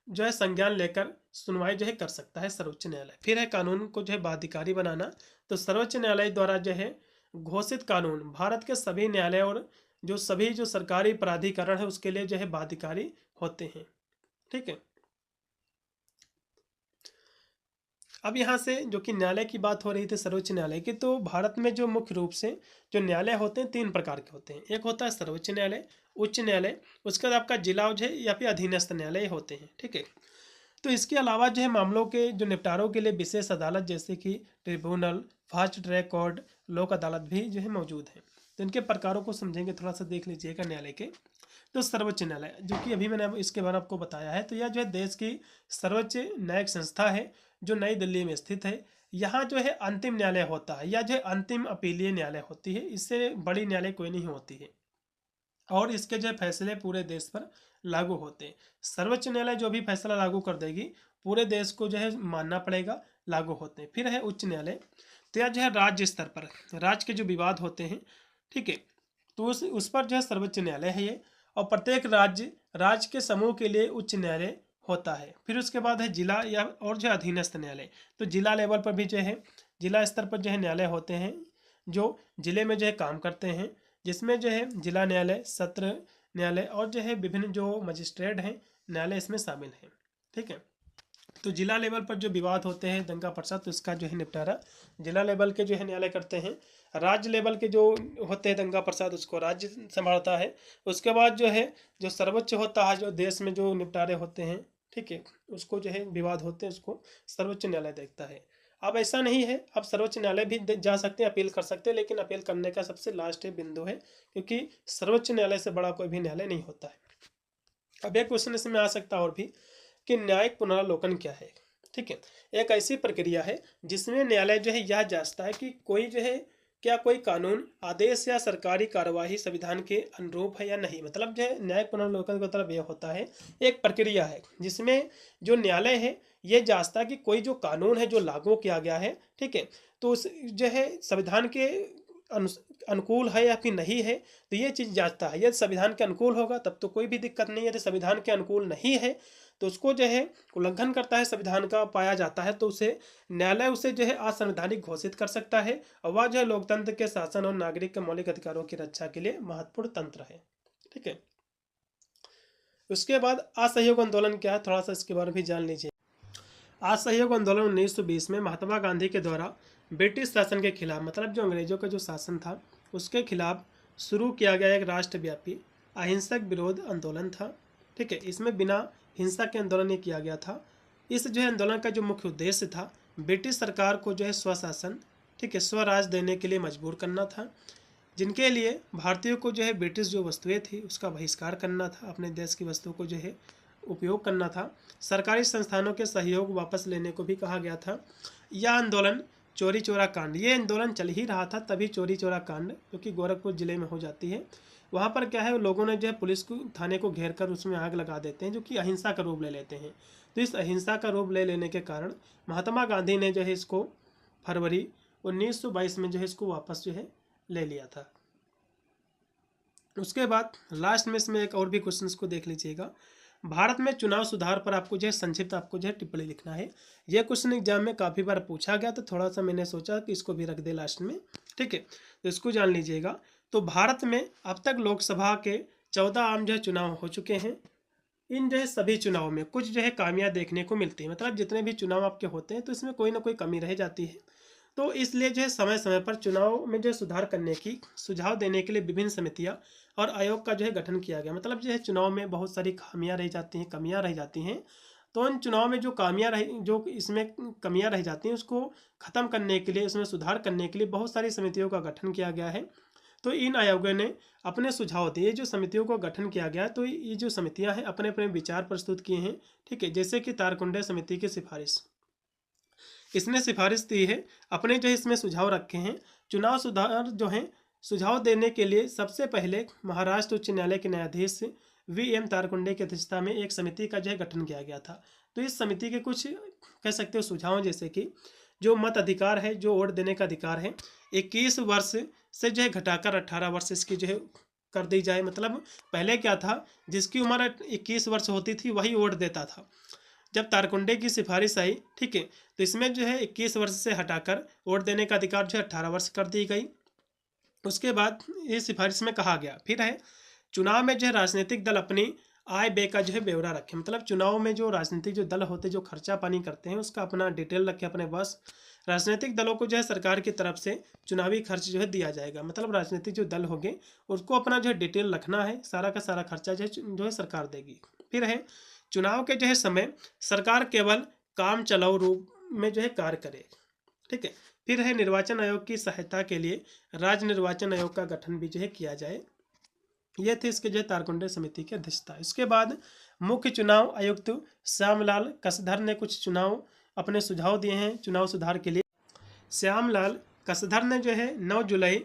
जो है संज्ञान लेकर सुनवाई जो है कर सकता है सर्वोच्च न्यायालय। फिर है कानून को जो है बाध्यकारी बनाना, तो सर्वोच्च न्यायालय द्वारा जो है घोषित कानून भारत के सभी न्यायालय और जो सभी जो सरकारी प्राधिकरण है उसके लिए जो है बाध्यकारी होते हैं, ठीक है। अब यहाँ से जो कि न्यायालय की बात हो रही थी सर्वोच्च न्यायालय की, तो भारत में जो मुख्य रूप से जो न्यायालय होते हैं 3 प्रकार के होते हैं। एक होता है सर्वोच्च न्यायालय, उच्च न्यायालय, उसके बाद आपका जिला जो है या फिर अधीनस्थ न्यायालय होते हैं, ठीक है। तो इसके अलावा जो है मामलों के जो निपटारों के लिए विशेष अदालत जैसे कि ट्रिब्यूनल, फास्ट ट्रैक कोर्ट, लोक अदालत भी जो है मौजूद है। तो इनके प्रकारों को समझेंगे, थोड़ा सा देख लीजिएगा न्यायालय के। तो सर्वोच्च न्यायालय जो कि अभी मैंने इसके बारे में आपको बताया है, तो यह जो है देश की सर्वोच्च न्यायिक संस्था है जो नई दिल्ली में स्थित है। यहाँ जो है अंतिम न्यायालय होता है या जो है अंतिम अपीलीय न्यायालय होती है, इससे बड़ी न्यायालय कोई नहीं होती है और इसके जो फैसले पूरे देश पर लागू होते हैं। सर्वोच्च न्यायालय जो भी फैसला लागू कर देगी पूरे देश को जो है मानना पड़ेगा, लागू होते हैं। फिर है उच्च न्यायालय, तो यह जो है राज्य स्तर पर राज्य के जो विवाद होते हैं, ठीक है, तो उस पर जो है सर्वोच्च न्यायालय है ये, और प्रत्येक राज्य के समूह के लिए उच्च न्यायालय होता है। फिर उसके बाद है जिला या और जो अधीनस्थ न्यायालय, तो जिला लेवल पर भी जो है जिला स्तर पर जो है न्यायालय होते हैं जो जिले में जो है काम करते हैं, जिसमें जो है जिला न्यायालय, सत्र न्यायालय और जो है विभिन्न जो मजिस्ट्रेट हैं न्यायालय इसमें शामिल हैं, ठीक है। तो जिला लेवल पर जो विवाद होते हैं दंगा फसाद, तो इसका जो है निपटारा जिला लेवल के जो है न्यायालय करते हैं। राज्य लेवल के जो होते हैं दंगा फसाद उसको राज्य संभालता है। उसके बाद जो है जो सर्वोच्च होता है जो देश में जो निपटारे होते हैं, ठीक है, उसको जो है विवाद होते हैं उसको सर्वोच्च न्यायालय देखता है। अब ऐसा नहीं है, अब सर्वोच्च न्यायालय भी जा सकते हैं, अपील कर सकते हैं, लेकिन अपील करने का सबसे लास्ट बिंदु है क्योंकि सर्वोच्च न्यायालय से बड़ा कोई भी न्यायालय नहीं होता है। अब एक क्वेश्चन इसमें आ सकता है और भी कि न्यायिक पुनरावलोकन क्या है, ठीक है। एक ऐसी प्रक्रिया है जिसमें न्यायालय जो है यह जांचता है कि कोई जो है क्या कोई कानून, आदेश या सरकारी कार्यवाही संविधान के अनुरूप है या नहीं। मतलब जो है न्यायिक पुनरावलोकन का मतलब यह होता है, एक प्रक्रिया है जिसमें जो न्यायालय है ये जांचता है कि कोई जो कानून है जो लागू किया गया है, ठीक है, तो उस जो है संविधान के अनुकूल है या फिर नहीं है, तो ये चीज़ जांचता है। यदि संविधान के अनुकूल होगा तब तो कोई भी दिक्कत नहीं है, यदि संविधान के अनुकूल नहीं है तो उसको जो है उल्लंघन करता है संविधान का पाया जाता है, तो उसे न्यायालय उसे जो है असंवैधानिक घोषित कर सकता है। और वह जो है लोकतंत्र के शासन और नागरिक के मौलिक अधिकारों की रक्षा के लिए महत्वपूर्ण तंत्र है, ठीक है। उसके बाद असहयोग आंदोलन क्या है, थोड़ा सा इसके बारे में भी जान लीजिए। असहयोग आंदोलन 1920 में महात्मा गांधी के द्वारा ब्रिटिश शासन के खिलाफ, मतलब जो अंग्रेजों का जो शासन था उसके खिलाफ शुरू किया गया एक राष्ट्रव्यापी अहिंसक विरोध आंदोलन था, ठीक है। इसमें बिना हिंसा के आंदोलन ये किया गया था। इस जो है आंदोलन का जो मुख्य उद्देश्य था ब्रिटिश सरकार को जो है स्वशासन, ठीक है, स्वराज देने के लिए मजबूर करना था, जिनके लिए भारतीयों को जो है ब्रिटिश जो वस्तुएं थी उसका बहिष्कार करना था, अपने देश की वस्तुओं को जो है उपयोग करना था। सरकारी संस्थानों के सहयोग वापस लेने को भी कहा गया था। यह आंदोलन चोरी चोरा कांड, ये आंदोलन चल ही रहा था तभी चोरी चोरा कांड जो कि गोरखपुर जिले में हो जाती है, वहाँ पर क्या है लोगों ने जो है पुलिस को थाने को घेर कर उसमें आग लगा देते हैं जो कि अहिंसा का रूप ले लेते हैं। तो इस अहिंसा का रूप ले लेने के कारण महात्मा गांधी ने जो है इसको फरवरी 1922 में जो है इसको वापस जो है ले लिया था। उसके बाद लास्ट में इसमें एक और भी क्वेश्चन को देख लीजिएगा। भारत में चुनाव सुधार पर आपको जो है संक्षिप्त आपको जो है टिप्पणी लिखना है। यह क्वेश्चन एग्जाम में काफ़ी बार पूछा गया, तो थोड़ा सा मैंने सोचा कि इसको भी रख दे लास्ट में, ठीक है। तो इसको जान लीजिएगा। तो भारत में अब तक लोकसभा के 14 आम जो है चुनाव हो चुके हैं। इन जो है सभी चुनाव में कुछ जो है खामियां देखने को मिलती है, मतलब जितने भी चुनाव आपके होते हैं तो इसमें कोई ना कोई कमी रह जाती है। तो इसलिए जो है समय समय पर चुनाव में जो है सुधार करने की सुझाव देने के लिए विभिन्न समितियां और आयोग का जो है गठन किया गया। मतलब जो है चुनाव में बहुत सारी खामियां रह जाती हैं, कमियां रह जाती हैं, तो उन चुनाव में जो इसमें कमियां रह जाती हैं उसको ख़त्म करने के लिए, उसमें सुधार करने के लिए बहुत सारी समितियों का गठन किया गया है। तो इन आयोगों ने अपने सुझाव दिए, जो समितियों को गठन किया गया, तो ये जो समितियां हैं अपने अपने विचार प्रस्तुत किए हैं। ठीक है, जैसे कि तारकुंडे समिति की सिफारिश, इसने सिफारिश दी है, अपने जो इसमें सुझाव रखे हैं। चुनाव सुधार जो हैं सुझाव देने के लिए सबसे पहले महाराष्ट्र उच्च न्यायालय के न्यायाधीश VM तारकुंडे की अध्यक्षता में एक समिति का जो है गठन किया गया था। तो इस समिति के कुछ कह सकते हो सुझाव, जैसे कि जो मत अधिकार है, जो वोट देने का अधिकार है, 21 वर्ष से जो है घटाकर 18 वर्ष इसकी जो है कर दी जाए। मतलब पहले क्या था, जिसकी उम्र 21 वर्ष होती थी वही वोट देता था। जब तारकुंडे की सिफारिश आई, ठीक है, तो इसमें जो है 21 वर्ष से हटाकर वोट देने का अधिकार जो है 18 वर्ष कर दी गई। उसके बाद इस सिफारिश में कहा गया फिर है, चुनाव में जो है राजनीतिक दल अपनी आय व्यय का जो है ब्यौरा रखें। मतलब चुनाव में जो राजनीतिक जो दल होते हैं, जो खर्चा पानी करते हैं, उसका अपना डिटेल रखें अपने पास। राजनीतिक दलों को जो है सरकार की तरफ से चुनावी खर्च जो है दिया जाएगा। मतलब राजनीतिक जो दल होंगे उसको अपना जो है डिटेल रखना है, सारा का सारा खर्चा जो है सरकार देगी। फिर है, चुनाव के जो है समय सरकार केवल काम चलाऊ रूप में जो है कार्य करे। ठीक है, फिर है, निर्वाचन आयोग की सहायता के लिए राज्य निर्वाचन आयोग का गठन भी जो है किया जाए। ये थे इसके जो है तारकुंडे समिति की अध्यक्षता। इसके बाद मुख्य चुनाव आयुक्त श्यामलाल कसधर ने कुछ चुनाव अपने सुझाव दिए हैं चुनाव सुधार के लिए। श्यामलाल कसधर ने जो है 9 जुलाई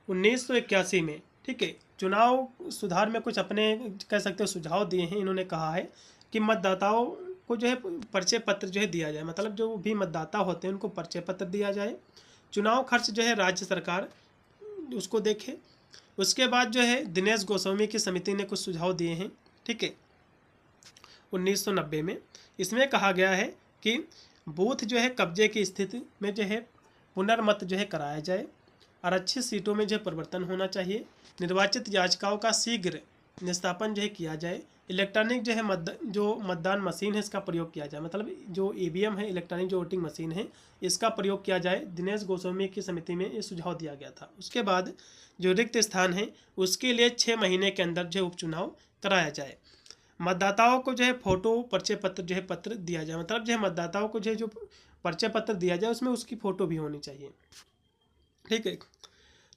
1981 में, ठीक है, चुनाव सुधार में कुछ अपने कह सकते हो सुझाव दिए हैं। इन्होंने कहा है कि मतदाताओं को जो है परिचय पत्र जो है दिया जाए। मतलब जो भी मतदाता होते हैं उनको परिचय पत्र दिया जाए। चुनाव खर्च जो है राज्य सरकार उसको देखे। उसके बाद जो है दिनेश गोस्वामी की समिति ने कुछ सुझाव दिए हैं। ठीक है, 1990 में इसमें कहा गया है कि बूथ जो है कब्जे की स्थिति में जो है पुनर्मत जो है कराया जाए। आरक्षित सीटों में जो है परिवर्तन होना चाहिए। निर्वाचित याचिकाओं का शीघ्र निस्तापन जो है किया जाए। इलेक्ट्रॉनिक जो है मतदान मशीन है इसका प्रयोग किया जाए। मतलब जो EVM है, इलेक्ट्रॉनिक जो वोटिंग मशीन है, इसका प्रयोग किया जाए। दिनेश गोस्वामी की समिति में ये सुझाव दिया गया था। उसके बाद जो रिक्त स्थान है उसके लिए 6 महीने के अंदर जो उपचुनाव कराया जाए। मतदाताओं को जो है फोटो परिचय पत्र जो है पत्र दिया जाए। मतलब जो है मतदाताओं को जो है जो परिचय पत्र दिया जाए उसमें उसकी फ़ोटो भी होनी चाहिए। ठीक है,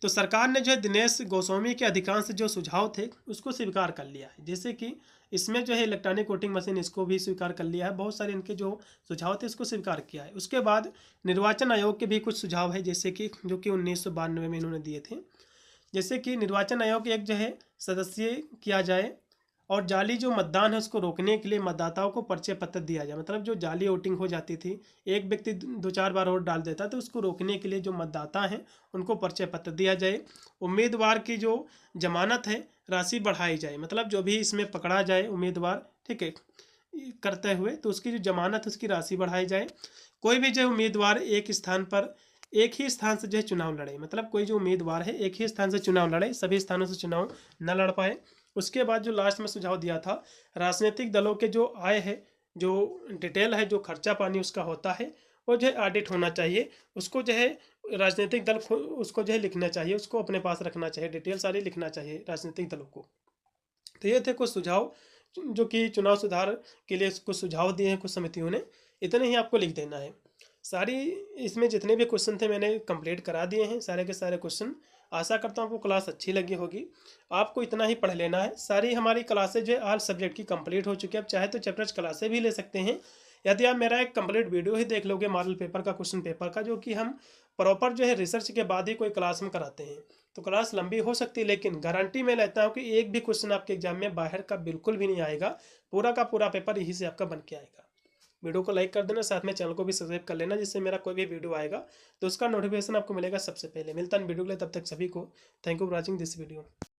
तो सरकार ने जो है दिनेश गोस्वामी के अधिकांश जो सुझाव थे उसको स्वीकार कर लिया है। जैसे कि इसमें जो है इलेक्ट्रॉनिक वोटिंग मशीन, इसको भी स्वीकार कर लिया है। बहुत सारे इनके जो सुझाव थे इसको स्वीकार किया है। उसके बाद निर्वाचन आयोग के भी कुछ सुझाव है, जैसे कि जो कि 1992 में इन्होंने दिए थे। जैसे कि निर्वाचन आयोग एक जो है सदस्य किया जाए और जाली जो मतदान है उसको रोकने के लिए मतदाताओं को परिचय पत्र दिया जाए। मतलब जो जाली वोटिंग हो जाती थी, एक व्यक्ति 2-4 बार वोट डाल देता, तो उसको रोकने के लिए जो मतदाता हैं उनको परिचय पत्र दिया जाए। उम्मीदवार की जो जमानत है राशि बढ़ाई जाए। मतलब जो भी इसमें पकड़ा जाए उम्मीदवार, ठीक है, करते हुए, तो उसकी जो जमानत है उसकी राशि बढ़ाई जाए। कोई भी जो उम्मीदवार एक ही स्थान से जो है चुनाव लड़े। मतलब कोई जो उम्मीदवार है एक ही स्थान से चुनाव लड़े, सभी स्थानों से चुनाव न लड़ पाए। उसके बाद जो लास्ट में सुझाव दिया था, राजनीतिक दलों के जो आय है, जो डिटेल है, जो खर्चा पानी उसका होता है, वो जो है ऑडिट होना चाहिए। उसको जो है राजनीतिक दल उसको जो है लिखना चाहिए, उसको अपने पास रखना चाहिए, डिटेल सारी लिखना चाहिए राजनीतिक दलों को। तो ये थे कुछ सुझाव जो कि चुनाव सुधार के लिए कुछ सुझाव दिए हैं कुछ समितियों ने। इतने ही आपको लिख देना है। सारी इसमें जितने भी क्वेश्चन थे मैंने कंप्लीट करा दिए हैं, सारे के सारे क्वेश्चन। आशा करता हूँ आपको क्लास अच्छी लगी होगी। आपको इतना ही पढ़ लेना है। सारी हमारी क्लासेज जो है ऑल सब्जेक्ट की कंप्लीट हो चुकी है। आप चाहे तो चैप्टर्स क्लासें भी ले सकते हैं। यदि आप मेरा एक कंप्लीट वीडियो ही देख लोगे मॉडल पेपर का, क्वेश्चन पेपर का, जो कि हम प्रॉपर जो है रिसर्च के बाद ही कोई क्लास में कराते हैं, तो क्लास लंबी हो सकती है, लेकिन गारंटी मैं लेता हूँ कि एक भी क्वेश्चन आपके एग्जाम में बाहर का बिल्कुल भी नहीं आएगा। पूरा का पूरा पेपर यहीं से आपका बन के आएगा। वीडियो को लाइक कर देना, साथ में चैनल को भी सब्सक्राइब कर लेना, जिससे मेरा कोई भी वीडियो आएगा तो उसका नोटिफिकेशन आपको मिलेगा सबसे पहले। मिलता है वीडियो के लिए, तब तक सभी को thank you for watching this video.